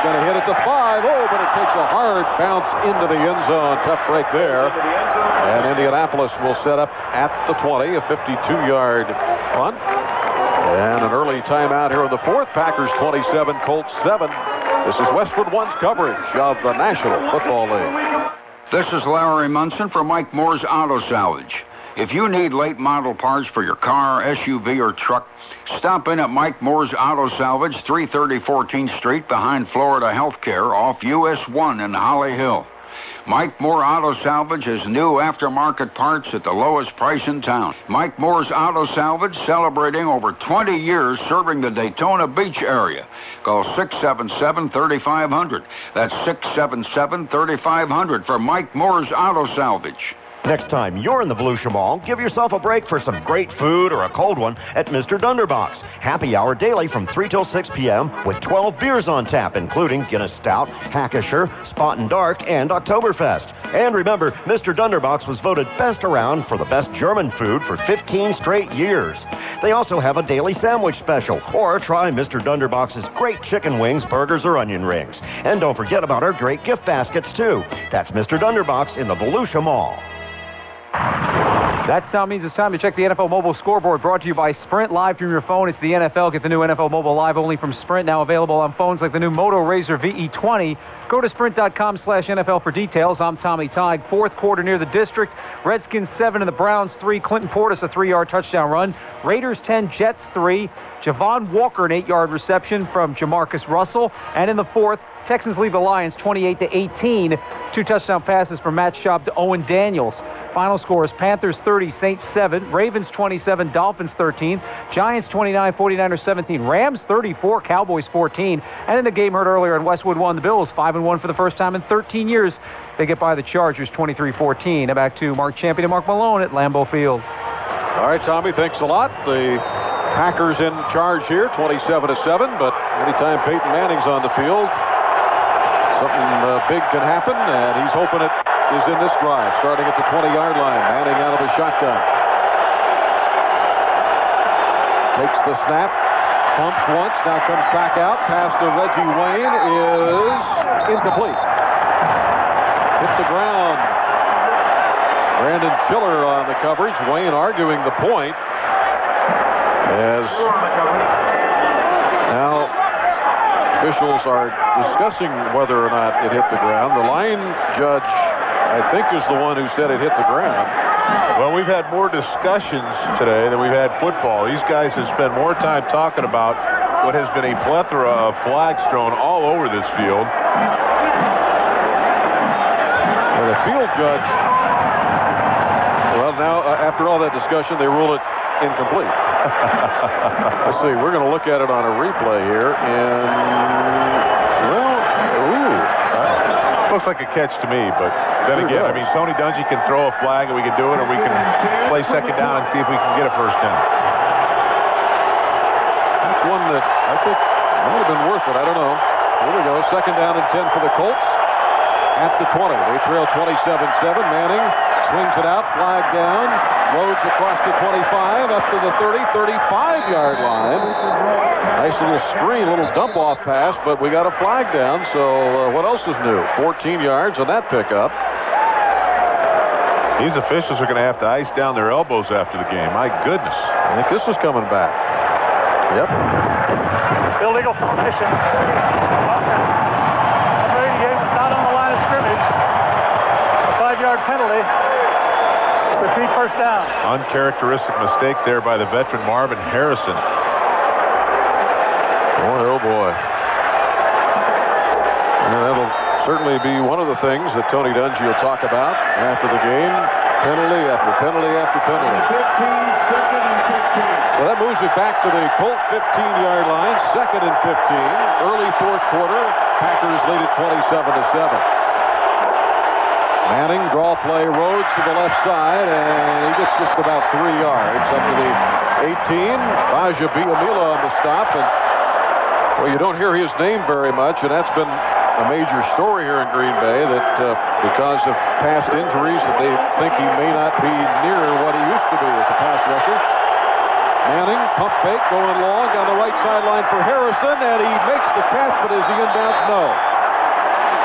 Going to hit at the 5. Oh, but it takes a hard bounce into the end zone. Tough break there. And Indianapolis will set up at the 20, a 52-yard punt. And an early timeout here in the 4th. Packers 27, Colts 7. This is Westwood One's coverage of the National Football League. This is Larry Munson from Mike Moore's Auto Salvage. If you need late model parts for your car, SUV, or truck, stop in at Mike Moore's Auto Salvage, 330 14th Street behind Florida Healthcare off US 1 in Holly Hill. Mike Moore Auto Salvage has new aftermarket parts at the lowest price in town. Mike Moore's Auto Salvage, celebrating over 20 years serving the Daytona Beach area. Call 677-3500. That's 677-3500 for Mike Moore's Auto Salvage. Next time you're in the Volusia Mall, give yourself a break for some great food or a cold one at Mr. Dunderbox. Happy hour daily from 3 till 6 p.m. with 12 beers on tap, including Guinness Stout, Hackisher, Spot and Dark, and Oktoberfest. And remember, Mr. Dunderbox was voted best around for the best German food for 15 straight years. They also have a daily sandwich special, or try Mr. Dunderbox's great chicken wings, burgers, or onion rings. And don't forget about our great gift baskets, too. That's Mr. Dunderbox in the Volusia Mall. That sound means it's time to check the NFL mobile scoreboard, brought to you by Sprint. Live from your phone, it's the NFL. Get the new NFL mobile live only from Sprint, now available on phones like the new Moto Razr VE20. Go to sprint.com/NFL for details. I'm Tommy Tighe. 4th quarter near the district. Redskins 7 and the Browns 3. Clinton Portis a 3-yard touchdown run. Raiders 10, Jets 3. Javon Walker an 8-yard reception from Jamarcus Russell. And in the 4th, Texans lead the Lions 28-18. 2 touchdown passes from Matt Schaub to Owen Daniels. Final scores: Panthers 30, Saints 7, Ravens 27, Dolphins 13, Giants 29, 49ers 17, Rams 34, Cowboys 14. And in the game heard earlier in Westwood 1, the Bills 5-1 for the first time in 13 years. They get by the Chargers 23-14. Now back to Mark Champion and Mark Malone at Lambeau Field. All right, Tommy, thanks a lot. The Packers in charge here, 27-7, but anytime Peyton Manning's on the field, something big can happen, and he's hoping it is in this drive, starting at the 20-yard line. Manning out of the shotgun. Takes the snap, Pumps once, now comes back out. Pass to Reggie Wayne is incomplete. Hit the ground. Brandon Schiller on the coverage. Wayne arguing the point. As now officials are discussing whether or not it hit the ground. The line judge, I think, is the one who said it hit the ground. Well, we've had more discussions today than we've had football. These guys have spent more time talking about what has been a plethora of flags thrown all over this field. Well, the field judge, well, now, after all that discussion, they rule it incomplete. Let's see, we're going to look at it on a replay here, and, well, looks like a catch to me, but then again, I mean, Tony Dungy can throw a flag and we can do it, or we can play second down and see if we can get a first down. That's one that I think might have been worth it. I don't know. Here we go. Second down and 10 for the Colts at the 20. They trail 27-7. Manning swings it out, flag down. Rhodes across the 25, up to the 30, 35-yard line. Nice little screen, little dump-off pass, but we got a flag down, so what else is new? 14 yards on that pickup. These officials are going to have to ice down their elbows after the game. My goodness. I think this is coming back. Yep. Illegal formation. Brady is not on the line of scrimmage. A 5-yard penalty. Repeat first down. Uncharacteristic mistake there by the veteran Marvin Harrison. Boy, oh boy. And that'll certainly be one of the things that Tony Dungy will talk about after the game. Penalty after penalty after penalty. 15, second and 15. So that moves it back to the Colt 15-yard line. Second and 15. Early fourth quarter. Packers lead it 27-7. Manning, draw play, Rhodes to the left side, and he gets just about 3 yards up to the 18. Raja Biamila on the stop, and well, you don't hear his name very much, and that's been a major story here in Green Bay, that because of past injuries, that they think he may not be near what he used to be as a pass rusher. Manning, pump fake, going long down the right sideline for Harrison, and he makes the catch, but is he inbounds? No.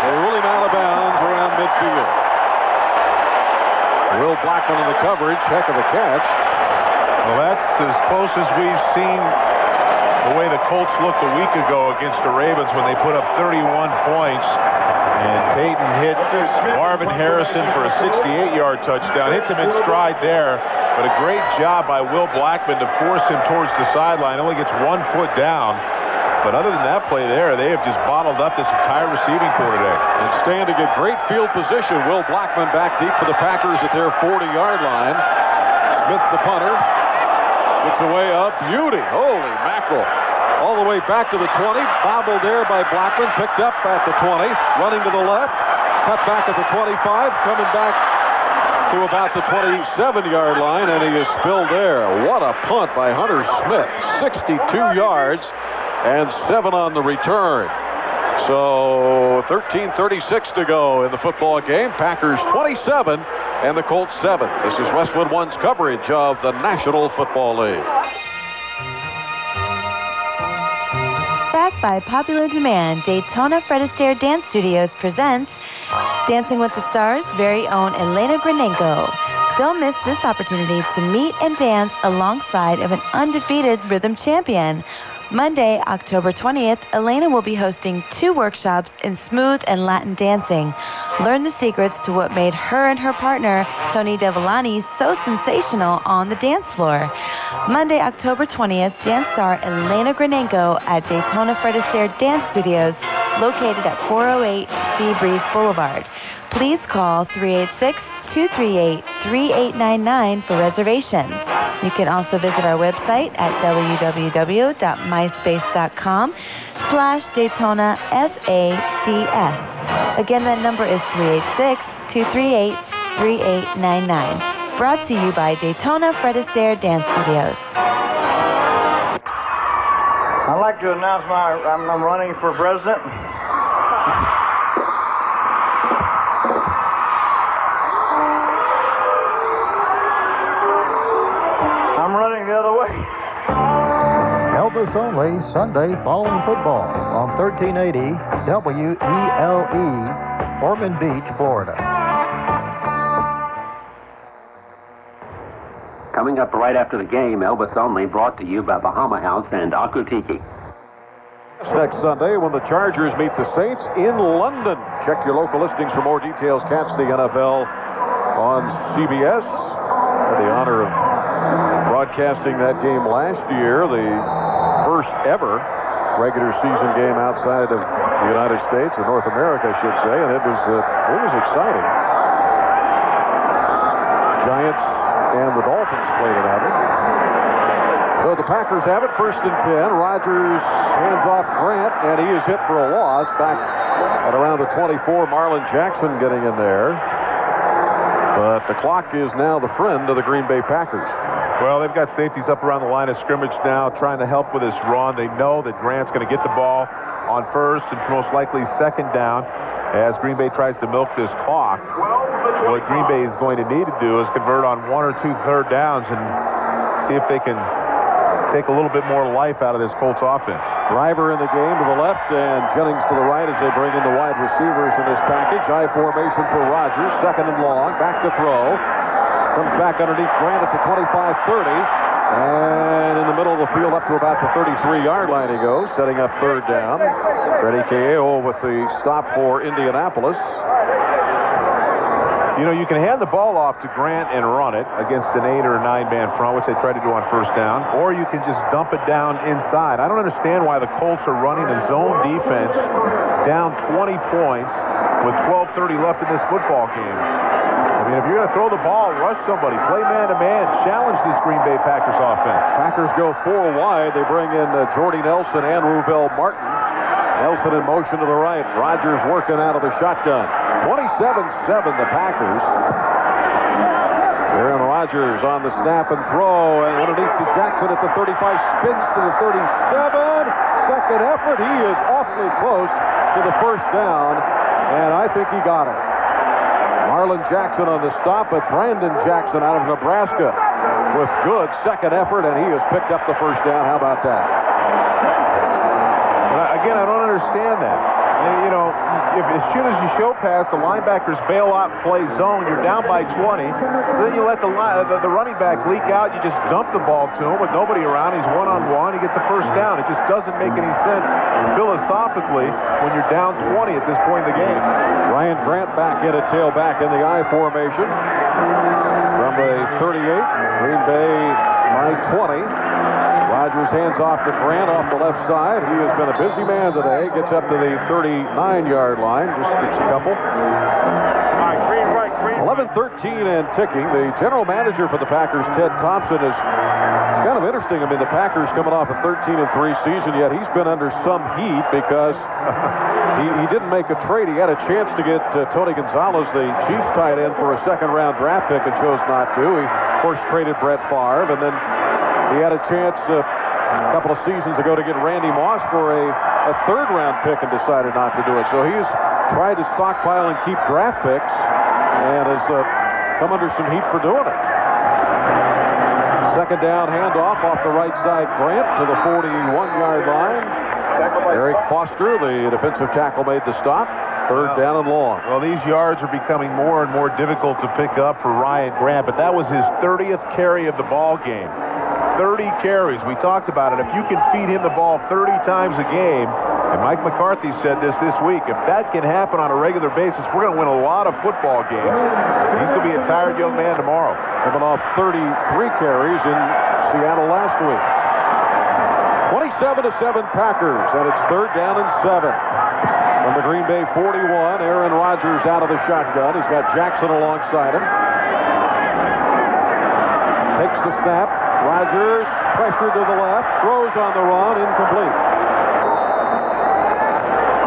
They rule him out of bounds around midfield. Will Blackman in the coverage. Heck of a catch. Well, that's as close as we've seen the way the Colts looked a week ago against the Ravens when they put up 31 points. And Peyton hit Marvin Harrison for a 68-yard touchdown. Hits him in stride there, but a great job by Will Blackman to force him towards the sideline. Only gets 1 foot down. But other than that play there, they have just bottled up this entire receiving corps today. And stand to get great field position. Will Blackman back deep for the Packers at their 40-yard line. Smith, the punter, gets away up. Beauty. Holy mackerel. All the way back to the 20. Bobbled there by Blackman. Picked up at the 20. Running to the left. Cut back at the 25. Coming back to about the 27-yard line. And he is spilled there. What a punt by Hunter Smith. 62 yards. And 7 on the return. So 13:36 to go in the football game. Packers 27 and the Colts 7. This is Westwood One's coverage of the National Football League. Back by popular demand, Daytona Fred Astaire Dance Studios presents Dancing with the Stars' very own Elena Granenko. Don't miss this opportunity to meet and dance alongside of an undefeated rhythm champion. Monday, October 20th, Elena will be hosting 2 workshops in smooth and Latin dancing. Learn the secrets to what made her and her partner, Tony Devillani, so sensational on the dance floor. Monday, October 20th, dance star Elena Granenko at Daytona Fred Astaire Dance Studios, located at 408 Sea Breeze Boulevard. Please call 386-238-3899 for reservations. You can also visit our website at www.myspace.com/DaytonaFADS. Again, that number is 386-238-3899. Brought to you by Daytona Fred Astaire Dance Studios. I'd like to announce I'm running for president. Health Elvis Only Sunday Following Football on 1380 WELE, Ormond Beach, Florida. Coming up right after the game, Elvis Only, brought to you by Bahama House and Akutiki. Next Sunday when the Chargers meet the Saints in London. Check your local listings for more details. Catch the NFL on CBS. Had the honor of broadcasting that game last year, the first ever regular season game outside of the United States, or North America, I should say, and it was exciting. Giants and the Dolphins played it out. So the Packers have it, 1st and 10. Rodgers hands off Grant, and he is hit for a loss. Back at around the 24, Marlon Jackson getting in there. But the clock is now the friend of the Green Bay Packers. Well, they've got safeties up around the line of scrimmage now, trying to help with this run. They know that Grant's going to get the ball on 1st and most likely 2nd down as Green Bay tries to milk this clock. What Green Bay is going to need to do is convert on 1 or 2 third downs and see if they can take a little bit more life out of this Colts offense. Driver in the game to the left and Jennings to the right as they bring in the wide receivers in this package. I formation for Rodgers, 2nd and long, back to throw. Comes back underneath Grant at the 25-30. And in the middle of the field up to about the 33-yard line he goes, setting up 3rd down. Freddie K.O. with the stop for Indianapolis. You know, you can hand the ball off to Grant and run it against an 8 or 9-man front, which they tried to do on 1st down, or you can just dump it down inside. I don't understand why the Colts are running a zone defense down 20 points with 12:30 left in this football game. I mean, if you're going to throw the ball, rush somebody, play man-to-man, challenge this Green Bay Packers offense. Packers go 4 wide. They bring in Jordy Nelson and Ruvell Martin. Nelson in motion to the right. Rodgers working out of the shotgun. 27-7 the Packers. Aaron Rodgers on the snap and throw, and underneath to Jackson at the 35, spins to the 37. 2nd effort. He is awfully close to the 1st down, and I think he got it. Marlon Jackson on the stop, but Brandon Jackson out of Nebraska with good 2nd effort, and he has picked up the 1st down. How about that? Again, I don't understand that. You know, if as soon as you show pass, the linebackers bail out, play zone, you're down by 20. Then you let the running back leak out. You just dump the ball to him with nobody around. He's one-on-one. He gets a 1st down. It just doesn't make any sense philosophically when you're down 20 at this point in the game. Ryan Grant back in at tailback in the I formation. From the 38, Green Bay by 20. Rodgers hands off to Grant off the left side. He has been a busy man today. Gets up to the 39-yard line. Just gets a couple. 11-13 and ticking. The general manager for the Packers, Ted Thompson, is kind of interesting. I mean, the Packers coming off a 13-3 season, yet he's been under some heat because he didn't make a trade. He had a chance to get Tony Gonzalez, the Chiefs tight end, for a 2nd-round draft pick and chose not to. He, of course, traded Brett Favre, and then he had a chance a couple of seasons ago to get Randy Moss for a 3rd-round pick and decided not to do it. So he's tried to stockpile and keep draft picks and has come under some heat for doing it. 2nd down handoff off the right side. Grant to the 41-yard line. Eric Foster, the defensive tackle, made the stop. 3rd down and long. Well, these yards are becoming more and more difficult to pick up for Ryan Grant, but that was his 30th carry of the ball game. 30 carries. We talked about it. If you can feed him the ball 30 times a game, and Mike McCarthy said this week, if that can happen on a regular basis, we're going to win a lot of football games. He's going to be a tired young man tomorrow. Coming off 33 carries in Seattle last week. 27-7 Packers, and it's 3rd down and 7. From the Green Bay 41, Aaron Rodgers out of the shotgun. He's got Jackson alongside him. Takes the snap. Rodgers, pressure to the left, throws on the run, incomplete.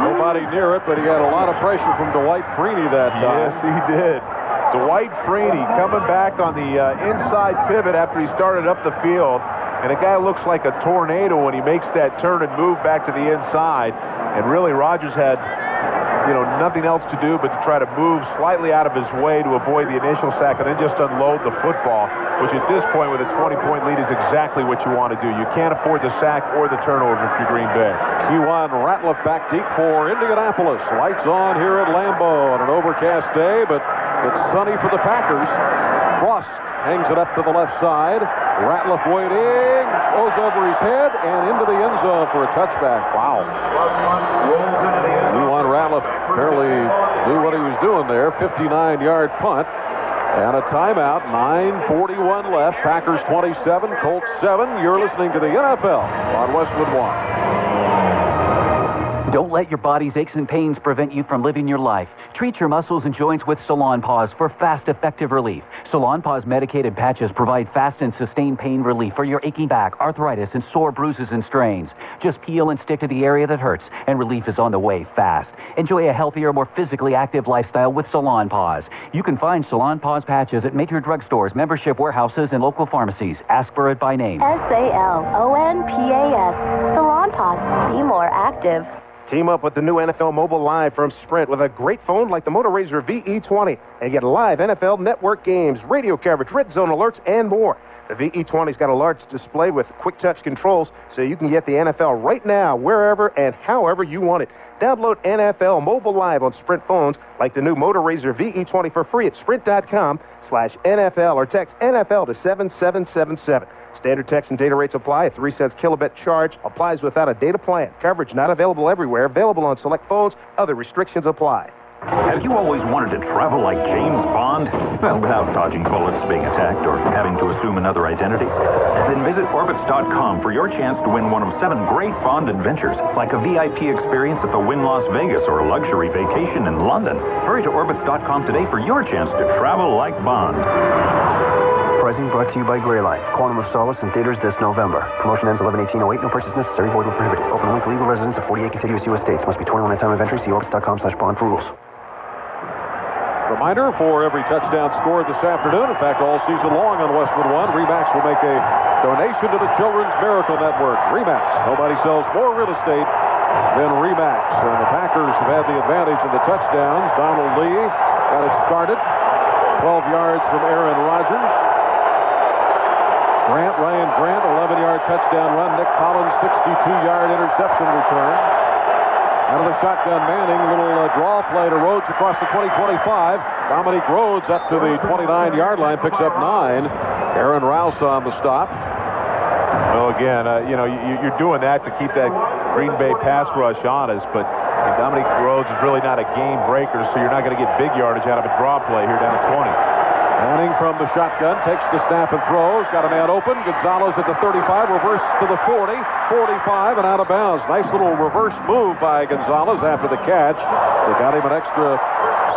Nobody near it, but he had a lot of pressure from Dwight Freeney that time. Yes, he did. Dwight Freeney coming back on the inside pivot after he started up the field. And the guy looks like a tornado when he makes that turn and move back to the inside. And really, Rodgers had nothing else to do but to try to move slightly out of his way to avoid the initial sack and then just unload the football, which at this point with a 20-point lead is exactly what you want to do. You can't afford the sack or the turnover if you're Green Bay. Q1 Ratliff back deep for Indianapolis. Lights on here at Lambeau on an overcast day, but it's sunny for the Packers. Frost hangs it up to the left side. Ratliff waiting, goes over his head and into the end zone for a touchback. Wow. Q1 Ratliff barely knew what he was doing there. 59-yard punt. And a timeout, 9:41 left. Packers 27, Colts 7. You're listening to the NFL on Westwood One. Don't let your body's aches and pains prevent you from living your life. Treat your muscles and joints with Salon Paws for fast, effective relief. Salon Paws medicated patches provide fast and sustained pain relief for your aching back, arthritis, and sore bruises and strains. Just peel and stick to the area that hurts, and relief is on the way fast. Enjoy a healthier, more physically active lifestyle with Salon Paws. You can find Salon Paws patches at major drugstores, membership warehouses, and local pharmacies. Ask for it by name. SALONPAS. Salon Paws. Be more active. Team up with the new NFL Mobile Live from Sprint with a great phone like the Motor Razr VE20 and get live NFL Network games, radio coverage, red zone alerts, and more. The VE20's got a large display with quick touch controls so you can get the NFL right now, wherever and however you want it. Download NFL Mobile Live on Sprint phones like the new Motor Razr VE20 for free at sprint.com/NFL or text NFL to 7777. Standard text and data rates apply. A 3 cents kilobit charge applies without a data plan. Coverage not available everywhere. Available on select phones. Other restrictions apply. Have you always wanted to travel like James Bond? Well, without dodging bullets, being attacked, or having to assume another identity? Then visit Orbitz.com for your chance to win one of 7 great Bond adventures, like a VIP experience at the Wynn Las Vegas or a luxury vacation in London. Hurry to Orbitz.com today for your chance to travel like Bond. Pricing brought to you by Greyline. Quantum of Solace in theaters this November. Promotion ends 11/18/08. No purchase necessary. Void where prohibited. Open only to legal residents of 48 contiguous U.S. states. Must be 21 at time of entry. See Orbitz.com/bond for rules. Reminder, for every touchdown scored this afternoon, in fact all season long on Westwood One, RE/MAX will make a donation to the Children's Miracle Network. RE/MAX, nobody sells more real estate than RE/MAX. And the Packers have had the advantage in the touchdowns. Donald Lee got it started. 12 yards from Aaron Rodgers. Ryan Grant, 11-yard touchdown run. Nick Collins, 62-yard interception return. Out of the shotgun, Manning, little draw play to Rhodes across the 20-25. Dominique Rhodes up to the 29-yard line, picks up 9. Aarron Rouse on the stop. Well, again, you're doing that to keep that Green Bay pass rush honest, but Dominique Rhodes is really not a game breaker, so you're not going to get big yardage out of a draw play here down at 20. Manning from the shotgun takes the snap and throws. Got a man open. Gonzalez at the 35. Reverse to the 40. 45 and out of bounds. Nice little reverse move by Gonzalez after the catch. They got him an extra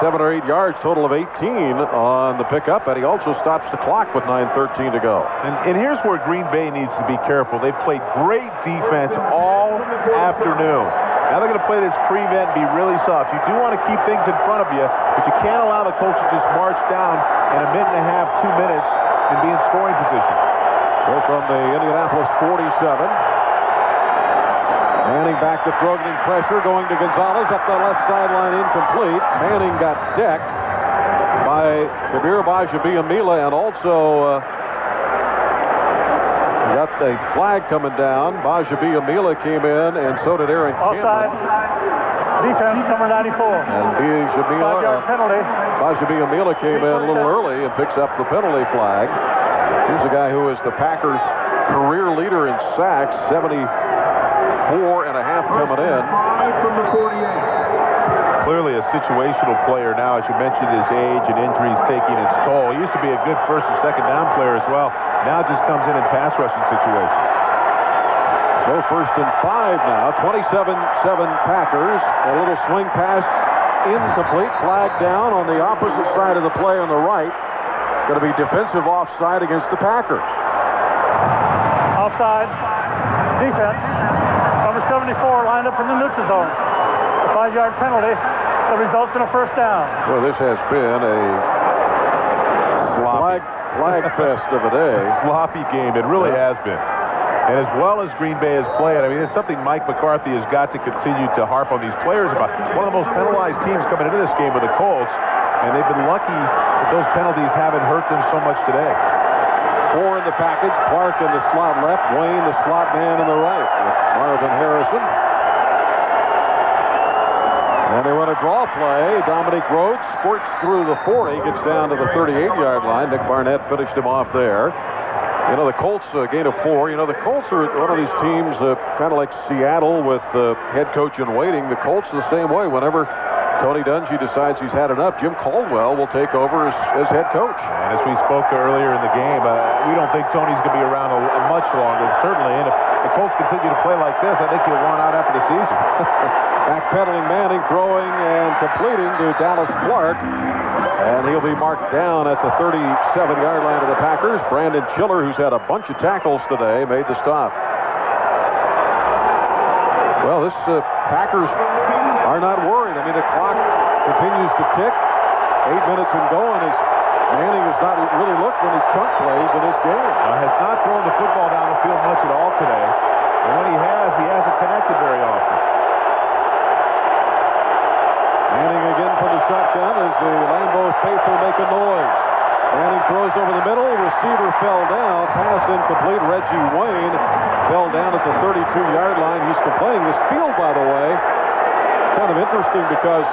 7 or 8 yards, total of 18 on the pickup, and he also stops the clock with 9:13 to go. And here's where Green Bay needs to be careful. They've played great defense all afternoon. Now they're going to play this prevent and be really soft. You do want to keep things in front of you, but you can't allow the Colts to just march down in a minute and a half, 2 minutes, and be in scoring position. So from the Indianapolis 47. Manning back to throw, getting pressure, going to Gonzalez, up the left sideline, incomplete. Manning got decked by Kabir Bajabiamila, and also got a flag coming down. Bajabiamila came in, and so did Aaron Offside. Defense, number 94. And 5-yard penalty. Bajabiamila came in a little early and picks up the penalty flag. Here's a guy who is the Packers' career leader in sacks, 74 and a half coming in. From the 48. Clearly a situational player now. As you mentioned, his age and injuries taking its toll. He used to be a good first and second down player as well. Now just comes in pass rushing situations. So 1st and 5 now. 27-7 Packers. A little swing pass incomplete. Flag down on the opposite side of the play on the right. Going to be defensive offside against the Packers. Offside. Defense. Number 74 lined up in the neutral zone. A 5-yard penalty that results in a first down. Well, this has been a flag fest of a day. Sloppy game. It really has been. And as well as Green Bay has played, I mean, it's something Mike McCarthy has got to continue to harp on these players about. One of the most penalized teams coming into this game with the Colts, and they've been lucky that those penalties haven't hurt them so much today. 4 in the package. Clark in the slot left. Wayne, the slot man, in the right with Marvin Harrison. And they run a draw play. Dominic Rhodes squirts through the 40, gets down to the 38-yard line. Nick Barnett finished him off there. You know, the Colts gain of 4. You know, the Colts are one of these teams kind of like Seattle with head coach in waiting. The Colts are the same way. Whenever Tony Dungy decides he's had enough, Jim Caldwell will take over as head coach. And as we spoke earlier in the game, we don't think Tony's going to be around much longer, certainly. And if the Colts continue to play like this, I think he'll want out after the season. Backpedaling Manning, throwing and completing to Dallas Clark. And he'll be marked down at the 37-yard line of the Packers. Brandon Chiller, who's had a bunch of tackles today, made the stop. Well, this Packers are not worried. I mean, the clock continues to tick. 8 minutes and going as Manning has not really looked when he chunk plays in this game. Has not thrown the football down the field much at all today. And when he hasn't connected very often. Manning again from the shotgun as the Lambeau faithful make a noise. Manning throws over the middle. Receiver fell down. Pass incomplete. Reggie Wayne fell down at the 32-yard line. He's complaining. This field, by the way, kind of interesting because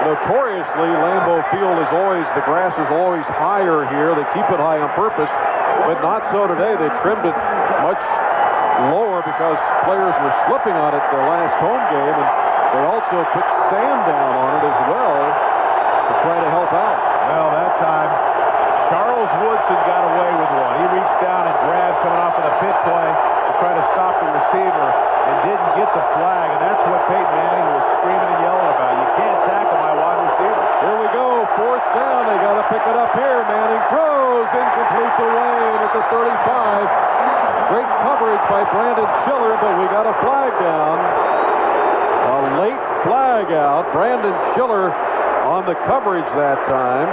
notoriously Lambeau Field is always, the grass is always higher here. They keep it high on purpose, but not so today. They trimmed it much lower because players were slipping on it their last home game, and they also put sand down on it as well to try to help out. Well, that time, Charles Woodson got away with one. He reached down and grabbed coming off of the pit play to try to stop the receiver and didn't get the flag, and that's what Peyton Manning was screaming and yelling about. You can't tackle my wide receiver. Here we go, 4th down. They got to pick it up here. Manning throws, incomplete to Wayne at the 35. Great coverage by Brandon Chiller, but we got a flag down. A late flag out. Brandon Chiller on the coverage that time.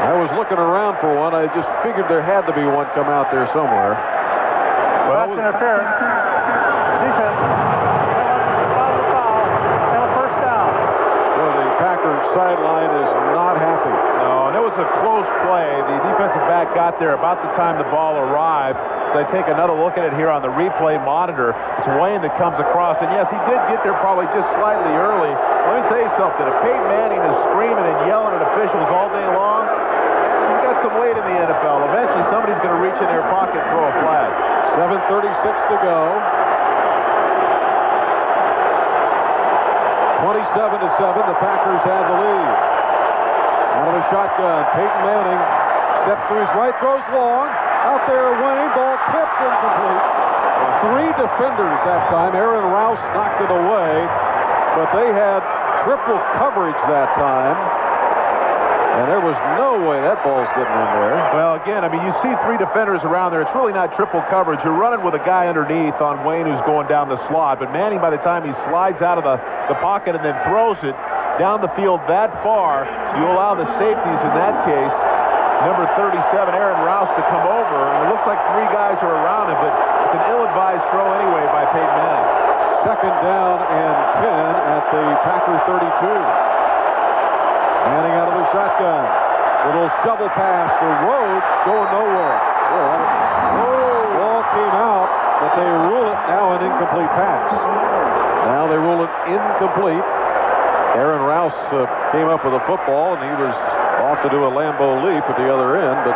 I was looking around for one. I just figured there had to be one come out there somewhere. Well, that's interference. Defense. Foul. And a first down. Well, the Packers sideline is not happy. No, and it was a close play. The defensive back got there about the time the ball arrived. So I take another look at it here on the replay monitor. It's Wayne that comes across. And yes, he did get there probably just slightly early. Let me tell you something. If Peyton Manning is screaming and yelling at officials all day long, he's got some weight in the NFL. Eventually, somebody's going to reach in their pocket and throw a flag. 7:36 to go. 27-7. The Packers have the lead. Out of the shotgun, Peyton Manning steps to his right, throws long. Out there, Wayne, ball tipped, incomplete. 3 defenders that time. Aarron Rouse knocked it away, but they had triple coverage that time. And there was no way that ball's getting in there. Well, again, I mean, you see 3 defenders around there. It's really not triple coverage. You're running with a guy underneath on Wayne who's going down the slot. But Manning, by the time he slides out of the pocket and then throws it down the field that far, you allow the safeties in that case, number 37, Aarron Rouse, to come over. And it looks like 3 guys are around him, but it's an ill-advised throw anyway by Peyton Manning. 2nd down and 10 at the Packer 32. Manning out of the shotgun. Little shovel pass to Rhodes, going nowhere. Ball came out, but they rule it now an incomplete pass. Now they rule it incomplete. Aarron Rouse came up with a football, and he was off to do a Lambeau leap at the other end, but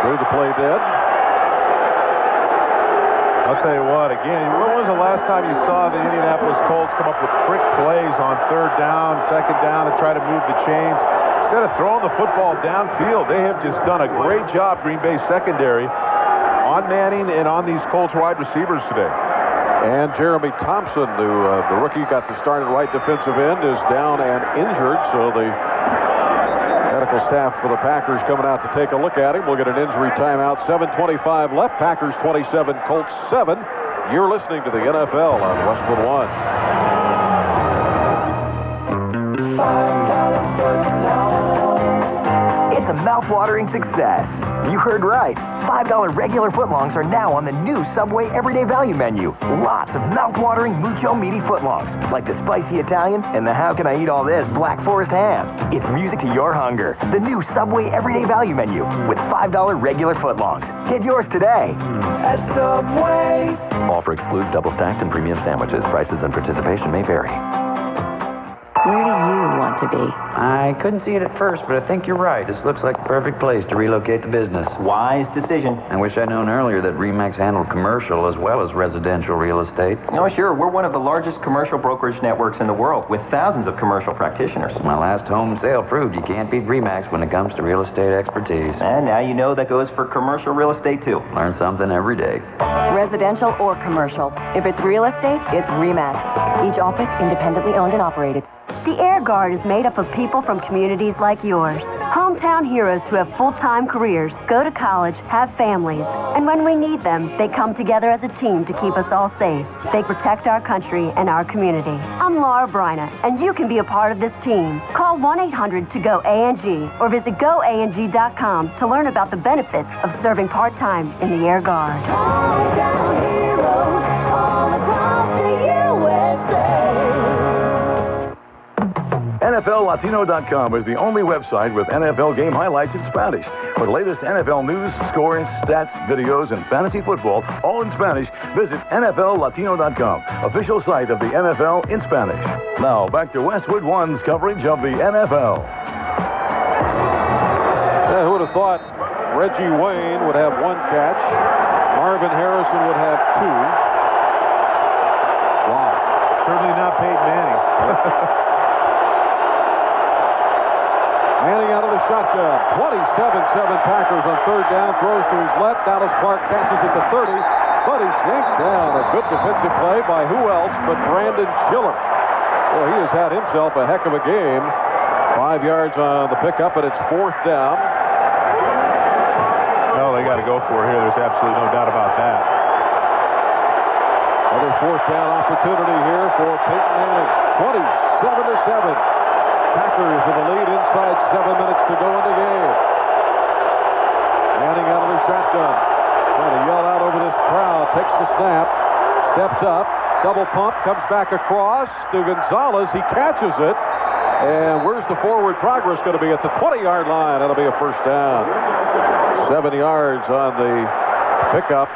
drew the play dead. I'll tell you what, again, when was the last time you saw the Indianapolis Colts come up with trick plays on 3rd down, 2nd down, and try to move the chains? Instead of throwing the football downfield, they have just done a great job, Green Bay secondary, on Manning and on these Colts wide receivers today. And Jeremy Thompson, the rookie, got the start at right defensive end, is down and injured, so the medical staff for the Packers coming out to take a look at him. We'll get an injury timeout. 7:25 left. Packers 27, Colts 7. You're listening to the NFL on Westwood One. It's some mouth-watering success. You heard right. $5 regular footlongs are now on the new Subway Everyday Value menu. Lots of mouth-watering mucho meaty footlongs, like the spicy Italian and the how can I eat all this Black Forest ham. It's music to your hunger. The new Subway Everyday Value menu with $5 regular footlongs. Get yours today. At Subway. Offer excludes double-stacked and premium sandwiches. Prices and participation may vary. Where do you want to be? I couldn't see it at first, but I think you're right. This looks like the perfect place to relocate the business. Wise decision. I wish I'd known earlier that RE/MAX handled commercial as well as residential real estate. Oh, sure. We're one of the largest commercial brokerage networks in the world with thousands of commercial practitioners. My last home sale proved you can't beat RE/MAX when it comes to real estate expertise. And now you know that goes for commercial real estate, too. Learn something every day. Residential or commercial. If it's real estate, it's RE/MAX. Each office independently owned and operated. The Air Guard is made up of people from communities like yours. Hometown heroes who have full-time careers, go to college, have families. And when we need them, they come together as a team to keep us all safe. They protect our country and our community. I'm Laura Bryna, and you can be a part of this team. Call 1-800-TO-ANG or visit goang.com to learn about the benefits of serving part-time in the Air Guard. Hometown heroes all across the USA. NFLLatino.com is the only website with NFL game highlights in Spanish. For the latest NFL news, scores, stats, videos, and fantasy football, all in Spanish, visit NFLLatino.com, official site of the NFL in Spanish. Now, back to Westwood One's coverage of the NFL. Yeah, who would have thought Reggie Wayne would have one catch, Marvin Harrison would have two. Wow. Certainly not Peyton Manning. Manning out of the shotgun. 27-7 Packers on third down. Throws to his left. Dallas Clark catches at the 30. But he's yanked down. A good defensive play by who else but Brandon Schiller. Well, he has had himself a heck of a game. 5 yards on the pickup, and it's fourth down. No, they got to go for it here. There's absolutely no doubt about that. Another fourth down opportunity here for Peyton Manning. 27-7. Packers in the lead inside 7 minutes to go in the game. Manning out of the shotgun. Trying to yell out over this crowd. Takes the snap. Steps up. Double pump. Comes back across to Gonzalez. He catches it. And where's the forward progress going to be? At the 20-yard line. That'll be a first down. 7 yards on the pickup.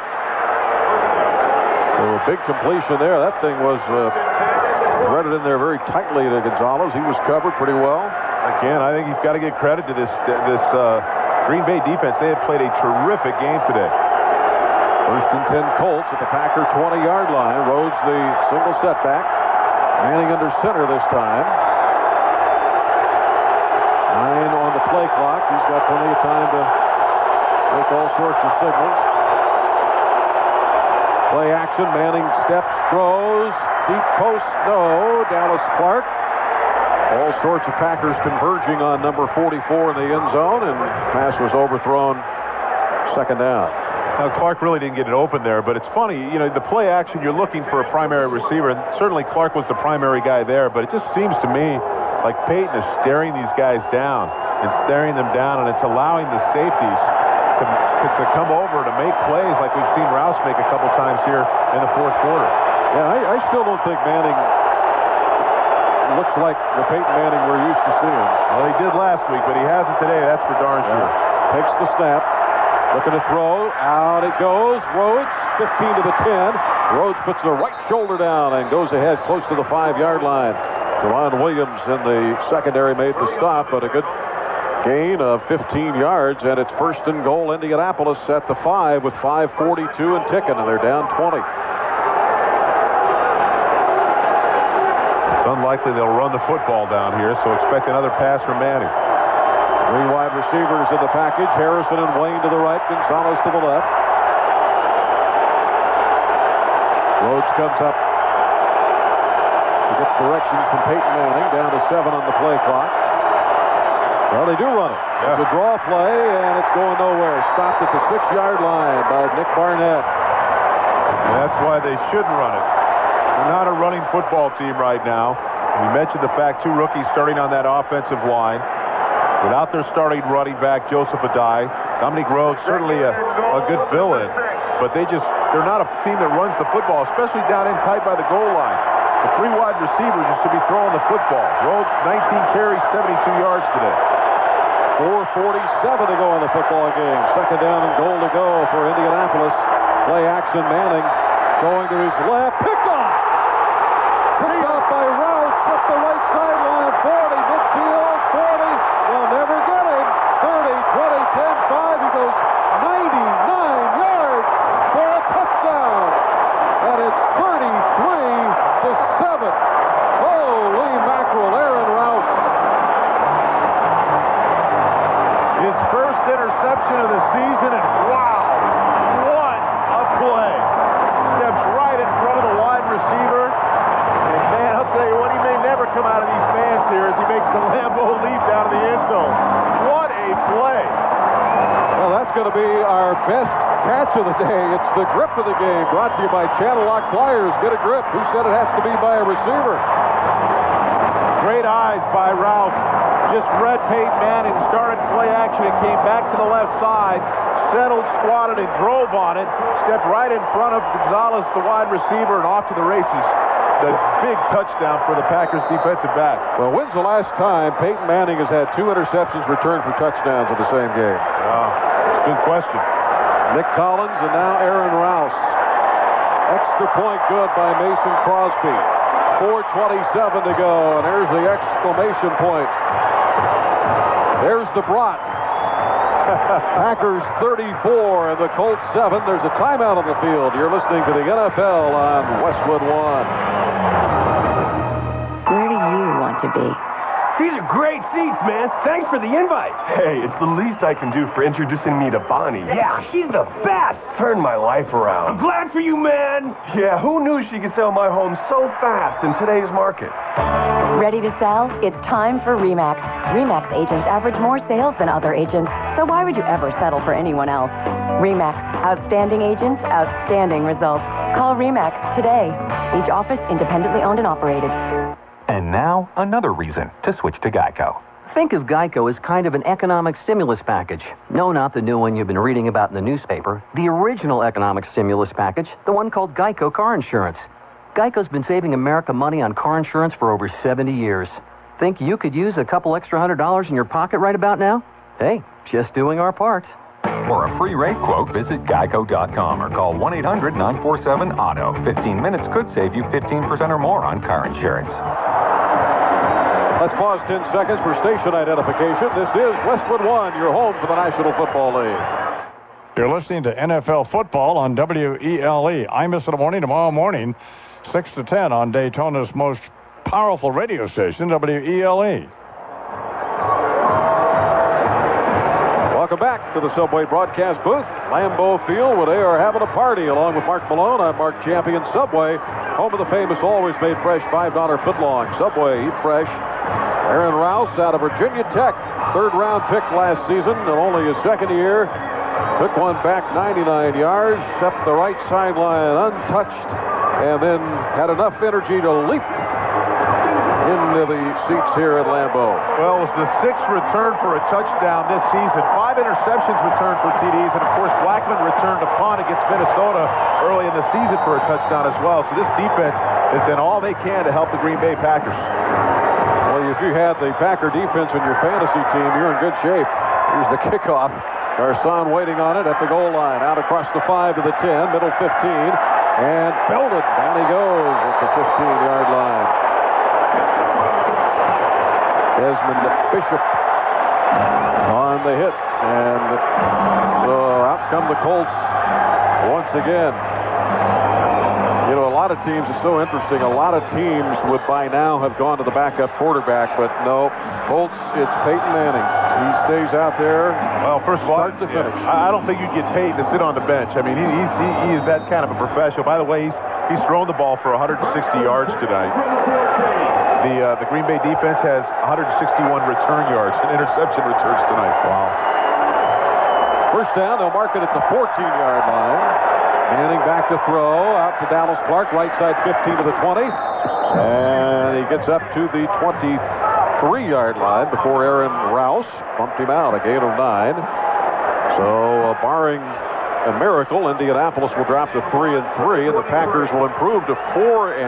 So a big completion there. That thing was threaded in there very tightly to Gonzalez. He was covered pretty well. Again, I think you've got to give credit to this Green Bay defense. They have played a terrific game today. First and 10 Colts at the Packer 20-yard line. Rhodes the single setback. Manning under center this time. 9 on the play clock. He's got plenty of time to make all sorts of signals. Play action. Manning steps, throws. Deep post, no. Dallas Clark. All sorts of Packers converging on number 44 in the end zone, and pass was overthrown. Second down. Now, Clark really didn't get it open there, but it's funny, you know, the play action, you're looking for a primary receiver, and certainly Clark was the primary guy there, but it just seems to me like Peyton is staring these guys down and staring them down, and it's allowing the safeties to come over to make plays like we've seen Rouse make a couple times here in the fourth quarter. Yeah, I still don't think Manning looks like the Peyton Manning we're used to seeing. Well, he did last week, but he hasn't today. That's for darn sure. Takes the snap. Looking to throw. Out it goes. Rhodes, 15 to the 10. Rhodes puts the right shoulder down and goes ahead close to the 5-yard line. Jawan Williams in the secondary made the stop, but a good gain of 15 yards, and it's first and goal. Indianapolis at the 5 with 5:42 and ticking, and they're down 20. It's unlikely they'll run the football down here, so expect another pass from Manning. 3 wide receivers in the package. Harrison and Wayne to the right, Gonzalez to the left. Rhodes comes up to get directions from Peyton Manning. Down to 7 on the play clock. Well, they do run it. It's a draw play, and it's going nowhere. Stopped at the 6-yard line by Nick Barnett. And that's why they shouldn't run it. They're not a running football team right now. We mentioned the fact 2 rookies starting on that offensive line. without their starting running back, Joseph Adai. Dominique Rhodes, certainly a good fill-in, but they're not a team that runs the football, especially down in tight by the goal line. The 3 wide receivers should be throwing the football. Rhodes, 19 carries, 72 yards today. 4:47 to go in the football game. Second down and goal to go for Indianapolis. Play action, Manning going to his left. Picked off! Picked off by Rouse up the right sideline. 40, midfield, 40. They'll never get him. 30, 20, 10, 5. He goes 99 yards for a touchdown. And it's 33-7. Holy mackerel, Aarron Rouse. His first interception of the season, and wow, what a play. Steps right in front of the wide receiver. And man, I'll tell you what, he may never come out of these fans here as he makes the Lambeau leap down to the end zone. What a play. Well, that's going to be our best catch of the day. It's the grip of the game, brought to you by Channel Lock Pliers. Get a grip. Who said it has to be by a receiver? Great eyes by Rouse. Just read Peyton Manning, started play action, and came back to the left side, settled, squatted, and drove on it. Stepped right in front of Gonzalez, the wide receiver, and off to the races. The big touchdown for the Packers defensive back. Well, when's the last time Peyton Manning has had 2 interceptions returned for touchdowns in the same game? That's a good question. Nick Collins and now Aarron Rouse. Extra point good by Mason Crosby. 4:27 to go, and there's the exclamation point. There's the brat. Packers 34 and the Colts 7. There's a timeout on the field. You're listening to the NFL on Westwood One. Where do you want to be? These are great seats, man. Thanks for the invite. Hey, it's the least I can do for introducing me to Bonnie. Yeah, she's the best. Turned my life around. I'm glad for you, man. Yeah, who knew she could sell my home so fast in today's market? Ready to sell? It's time for RE/MAX. RE/MAX agents average more sales than other agents, so why would you ever settle for anyone else? RE/MAX. Outstanding agents, outstanding results. Call RE/MAX today. Each office independently owned and operated. And now, another reason to switch to Geico. Think of Geico as kind of an economic stimulus package. No, not the new one you've been reading about in the newspaper. The original economic stimulus package, the one called Geico Car Insurance. Geico's been saving America money on car insurance for over 70 years. Think you could use a couple extra $100 in your pocket right about now? Hey, just doing our part. For a free rate quote, visit geico.com or call 1-800-947-AUTO. 15 minutes could save you 15% or more on car insurance. Let's pause 10 seconds for station identification. This is Westwood One, your home for the National Football League. You're listening to NFL football on WELE. Imus in the morning, tomorrow morning, 6 to 10 on Daytona's most powerful radio station, WELE. Welcome back to the Subway broadcast booth. Lambeau Field, where they are having a party. Along with Mark Malone, I'm Mark Champion. Subway, home of the famous always made fresh $5 footlong. Subway, eat fresh. Aarron Rouse out of Virginia Tech. 3rd-round pick last season, and only his 2nd year. Took one back 99 yards, up the right sideline untouched, and then had enough energy to leap into the seats here at Lambeau. Well, it was the 6th return for a touchdown this season. 5 interceptions returned for TDs, and of course Blackman returned a punt against Minnesota early in the season for a touchdown as well. So this defense has done all they can to help the Green Bay Packers. Well, if you had the Packer defense in your fantasy team, you're in good shape. Here's the kickoff. Garcon waiting on it at the goal line. Out across the 5 to the 10, middle 15, and belted. Down he goes at the 15-yard line. Desmond Bishop on the hit, and so out come the Colts once again. You know, a lot of teams, it's so interesting, a lot of teams would by now have gone to the backup quarterback, but no, Colts, it's Peyton Manning. He stays out there. Well, first of all, start to finish. I don't think you'd get Peyton to sit on the bench. I mean, he is that kind of a professional. By the way, he's thrown the ball for 160 yards tonight. The Green Bay defense has 161 return yards and interception returns tonight. Wow. First down, they'll mark it at the 14-yard line. Manning back to throw, out to Dallas Clark, right side 15 to the 20. And he gets up to the 23. 3-yard line before Aarron Rouse bumped him out, a gain of 9. So, barring a miracle, Indianapolis will drop to 3-3, and the Packers will improve to 4-3,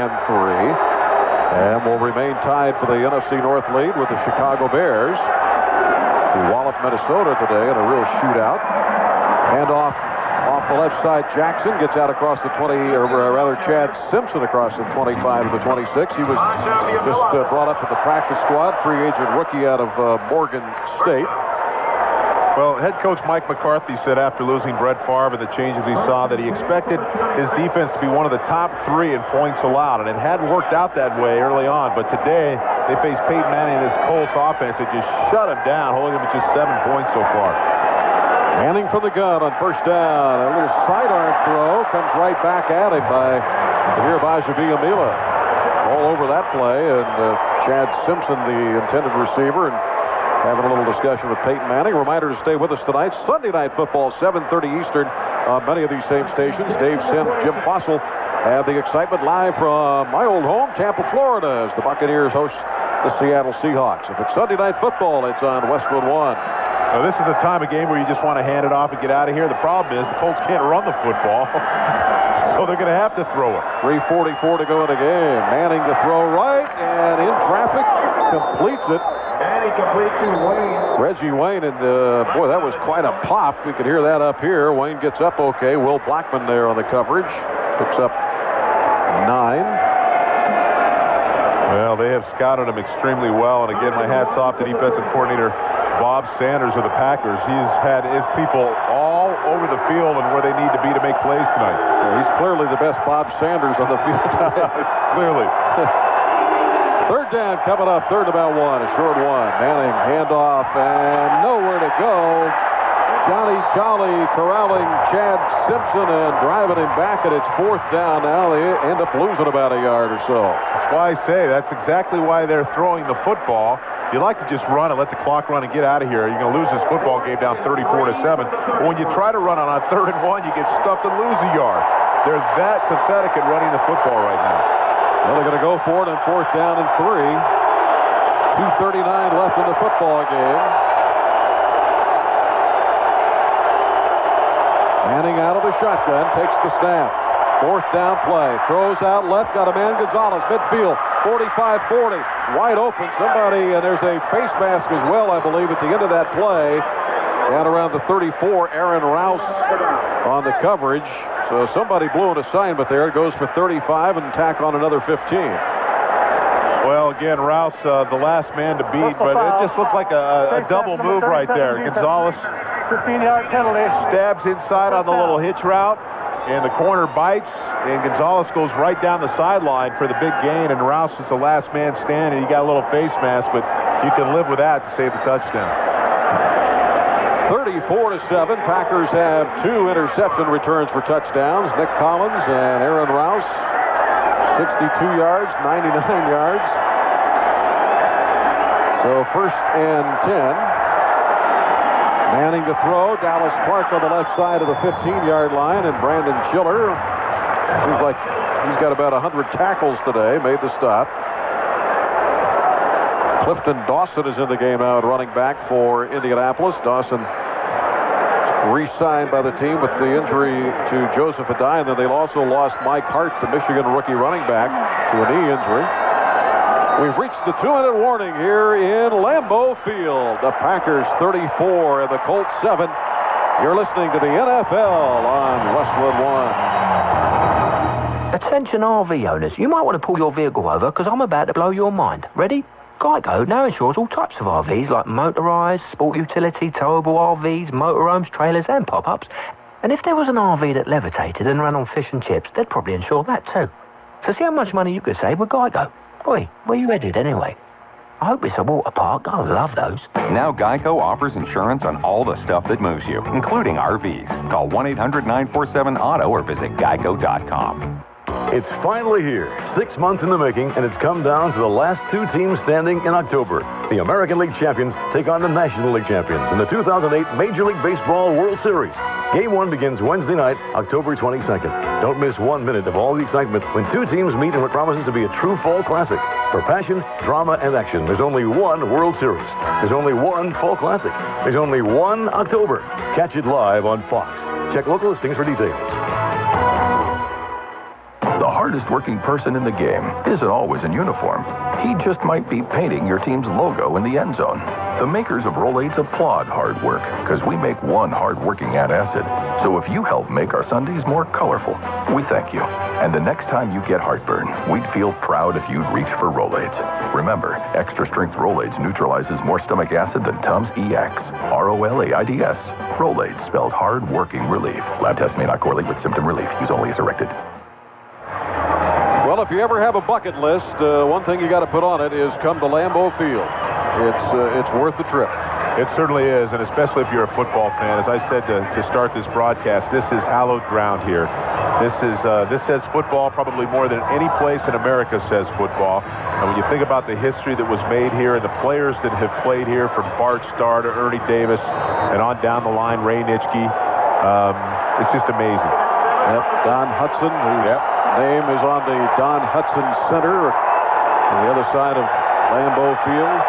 and will remain tied for the NFC North lead with the Chicago Bears, who walloped Minnesota today in a real shootout. Handoff off the left side. Jackson gets out across the 20, or rather Chad Simpson across the 25 to the 26. He was just brought up to the practice squad, free agent rookie out of Morgan State. Well, head coach Mike McCarthy said after losing Brett Favre and the changes he saw that he expected his defense to be one of the top 3 in points allowed, and it hadn't worked out that way early on. But today, they faced Peyton Manning and his Colts offense that just shut him down, holding him at just 7 points so far. Manning from the gun on first down. A little sidearm throw comes right back at him by Bajaviamila. All over that play, and Chad Simpson, the intended receiver, and having a little discussion with Peyton Manning. Reminder to stay with us tonight. Sunday Night Football, 7:30 Eastern on many of these same stations. Dave Sims, Jim Fossil have the excitement live from my old home, Tampa, Florida, as the Buccaneers host the Seattle Seahawks. If it's Sunday Night Football, it's on Westwood One. Now, this is the time of game where you just want to hand it off and get out of here. The problem is the Colts can't run the football, so they're going to have to throw it. 3:44 to go in the game. Manning to throw right, and in traffic, completes it. And he completes to Wayne. Reggie Wayne, and boy, that was quite a pop. We could hear that up here. Wayne gets up okay. Will Blackman there on the coverage. Picks up 9. Well, they have scouted him extremely well, and again, my hat's off to defensive coordinator Bob Sanders of the Packers. He's had his people all over the field and where they need to be to make plays tonight. Well, he's clearly the best Bob Sanders on the field tonight. Clearly. Third down coming up, third about 1, a short 1. Manning handoff and nowhere to go. Johnny Jolly corralling Chad Simpson and driving him back, and it's 4th down now. They end up losing about a yard or so. That's why I say that's exactly why they're throwing the football. You like to just run and let the clock run and get out of here. You're going to lose this football game down 34-7. But when you try to run on 3rd and 1, you get stuffed and lose a yard. They're that pathetic at running the football right now. Well, they're going to go for it on 4th down and 3. 2:39 left in the football game. Manning out of the shotgun, takes the snap. 4th down play, throws out left, got a man, Gonzalez, midfield, 45-40, wide open. Somebody, and there's a face mask as well, I believe, at the end of that play. Down around the 34, Aarron Rouse on the coverage. So somebody blew an assignment there. It goes for 35 and tack on another 15. Well, again, Rouse, the last man to beat, but it just looked like a double move right there. Gonzalez 15-yard penalty. Stabs inside on the little hitch route, and the corner bites, and Gonzalez goes right down the sideline for the big gain, and Rouse is the last man standing. He got a little face mask, but you can live with that to save the touchdown. 34-7. Packers have 2 interception returns for touchdowns. Nick Collins and Aarron Rouse. 62 yards, 99 yards. So 1st and 10. Manning to throw. Dallas Clark on the left side of the 15-yard line, and Brandon Schiller, seems like he's got about 100 tackles today, made the stop. Clifton Dawson is in the game out, running back for Indianapolis. Dawson re-signed by the team with the injury to Joseph Adai, and then they also lost Mike Hart, the Michigan rookie running back, to a knee injury. We've reached the 2-minute warning here in Lambeau Field. The Packers 34 and the Colts 7. You're listening to the NFL on Westwood One. Attention RV owners, you might want to pull your vehicle over because I'm about to blow your mind. Ready? Geico now insures all types of RVs like motorised, sport utility, towable RVs, motorhomes, trailers and pop-ups. And if there was an RV that levitated and ran on fish and chips, they'd probably insure that too. So see how much money you could save with Geico. Boy, where you headed anyway? I hope it's a water park. I love those. Now Geico offers insurance on all the stuff that moves you, including RVs. Call 1-800-947-AUTO or visit geico.com. It's finally here, 6 months in the making, and it's come down to the last 2 teams standing in October. The American League champions take on the National League champions in the 2008 Major League Baseball World Series. Game 1 begins Wednesday night, October 22nd. Don't miss 1 minute of all the excitement when 2 teams meet in what promises to be a true fall classic. For passion, drama, and action, there's only one World Series. There's only one fall classic. There's only one October. Catch it live on Fox. Check local listings for details. The hardest working person in the game isn't always in uniform. He just might be painting your team's logo in the end zone. The makers of Rolaids applaud hard work, because we make one hard-working antacid. So if you help make our Sundays more colorful, we thank you. And the next time you get heartburn, we'd feel proud if you'd reach for Rolaids. Remember, extra-strength Rolaids neutralizes more stomach acid than Tums EX. Rolaids. Rolaids spells hard-working relief. Lab tests may not correlate with symptom relief. Use only as directed. Well, if you ever have a bucket list, one thing you got to put on it is come to Lambeau Field. It's worth the trip. It certainly is, and especially if you're a football fan. As I said to start this broadcast, this is hallowed ground here. This says football probably more than any place in America says football. And when you think about the history that was made here and the players that have played here, from Bart Starr to Ernie Davis and on down the line, Ray Nitschke, it's just amazing. Yep, Don Hudson, whose name is on the Don Hudson Center on the other side of Lambeau Field.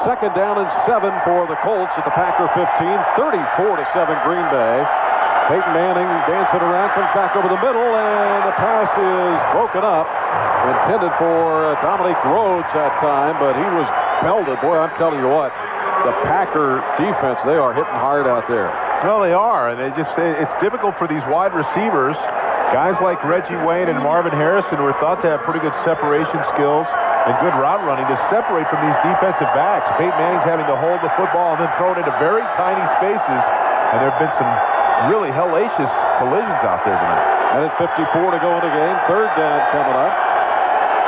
2nd down and 7 for the Colts at the Packer 15, 34-7 Green Bay. Peyton Manning dancing around, comes back over the middle, and the pass is broken up. Intended for Dominique Rhodes that time, but he was belted. Boy, I'm telling you what, the Packer defense, they are hitting hard out there. Well, they are, and it's difficult for these wide receivers, guys like Reggie Wayne and Marvin Harrison, who are thought to have pretty good separation skills and good route running, to separate from these defensive backs. Peyton Manning's having to hold the football and then throw it into very tiny spaces, and there have been some really hellacious collisions out there tonight. And at 54 to go in the game, 3rd down coming up.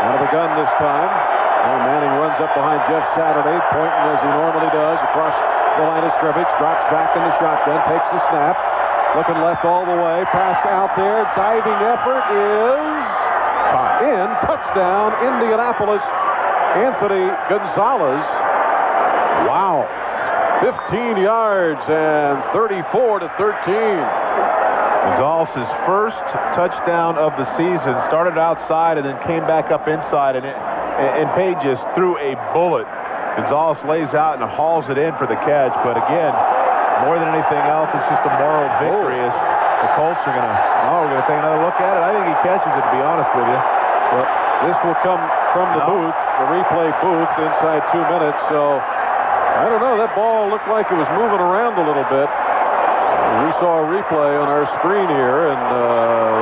Out of the gun this time. And Manning runs up behind Jeff Saturday, pointing as he normally does across the line of scrimmage, drops back in the shotgun, takes the snap, looking left all the way, pass out there, diving effort is in, touchdown, Indianapolis, Anthony Gonzalez. Wow. 15 yards and 34-13. Gonzalez's first touchdown of the season. Started outside and then came back up inside, and Page just threw a bullet. Gonzalez lays out and hauls it in for the catch, but again, more than anything else, it's just a moral victory as the Colts are we're going to take another look at it. I think he catches it, to be honest with you. Well, this will come from the booth, the replay booth, inside 2 minutes. So, I don't know. That ball looked like it was moving around a little bit. We saw a replay on our screen here, and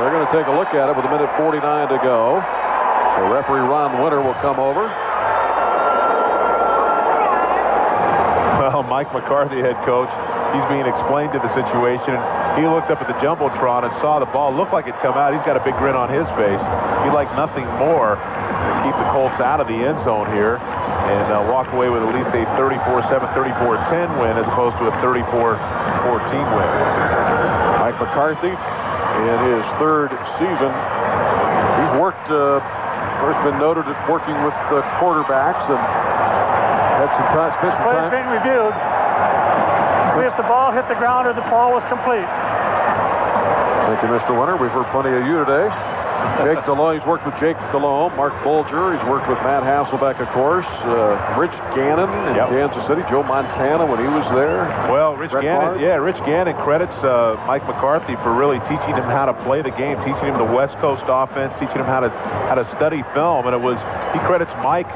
they're going to take a look at it with 1:49 to go. So referee Ron Winter will come over. Well, Mike McCarthy, head coach, he's being explained to the situation. He looked up at the Jumbotron and saw the ball look like it come out. He's got a big grin on his face. He'd like nothing more than keep the Colts out of the end zone here and walk away with at least a 34-7, 34-10 win as opposed to a 34-14 win. Mike McCarthy, in his 3rd season, he's worked, first been noted at working with quarterbacks and had some time, spent some time. Play's being reviewed. See if the ball hit the ground or the ball was complete. Thank you, Mr. Winter. We've heard plenty of you today. Jake Delhomme, he's worked with Jake Delhomme, Mark Bolger, he's worked with Matt Hasselbeck, of course, Rich Gannon in Kansas City, Joe Montana when he was there. Well, Rich Gannon credits Mike McCarthy for really teaching him how to play the game, teaching him the West Coast offense, teaching him how to study film, and he credits Mike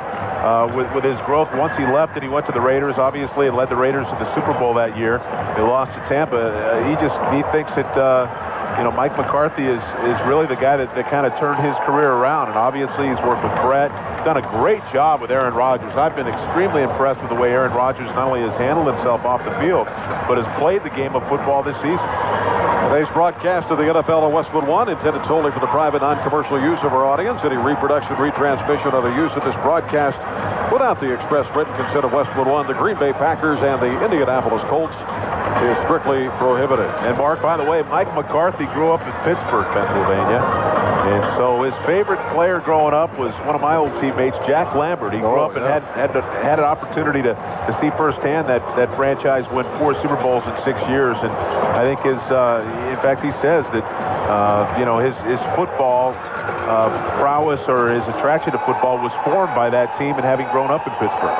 with his growth once he left and he went to the Raiders, obviously, and led the Raiders to the Super Bowl that year. They lost to Tampa. He thinks that Mike McCarthy is really the guy that kind of turned his career around, and obviously he's worked with Brett, done a great job with Aaron Rodgers. I've been extremely impressed with the way Aaron Rodgers not only has handled himself off the field, but has played the game of football this season. Today's broadcast of the NFL on Westwood One, intended solely for the private, non-commercial use of our audience. Any reproduction, retransmission, or the use of this broadcast without the express written consent of Westwood One, the Green Bay Packers, and the Indianapolis Colts is strictly prohibited. And Mark, by the way, Mike McCarthy grew up in Pittsburgh, Pennsylvania. And so his favorite player growing up was one of my old teammates, Jack Lambert. He grew up and had an opportunity to see firsthand that franchise win 4 Super Bowls in 6 years. And I think in fact, he says that, his football prowess or his attraction to football was formed by that team and having grown up in Pittsburgh.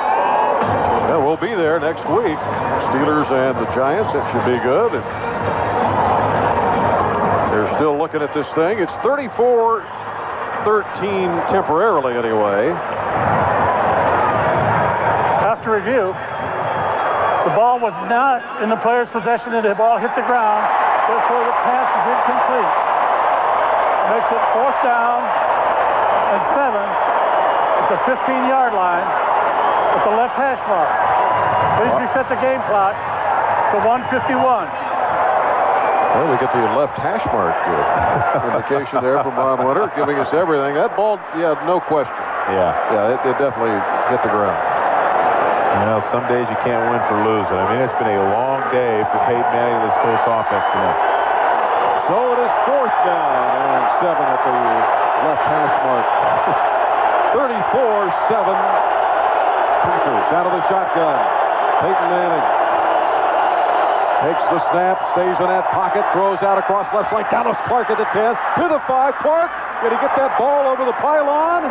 Yeah, we'll be there next week. Steelers and the Giants. It should be good. And they're still looking at this thing. It's 34-13 temporarily anyway. After review, the ball was not in the player's possession and the ball hit the ground. Therefore, the pass is incomplete. Makes it 4th down and 7 at the 15-yard line at the left hash mark. Please reset the game clock to 1:51. Well, we get the left hash mark indication there from Ron Winter, giving us everything. That ball, no question. Yeah, it definitely hit the ground. Well, some days you can't win for losing. I mean, it's been a long day for Peyton Manning and this Colts offense tonight. So it is 4th down and 7 at the left hash mark. 34-7. Packers out of the shotgun. Peyton Manning takes the snap, stays in that pocket, throws out across left flank. Dallas Clark at the 10, to the 5. Clark, did he get that ball over the pylon?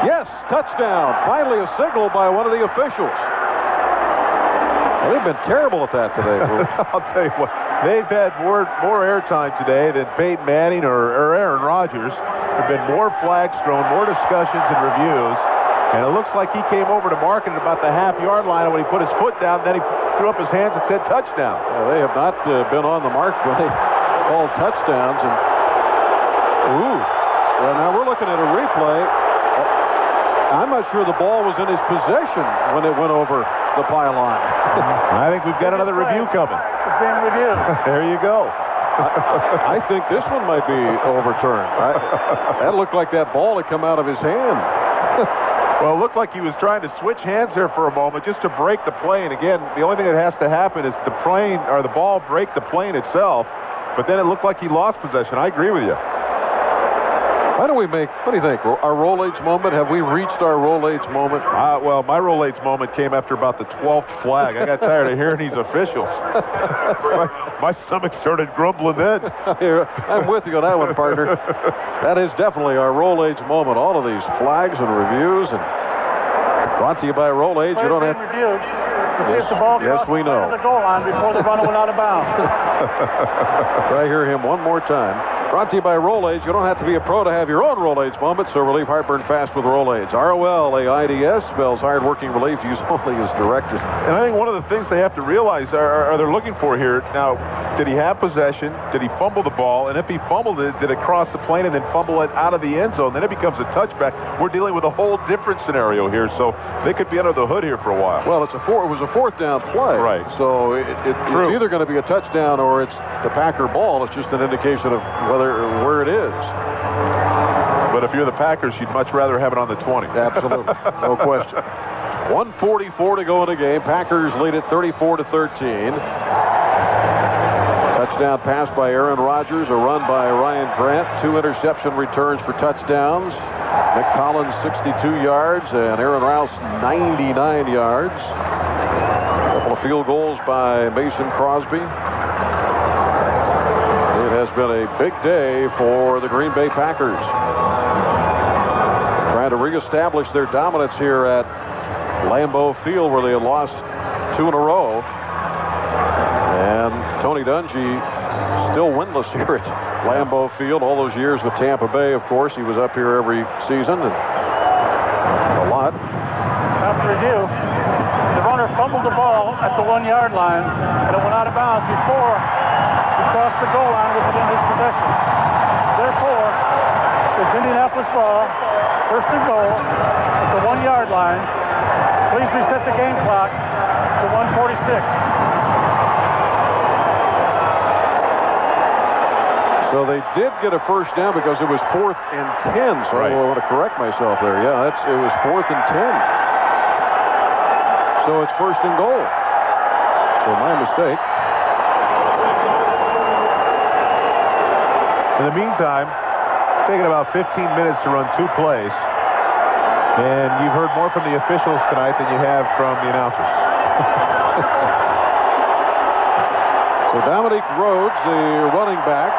Yes, touchdown. Finally a signal by one of the officials. Well, they've been terrible at that today. I'll tell you what, they've had more airtime today than Peyton Manning or Aaron Rodgers. There have been more flags thrown, more discussions and reviews. And it looks like he came over to mark it at about the half-yard line, and when he put his foot down, then he threw up his hands and said touchdown. Well, they have not been on the mark when they called touchdowns. And well, now we're looking at a replay. I'm not sure the ball was in his possession when it went over the pylon. I think we've got another review coming. It's being reviewed. There you go. I think this one might be overturned. That looked like that ball had come out of his hand. Well, it looked like he was trying to switch hands there for a moment just to break the plane. Again, the only thing that has to happen is the plane or the ball break the plane itself. But then it looked like he lost possession. I agree with you. What do you think? Our roll age moment? Have we reached our roll age moment? Well, my roll age moment came after about the 12th flag. I got tired of hearing these officials. my stomach started grumbling then. I'm with you on that one, partner. That is definitely our roll age moment. All of these flags and reviews, and brought to you by Roll Age. You don't have to review to see if the ball crossed the goal line before the runner went out of bounds. Try hear him one more time. Brought to you by Roll Age. You don't have to be a pro to have your own Roll Age moment, so relieve heartburn fast with Roll Age. ROLAIDS spells hard-working relief used only as directed. And I think one of the things they have to realize are they're looking for here. Now, did he have possession? Did he fumble the ball? And if he fumbled it, did it cross the plane and then fumble it out of the end zone? Then it becomes a touchback. We're dealing with a whole different scenario here, so they could be under the hood here for a while. Well, it was a 4th down play. Right. So it's either going to be a touchdown or it's the Packer ball. It's just an indication of where it is. But if you're the Packers, you'd much rather have it on the 20. Absolutely. No question. 1:44 to go in the game. Packers lead it 34-13. Touchdown pass by Aaron Rodgers, a run by Ryan Grant, 2 interception returns for touchdowns. Nick Collins 62 yards and Aarron Rouse 99 yards. A couple of field goals by Mason Crosby. It has been a big day for the Green Bay Packers. Trying to reestablish their dominance here at Lambeau Field, where they had lost 2 in a row. And Tony Dungy still winless here at Lambeau Field. All those years with Tampa Bay, of course. He was up here every season. And a lot. After review, the runner fumbled the ball at the 1-yard line, and it went out of bounds before he crossed the goal line with it in his possession. Therefore, it's Indianapolis ball, 1st and goal at the 1-yard line. Please reset the game clock to 1:46. So they did get a first down because it was 4th and 10. So I want to correct myself there. Yeah, it was 4th and 10. So it's 1st and goal. So my mistake. In the meantime, it's taken about 15 minutes to run 2 plays. And you've heard more from the officials tonight than you have from the announcers. So Dominique Rhodes, the running back.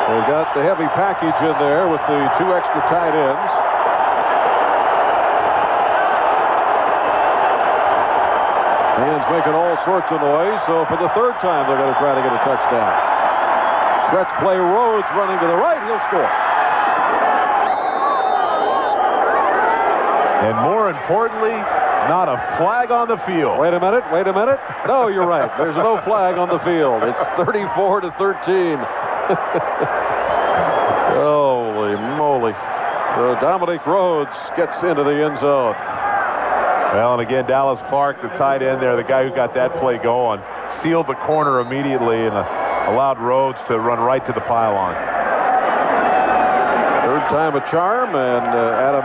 They've got the heavy package in there with the 2 extra tight ends. Fans making all sorts of noise, so for the 3rd time they're going to try to get a touchdown. Stretch play, Rhodes running to the right, he'll score. And more importantly, not a flag on the field. Wait a minute. No, you're right. There's no flag on the field. It's 34-13. Holy moly. So Dominique Rhodes gets into the end zone. Well, and again, Dallas Clark, the tight end there, the guy who got that play going, sealed the corner immediately and allowed Rhodes to run right to the pylon. 3rd time a charm, and Adam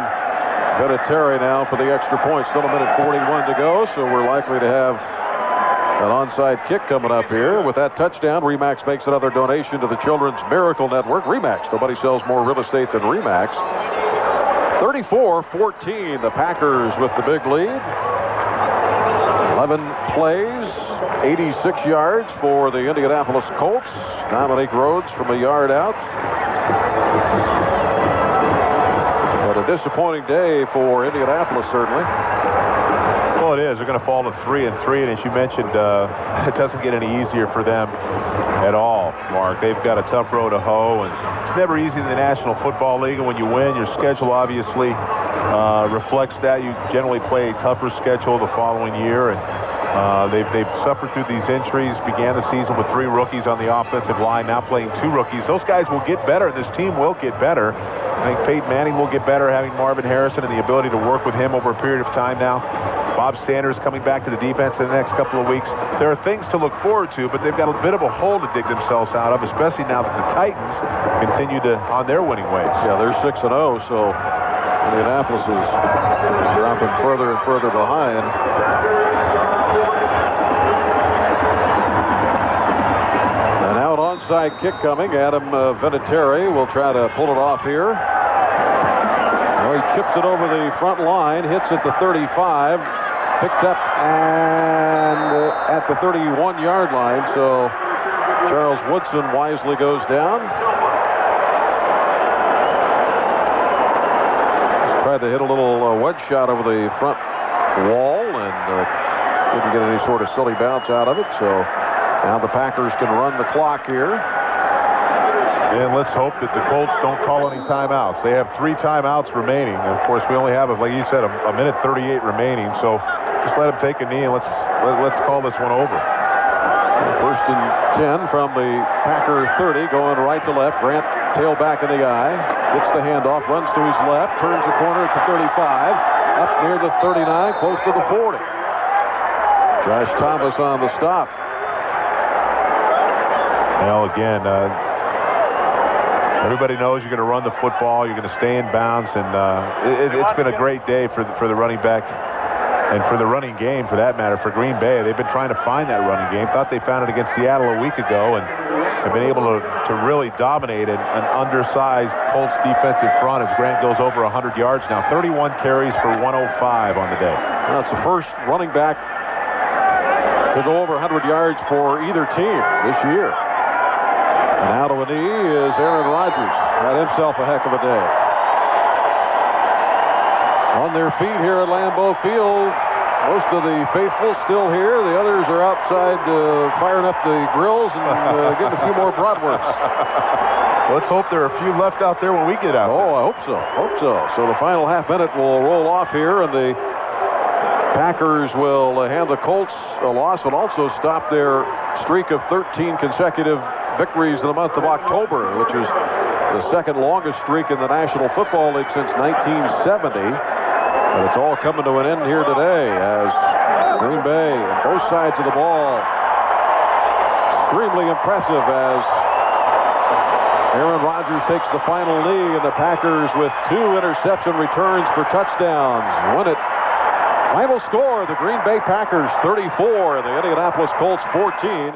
Vinatieri now for the extra point. Still a minute 41 to go, so we're likely to have an onside kick coming up here. With that touchdown, RE/MAX makes another donation to the Children's Miracle Network. RE/MAX, nobody sells more real estate than RE/MAX. 34-14, the Packers with the big lead. 11 plays, 86 yards for the Indianapolis Colts. Dominique Rhodes from a yard out. But a disappointing day for Indianapolis, certainly. Well, it is. They're going to fall to 3-3, and as you mentioned, it doesn't get any easier for them at all, Mark. They've got a tough road to hoe, and it's never easy in the National Football League, and when you win, your schedule obviously reflects that. You generally play a tougher schedule the following year, and they've suffered through these injuries. Began the season with 3 rookies on the offensive line, now playing 2 rookies. Those guys will get better, and this team will get better. I think Peyton Manning will get better having Marvin Harrison and the ability to work with him over a period of time now. Bob Sanders coming back to the defense in the next couple of weeks. There are things to look forward to, but they've got a bit of a hole to dig themselves out of, especially now that the Titans continue on their winning ways. Yeah, they're 6-0, so Indianapolis is dropping further and further behind. An out onside kick coming. Adam Vinatieri will try to pull it off here. He chips it over the front line, hits at the 35, picked up and at the 31-yard line. So Charles Woodson wisely goes down. Just tried to hit a little wedge shot over the front wall and didn't get any sort of silly bounce out of it. So now the Packers can run the clock here. And let's hope that the Colts don't call any timeouts. They have 3 timeouts remaining. And of course, we only have, like you said, a minute 38 remaining. So just let them take a knee and let's call this one over. 1st and 10 from the Packer 30, going right to left. Grant tailback in the eye, gets the handoff, runs to his left, turns the corner at the 35, up near the 39, close to the 40. Josh Thomas on the stop. Well, again, everybody knows you're going to run the football. You're going to stay in bounds, and it's been a great day for the running back and for the running game, for that matter, for Green Bay. They've been trying to find that running game. Thought they found it against Seattle a week ago, and have been able to really dominate an undersized Colts defensive front as Grant goes over 100 yards now. 31 carries for 105 on the day. That's the first running back to go over 100 yards for either team this year. And out of a knee is Aaron Rodgers. Had himself a heck of a day. On their feet here at Lambeau Field. Most of the faithful still here. The others are outside firing up the grills and getting a few more bratwursts. Let's hope there are a few left out there when we get out. Oh, I hope so. Hope so. So the final half minute will roll off here, and the Packers will hand the Colts a loss and also stop their streak of 13 consecutive victories in the month of October, which is the second longest streak in the National Football League since 1970. But it's all coming to an end here today as Green Bay on both sides of the ball. Extremely impressive as Aaron Rodgers takes the final knee, and the Packers with 2 interception returns for touchdowns win it Final score, the Green Bay Packers 34 and the Indianapolis Colts 14.